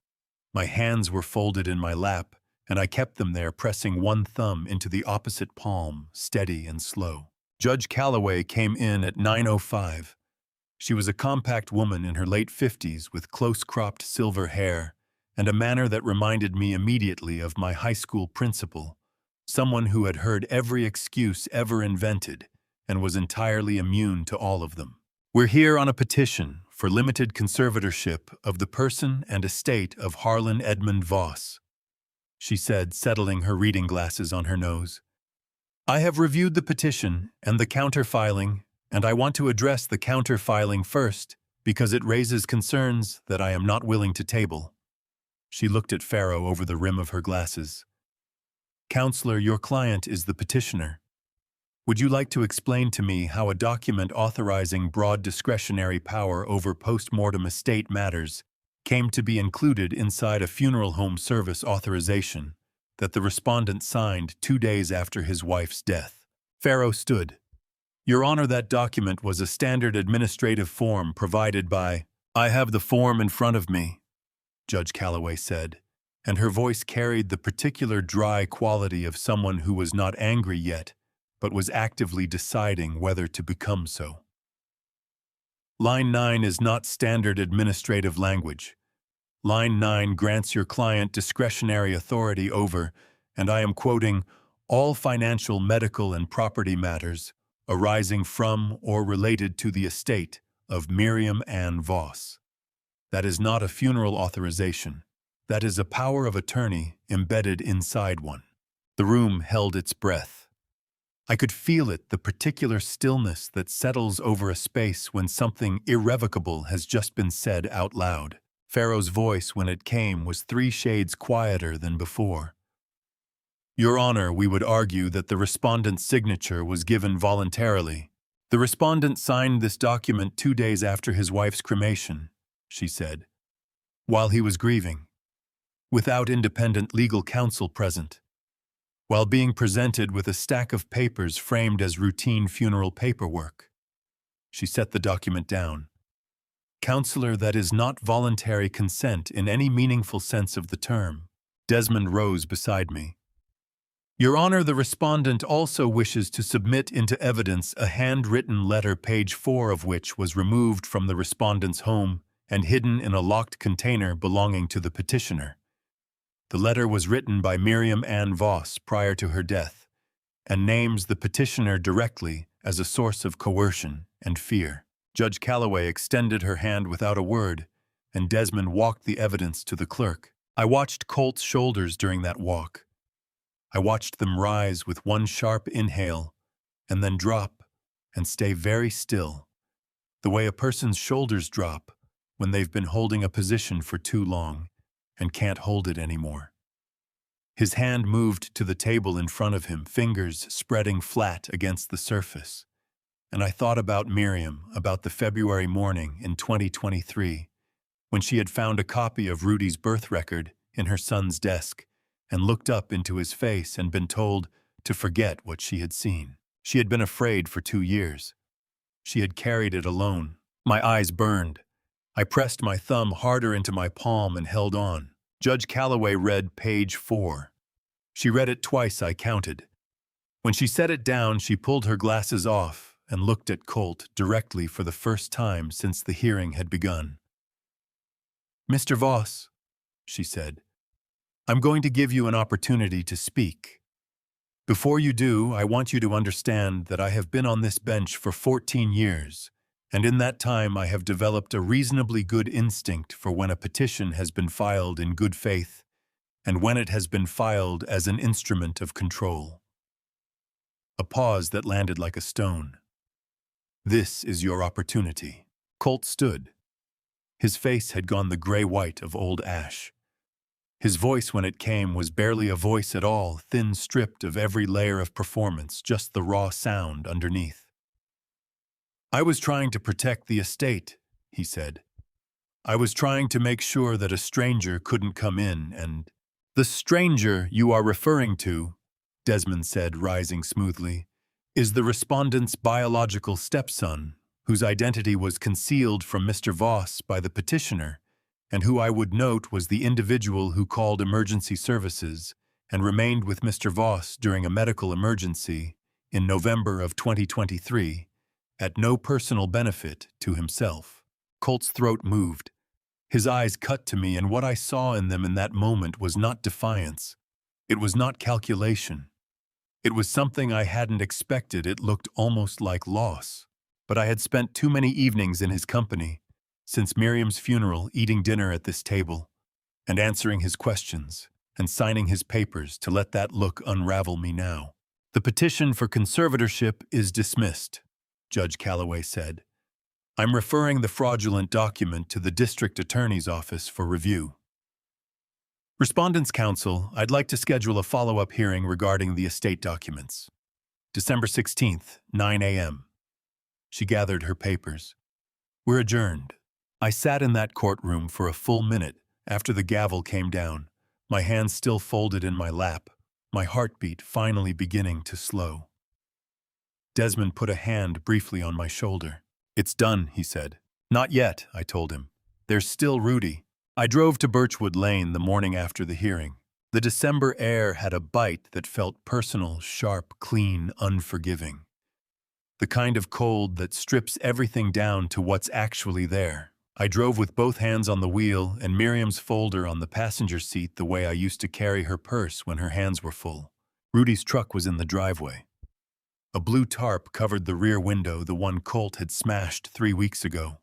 My hands were folded in my lap, and I kept them there, pressing one thumb into the opposite palm, steady and slow. Judge Calloway came in at 9:05. She was a compact woman in her late 50s with close-cropped silver hair and a manner that reminded me immediately of my high school principal, someone who had heard every excuse ever invented and was entirely immune to all of them. "We're here on a petition for limited conservatorship of the person and estate of Harlan Edmund Voss," she said, settling her reading glasses on her nose. "I have reviewed the petition and the counterfiling, and I want to address the counterfiling first because it raises concerns that I am not willing to table." She looked at Farrow over the rim of her glasses. "Counselor, your client is the petitioner. Would you like to explain to me how a document authorizing broad discretionary power over post-mortem estate matters came to be included inside a funeral home service authorization that the respondent signed 2 days after his wife's death?" Farrow stood. "Your Honor, that document was a standard administrative form provided by—" "I have the form in front of me," Judge Calloway said, and her voice carried the particular dry quality of someone who was not angry yet, but was actively deciding whether to become so. "Line 9 is not standard administrative language. Line 9 grants your client discretionary authority over, and I am quoting, all financial, medical, and property matters arising from or related to the estate of Miriam Ann Voss. That is not a funeral authorization. That is a power of attorney embedded inside one." The room held its breath. I could feel it, the particular stillness that settles over a space when something irrevocable has just been said out loud. Farrow's voice, when it came, was 3 shades quieter than before. "Your Honor, we would argue that the respondent's signature was given voluntarily. The respondent signed this document 2 days after his wife's cremation," she said, "while he was grieving, without independent legal counsel present, while being presented with a stack of papers framed as routine funeral paperwork." She set the document down. "Counselor, that is not voluntary consent in any meaningful sense of the term." Desmond rose beside me. "Your Honor, the respondent also wishes to submit into evidence a handwritten letter, page 4 of which was removed from the respondent's home and hidden in a locked container belonging to the petitioner. The letter was written by Miriam Ann Voss prior to her death and names the petitioner directly as a source of coercion and fear." Judge Calloway extended her hand without a word, and Desmond walked the evidence to the clerk. I watched Colt's shoulders during that walk. I watched them rise with one sharp inhale and then drop and stay very still, the way a person's shoulders drop when they've been holding a position for too long and can't hold it anymore. His hand moved to the table in front of him, fingers spreading flat against the surface. And I thought about Miriam, about the February morning in 2023, when she had found a copy of Rudy's birth record in her son's desk and looked up into his face and been told to forget what she had seen. She had been afraid for 2 years. She had carried it alone. My eyes burned. I pressed my thumb harder into my palm and held on. Judge Calloway read page 4. She read it twice, I counted. When she set it down, she pulled her glasses off and looked at Colt directly for the first time since the hearing had begun. "Mr. Voss," she said, "I'm going to give you an opportunity to speak. Before you do, I want you to understand that I have been on this bench for 14 years, and in that time I have developed a reasonably good instinct for when a petition has been filed in good faith and when it has been filed as an instrument of control." A pause that landed like a stone. "This is your opportunity." Colt stood. His face had gone the gray-white of old ash. His voice, when it came, was barely a voice at all, thin stripped of every layer of performance, just the raw sound underneath. "I was trying to protect the estate," he said. "I was trying to make sure that a stranger couldn't come in and—" "The stranger you are referring to," Desmond said, rising smoothly, "is the respondent's biological stepson, whose identity was concealed from Mr. Voss by the petitioner, and who I would note was the individual who called emergency services and remained with Mr. Voss during a medical emergency in November of 2023, at no personal benefit to himself." Colt's throat moved. His eyes cut to me, and what I saw in them in that moment was not defiance. It was not calculation. It was something I hadn't expected. It looked almost like loss. But I had spent too many evenings in his company, since Miriam's funeral, eating dinner at this table, and answering his questions, and signing his papers to let that look unravel me now. "The petition for conservatorship is dismissed," Judge Calloway said. "I'm referring the fraudulent document to the district attorney's office for review. Respondents' counsel, I'd like to schedule a follow-up hearing regarding the estate documents. December 16th, 9 a.m. She gathered her papers. "We're adjourned." I sat in that courtroom for a full minute after the gavel came down, my hands still folded in my lap, my heartbeat finally beginning to slow. Desmond put a hand briefly on my shoulder. "It's done," he said. "Not yet," I told him. "There's still Rudy." I drove to Birchwood Lane the morning after the hearing. The December air had a bite that felt personal, sharp, clean, unforgiving. The kind of cold that strips everything down to what's actually there. I drove with both hands on the wheel and Miriam's folder on the passenger seat the way I used to carry her purse when her hands were full. Rudy's truck was in the driveway. A blue tarp covered the rear window, the one Colt had smashed 3 weeks ago.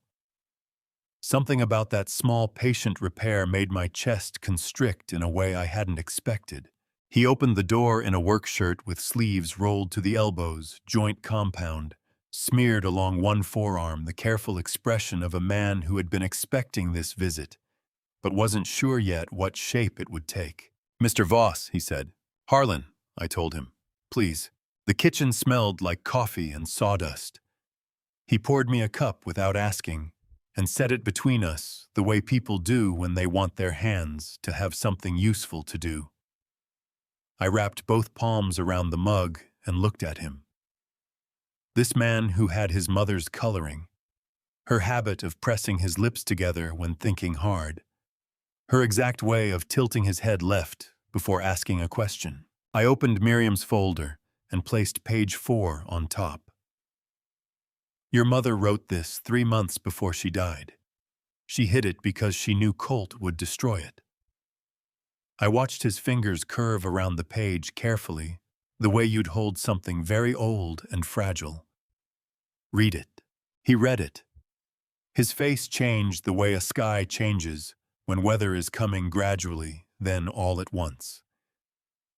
Something about that small, patient repair made my chest constrict in a way I hadn't expected. He opened the door in a work shirt with sleeves rolled to the elbows, joint compound, smeared along one forearm, the careful expression of a man who had been expecting this visit, but wasn't sure yet what shape it would take. "Mr. Voss," he said. "Harlan," I told him. "Please." The kitchen smelled like coffee and sawdust. He poured me a cup without asking, and set it between us the way people do when they want their hands to have something useful to do. I wrapped both palms around the mug and looked at him. This man who had his mother's coloring, her habit of pressing his lips together when thinking hard, her exact way of tilting his head left before asking a question. I opened Miriam's folder and placed page 4 on top. "Your mother wrote this 3 months before she died. She hid it because she knew Colt would destroy it." I watched his fingers curve around the page carefully, the way you'd hold something very old and fragile. "Read it." He read it. His face changed the way a sky changes when weather is coming gradually, then all at once.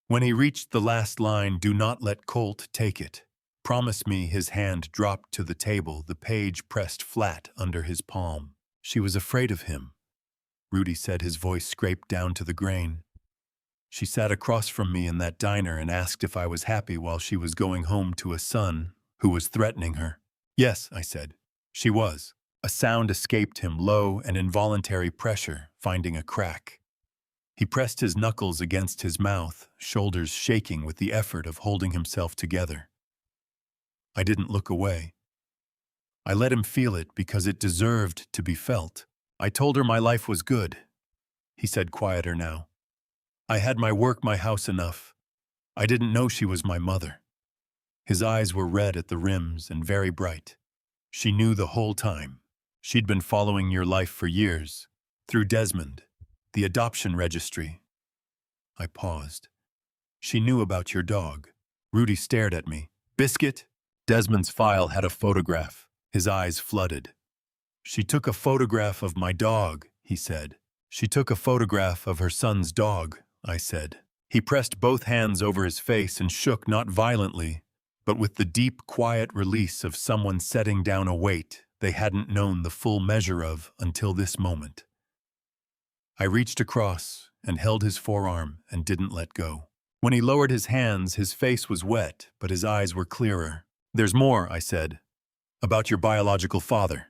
When he reached the last line, "Do not let Colt take it. Promise me," his hand dropped to the table, the page pressed flat under his palm. "She was afraid of him," Rudy said, his voice scraped down to the grain. "She sat across from me in that diner and asked if I was happy while she was going home to a son who was threatening her." "Yes," I said. "She was." A sound escaped him, low and involuntary pressure, finding a crack. He pressed his knuckles against his mouth, shoulders shaking with the effort of holding himself together. I didn't look away. I let him feel it because it deserved to be felt. I told her my life was good, he said, quieter now. I had my work, my house enough. I didn't know she was my mother. His eyes were red at the rims and very bright. She knew the whole time. She'd been following your life for years, through Desmond, the adoption registry. I paused. She knew about your dog. Rudy stared at me. Biscuit? Desmond's file had a photograph. His eyes flooded. She took a photograph of my dog, he said. She took a photograph of her son's dog, I said. He pressed both hands over his face and shook, not violently, but with the deep, quiet release of someone setting down a weight they hadn't known the full measure of until this moment. I reached across and held his forearm and didn't let go. When he lowered his hands, his face was wet, but his eyes were clearer. There's more, I said, about your biological father,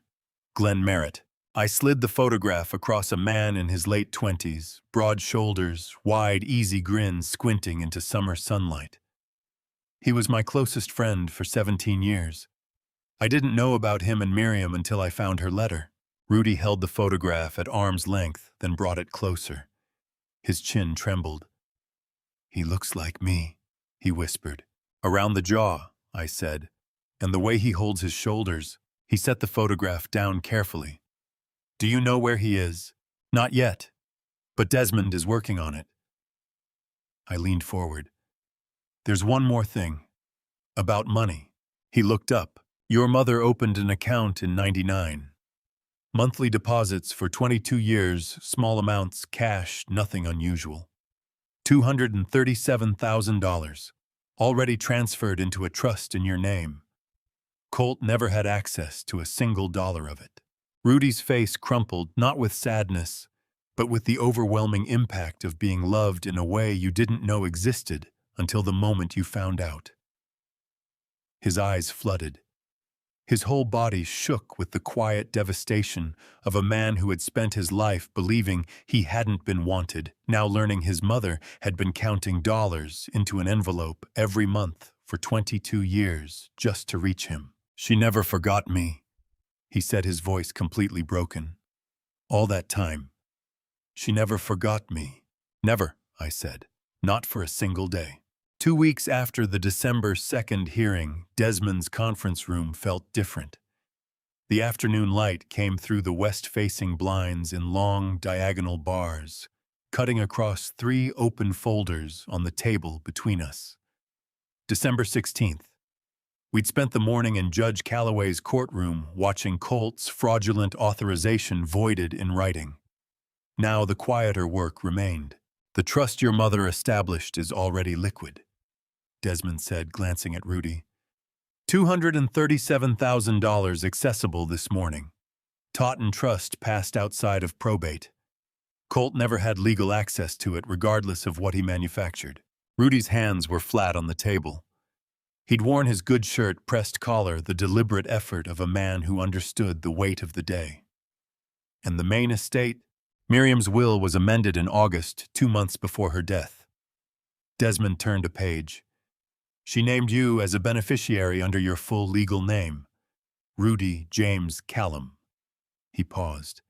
Glenn Merritt. I slid the photograph across a man in his late 20s, broad shoulders, wide, easy grin squinting into summer sunlight. He was my closest friend for 17 years. I didn't know about him and Miriam until I found her letter. Rudy held the photograph at arm's length, then brought it closer. His chin trembled. He looks like me, he whispered. Around the jaw, I said, and the way he holds his shoulders. He set the photograph down carefully. Do you know where he is? Not yet, but Desmond is working on it. I leaned forward. There's one more thing. About money. He looked up. Your mother opened an account in '99. Monthly deposits for 22 years, small amounts, cash, nothing unusual. $237,000. Already transferred into a trust in your name. Colt never had access to a single dollar of it. Rudy's face crumpled, not with sadness, but with the overwhelming impact of being loved in a way you didn't know existed until the moment you found out. His eyes flooded. His whole body shook with the quiet devastation of a man who had spent his life believing he hadn't been wanted, now learning his mother had been counting dollars into an envelope every month for 22 years just to reach him. She never forgot me, he said, his voice completely broken. All that time, she never forgot me. Never, I said. Not for a single day. 2 weeks after the December 2nd hearing, Desmond's conference room felt different. The afternoon light came through the west-facing blinds in long, diagonal bars, cutting across 3 open folders on the table between us. December 16th. We'd spent the morning in Judge Calloway's courtroom watching Colt's fraudulent authorization voided in writing. Now the quieter work remained. The trust your mother established is already liquid, Desmond said, glancing at Rudy. $237,000 accessible this morning. Taunton Trust passed outside of probate. Colt never had legal access to it regardless of what he manufactured. Rudy's hands were flat on the table. He'd worn his good shirt, pressed collar, the deliberate effort of a man who understood the weight of the day. And the main estate? Miriam's will was amended in August, 2 months before her death. Desmond turned a page. She named you as a beneficiary under your full legal name, Rudy James Callum. He paused.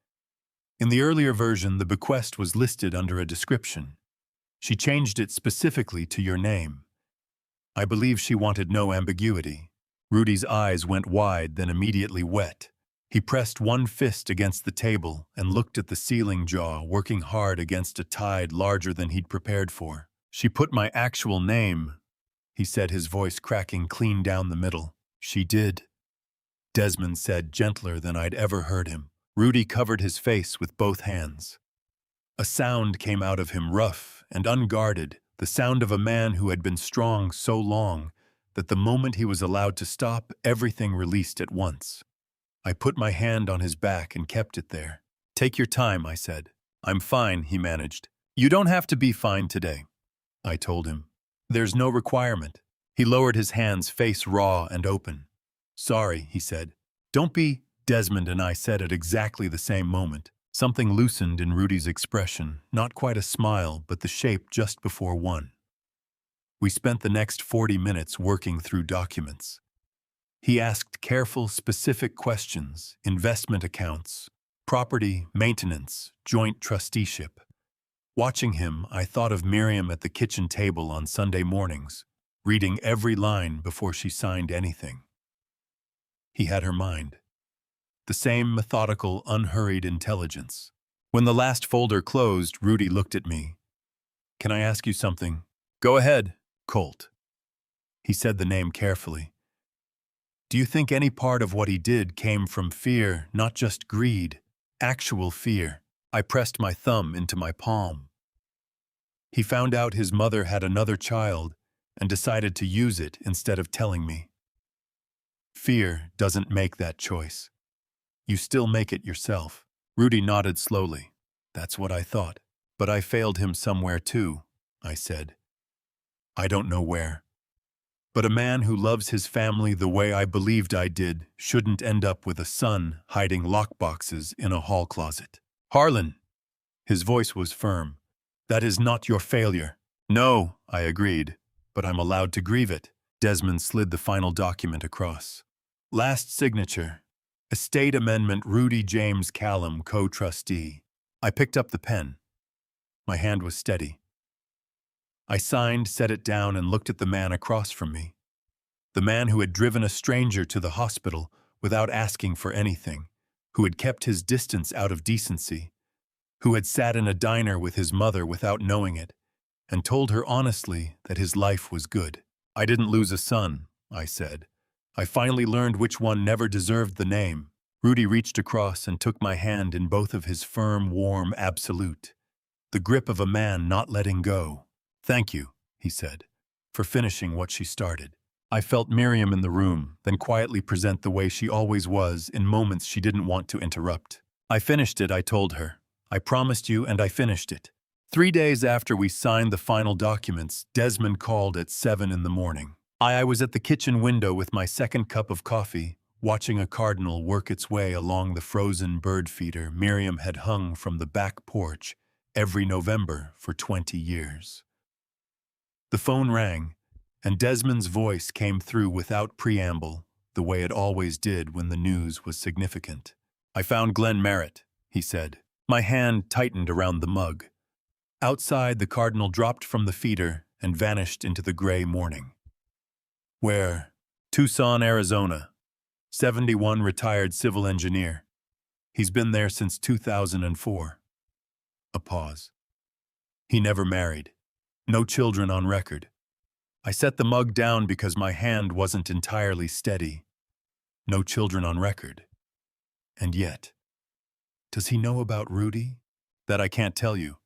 In the earlier version, the bequest was listed under a description. She changed it specifically to your name. I believe she wanted no ambiguity. Rudy's eyes went wide, then immediately wet. He pressed one fist against the table and looked at the ceiling jaw, working hard against a tide larger than he'd prepared for. She put my actual name, he said, his voice cracking clean down the middle. She did, Desmond said, gentler than I'd ever heard him. Rudy covered his face with both hands. A sound came out of him, rough and unguarded, the sound of a man who had been strong so long that the moment he was allowed to stop, everything released at once. I put my hand on his back and kept it there. Take your time, I said. I'm fine, he managed. You don't have to be fine today, I told him. There's no requirement. He lowered his hands, face raw and open. Sorry, he said. Don't be, Desmond and I said at exactly the same moment. Something loosened in Rudy's expression, not quite a smile, but the shape just before one. We spent the next 40 minutes working through documents. He asked careful, specific questions, investment accounts, Property, maintenance, joint trusteeship. Watching him, I thought of Miriam at the kitchen table on Sunday mornings, reading every line before she signed anything. He had her mind. The same methodical, unhurried intelligence. When the last folder closed, Rudy looked at me. "Can I ask you something?" "Go ahead, Colt." He said the name carefully. "Do you think any part of what he did came from fear, not just greed, actual fear?" I pressed my thumb into my palm. He found out his mother had another child and decided to use it instead of telling me. Fear doesn't make that choice. You still make it yourself. Rudy nodded slowly. "That's what I thought. But I failed him somewhere too," I said. "I don't know where. But a man who loves his family the way I believed I did shouldn't end up with a son hiding lockboxes in a hall closet." "Harlan!" His voice was firm. "That is not your failure." "No," I agreed, "but I'm allowed to grieve it." Desmond slid the final document across. Last signature. Estate Amendment, Rudy James Callum, co-trustee. I picked up the pen. My hand was steady. I signed, set it down, and looked at the man across from me. The man who had driven a stranger to the hospital without asking for anything, who had kept his distance out of decency, who had sat in a diner with his mother without knowing it, and told her honestly that his life was good. "I didn't lose a son," I said. "I finally learned which one never deserved the name." Rudy reached across and took my hand in both of his firm, warm absolute. The grip of a man not letting go. "Thank you," he said, "for finishing what she started." I felt Miriam in the room, then quietly present the way she always was in moments she didn't want to interrupt. "I finished it," I told her. "I promised you, and I finished it." 3 days after we signed the final documents, Desmond called at 7 in the morning. I was at the kitchen window with my second cup of coffee, watching a cardinal work its way along the frozen bird feeder Miriam had hung from the back porch every November for 20 years. The phone rang, and Desmond's voice came through without preamble, the way it always did when the news was significant. "I found Glenn Merritt," he said. My hand tightened around the mug. Outside, the cardinal dropped from the feeder and vanished into the gray morning. "Where?" "Tucson, Arizona. 71, retired civil engineer. He's been there since 2004. A pause. "He never married. No children on record." I set the mug down because my hand wasn't entirely steady. No children on record. And yet, does he know about Rudy? That I can't tell you.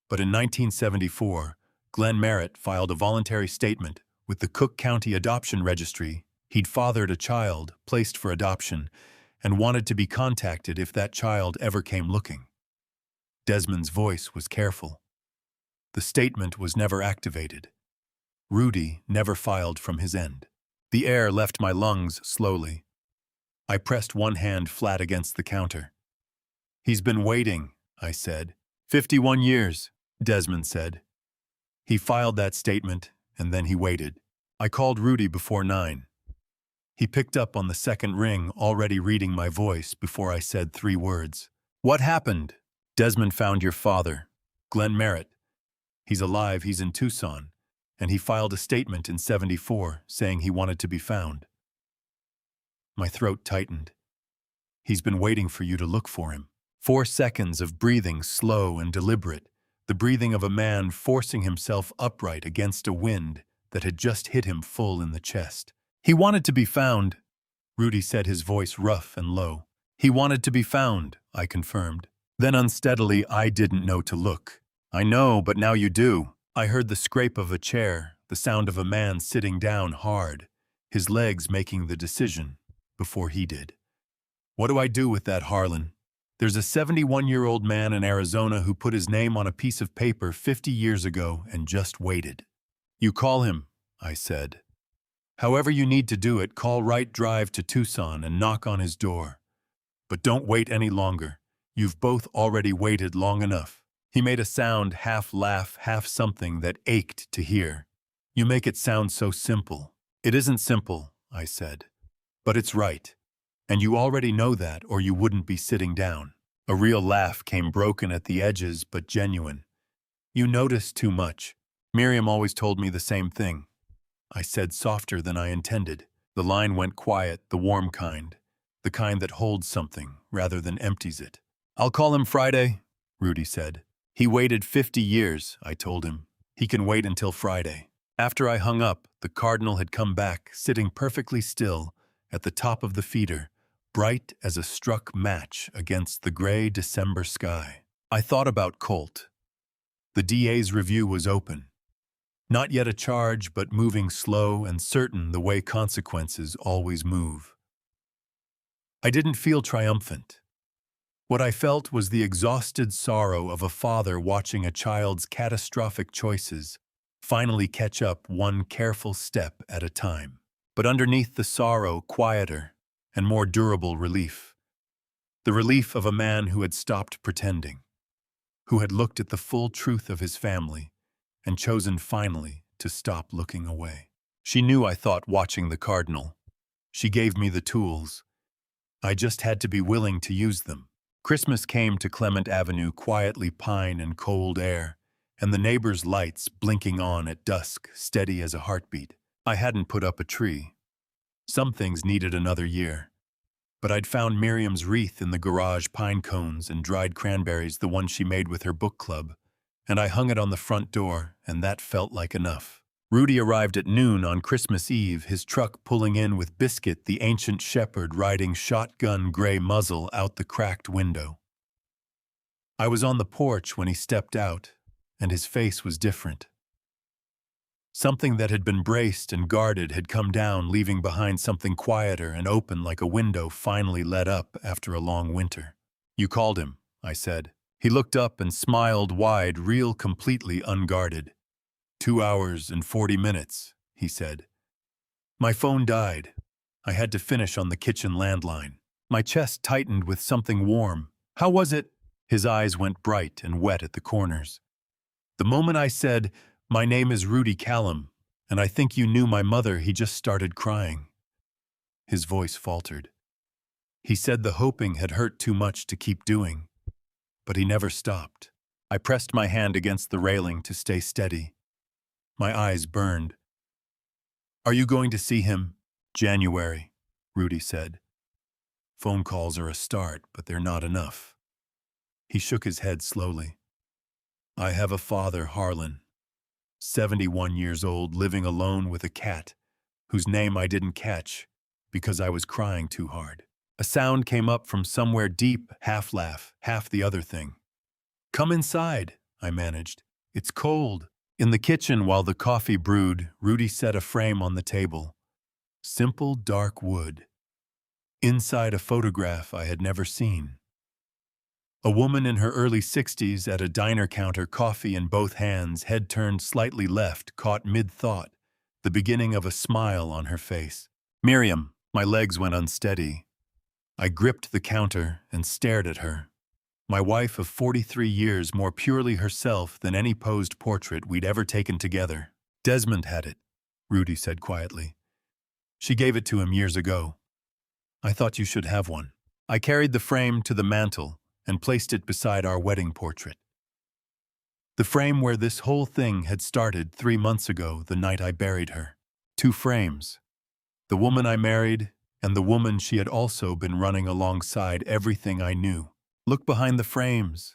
But in 1974, Glenn Merritt filed a voluntary statement with the Cook County Adoption Registry. He'd fathered a child, placed for adoption, and wanted to be contacted if that child ever came looking. Desmond's voice was careful. The statement was never activated. Rudy never filed from his end. The air left my lungs slowly. I pressed one hand flat against the counter. "He's been waiting," I said. 51 years, Desmond said. He filed that statement, and then he waited. I called Rudy before 9. He picked up on the second ring, already reading my voice before I said 3 words. "What happened?" "Desmond found your father, Glenn Merritt. He's alive, he's in Tucson, and he filed a statement in 74 saying he wanted to be found." My throat tightened. "He's been waiting for you to look for him." 4 seconds of breathing, slow and deliberate, the breathing of a man forcing himself upright against a wind that had just hit him full in the chest. "He wanted to be found," Rudy said, his voice rough and low. "He wanted to be found," I confirmed. Then unsteadily, "I didn't know to look." "I know, but now you do." I heard the scrape of a chair, the sound of a man sitting down hard, his legs making the decision before he did. "What do I do with that, Harlan? There's a 71-year-old man in Arizona who put his name on a piece of paper 50 years ago and just waited." "You call him," I said. "However you need to do it, call right drive to Tucson and knock on his door. But don't wait any longer. You've both already waited long enough." He made a sound, half laugh, half something that ached to hear. "You make it sound so simple." "It isn't simple," I said. "But it's right. And you already know that, or you wouldn't be sitting down." A real laugh came, broken at the edges but genuine. You notice too much. Miriam always told me the same thing. I said, softer than I intended. The line went quiet, the warm kind. The kind that holds something rather than empties it. I'll call him Friday, Rudy said. He waited 50 years, I told him. He can wait until Friday. After I hung up, the cardinal had come back, sitting perfectly still at the top of the feeder, bright as a struck match against the gray December sky. I thought about Colt. The DA's review was open. Not yet a charge, but moving slow and certain, the way consequences always move. I didn't feel triumphant. What I felt was the exhausted sorrow of a father watching a child's catastrophic choices finally catch up one careful step at a time. But underneath the sorrow, quieter and more durable relief. The relief of a man who had stopped pretending, who had looked at the full truth of his family and chosen finally to stop looking away. She knew I thought watching the cardinal. She gave me the tools. I just had to be willing to use them. Christmas came to Clement Avenue, quietly pine and cold air, and the neighbors' lights blinking on at dusk, steady as a heartbeat. I hadn't put up a tree. Some things needed another year. But I'd found Miriam's wreath in the garage, pine cones and dried cranberries, the one she made with her book club, and I hung it on the front door, and that felt like enough. Rudy arrived at noon on Christmas Eve, his truck pulling in with Biscuit, the ancient shepherd, riding shotgun gray muzzle out the cracked window. I was on the porch when he stepped out, and his face was different. Something that had been braced and guarded had come down, leaving behind something quieter and open, like a window finally let up after a long winter. You called him, I said. He looked up and smiled wide, real, completely unguarded. 2 hours and 40 minutes, he said. My phone died. I had to finish on the kitchen landline. My chest tightened with something warm. How was it? His eyes went bright and wet at the corners. The moment I said, my name is Rudy Callum, and I think you knew my mother, he just started crying. His voice faltered. He said the hoping had hurt too much to keep doing, but he never stopped. I pressed my hand against the railing to stay steady. My eyes burned. Are you going to see him? January, Rudy said. Phone calls are a start, but they're not enough. He shook his head slowly. I have a father, Harlan, 71 years old, living alone with a cat, whose name I didn't catch because I was crying too hard. A sound came up from somewhere deep, half laugh, half the other thing. Come inside, I managed. It's cold. In the kitchen, while the coffee brewed, Rudy set a frame on the table. Simple, dark wood. Inside, a photograph I had never seen. A woman in her early 60s at a diner counter, coffee in both hands, head turned slightly left, caught mid-thought, the beginning of a smile on her face. Miriam. My legs went unsteady. I gripped the counter and stared at her. My wife of 43 years, more purely herself than any posed portrait we'd ever taken together. Desmond had it, Rudy said quietly. She gave it to him years ago. I thought you should have one. I carried the frame to the mantel and placed it beside our wedding portrait. The frame where this whole thing had started 3 months ago, the night I buried her. 2 frames. The woman I married and the woman she had also been running alongside everything I knew. Look behind the frames,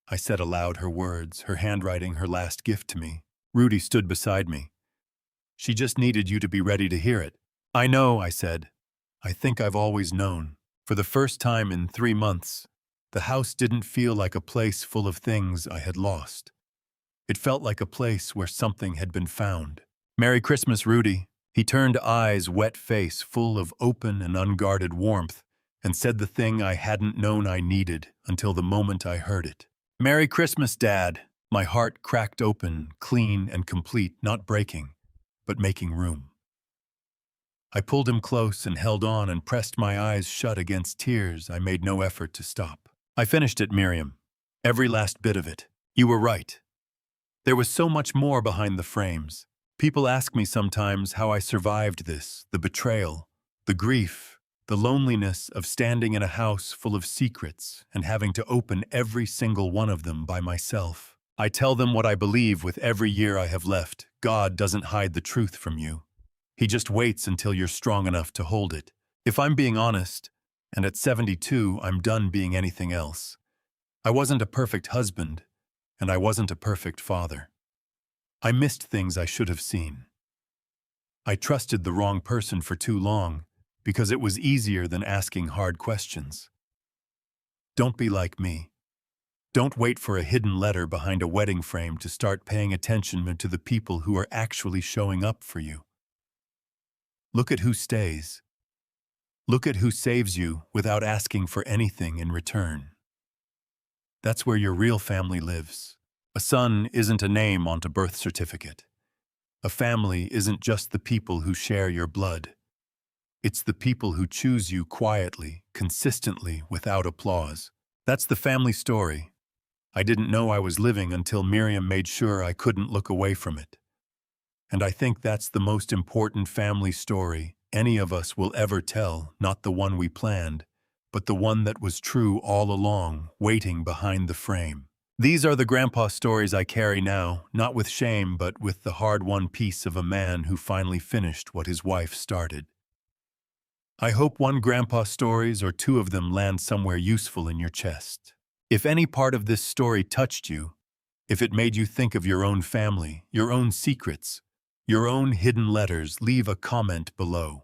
I said aloud, her words, her handwriting, her last gift to me. Rudy stood beside me. She just needed you to be ready to hear it. I know, I said. I think I've always known. For the first time in 3 months, the house didn't feel like a place full of things I had lost. It felt like a place where something had been found. Merry Christmas, Rudy. He turned eyes, wet face, full of open and unguarded warmth, and said the thing I hadn't known I needed until the moment I heard it. Merry Christmas, Dad. My heart cracked open, clean and complete, not breaking, but making room. I pulled him close and held on and pressed my eyes shut against tears I made no effort to stop. I finished it, Miriam. Every last bit of it. You were right. There was so much more behind the frames. People ask me sometimes how I survived this, the betrayal, the grief, The loneliness of standing in a house full of secrets and having to open every single one of them by myself. I tell them what I believe with every year I have left. God doesn't hide the truth from you. He just waits until you're strong enough to hold it. If I'm being honest, and at 72 I'm done being anything else. I wasn't a perfect husband, and I wasn't a perfect father. I missed things I should have seen. I trusted the wrong person for too long because it was easier than asking hard questions. Don't be like me. Don't wait for a hidden letter behind a wedding frame to start paying attention to the people who are actually showing up for you. Look at who stays. Look at who saves you without asking for anything in return. That's where your real family lives. A son isn't a name on a birth certificate. A family isn't just the people who share your blood. It's the people who choose you quietly, consistently, without applause. That's the family story. I didn't know I was living until Miriam made sure I couldn't look away from it. And I think that's the most important family story any of us will ever tell, not the one we planned, but the one that was true all along, waiting behind the frame. These are the grandpa stories I carry now, not with shame, but with the hard-won peace of a man who finally finished what his wife started. I hope one grandpa stories or two of them land somewhere useful in your chest. If any part of this story touched you, if it made you think of your own family, your own secrets, your own hidden letters, leave a comment below.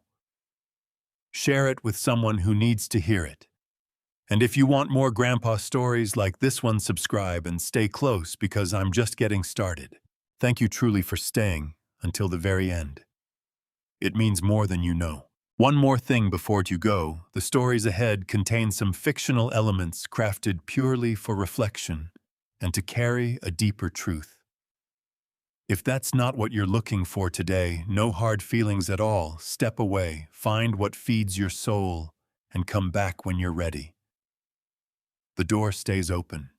Share it with someone who needs to hear it. And if you want more grandpa stories like this one, subscribe and stay close because I'm just getting started. Thank you truly for staying until the very end. It means more than you know. One more thing before you go, the stories ahead contain some fictional elements crafted purely for reflection and to carry a deeper truth. If that's not what you're looking for today, no hard feelings at all. Step away, find what feeds your soul, and come back when you're ready. The door stays open.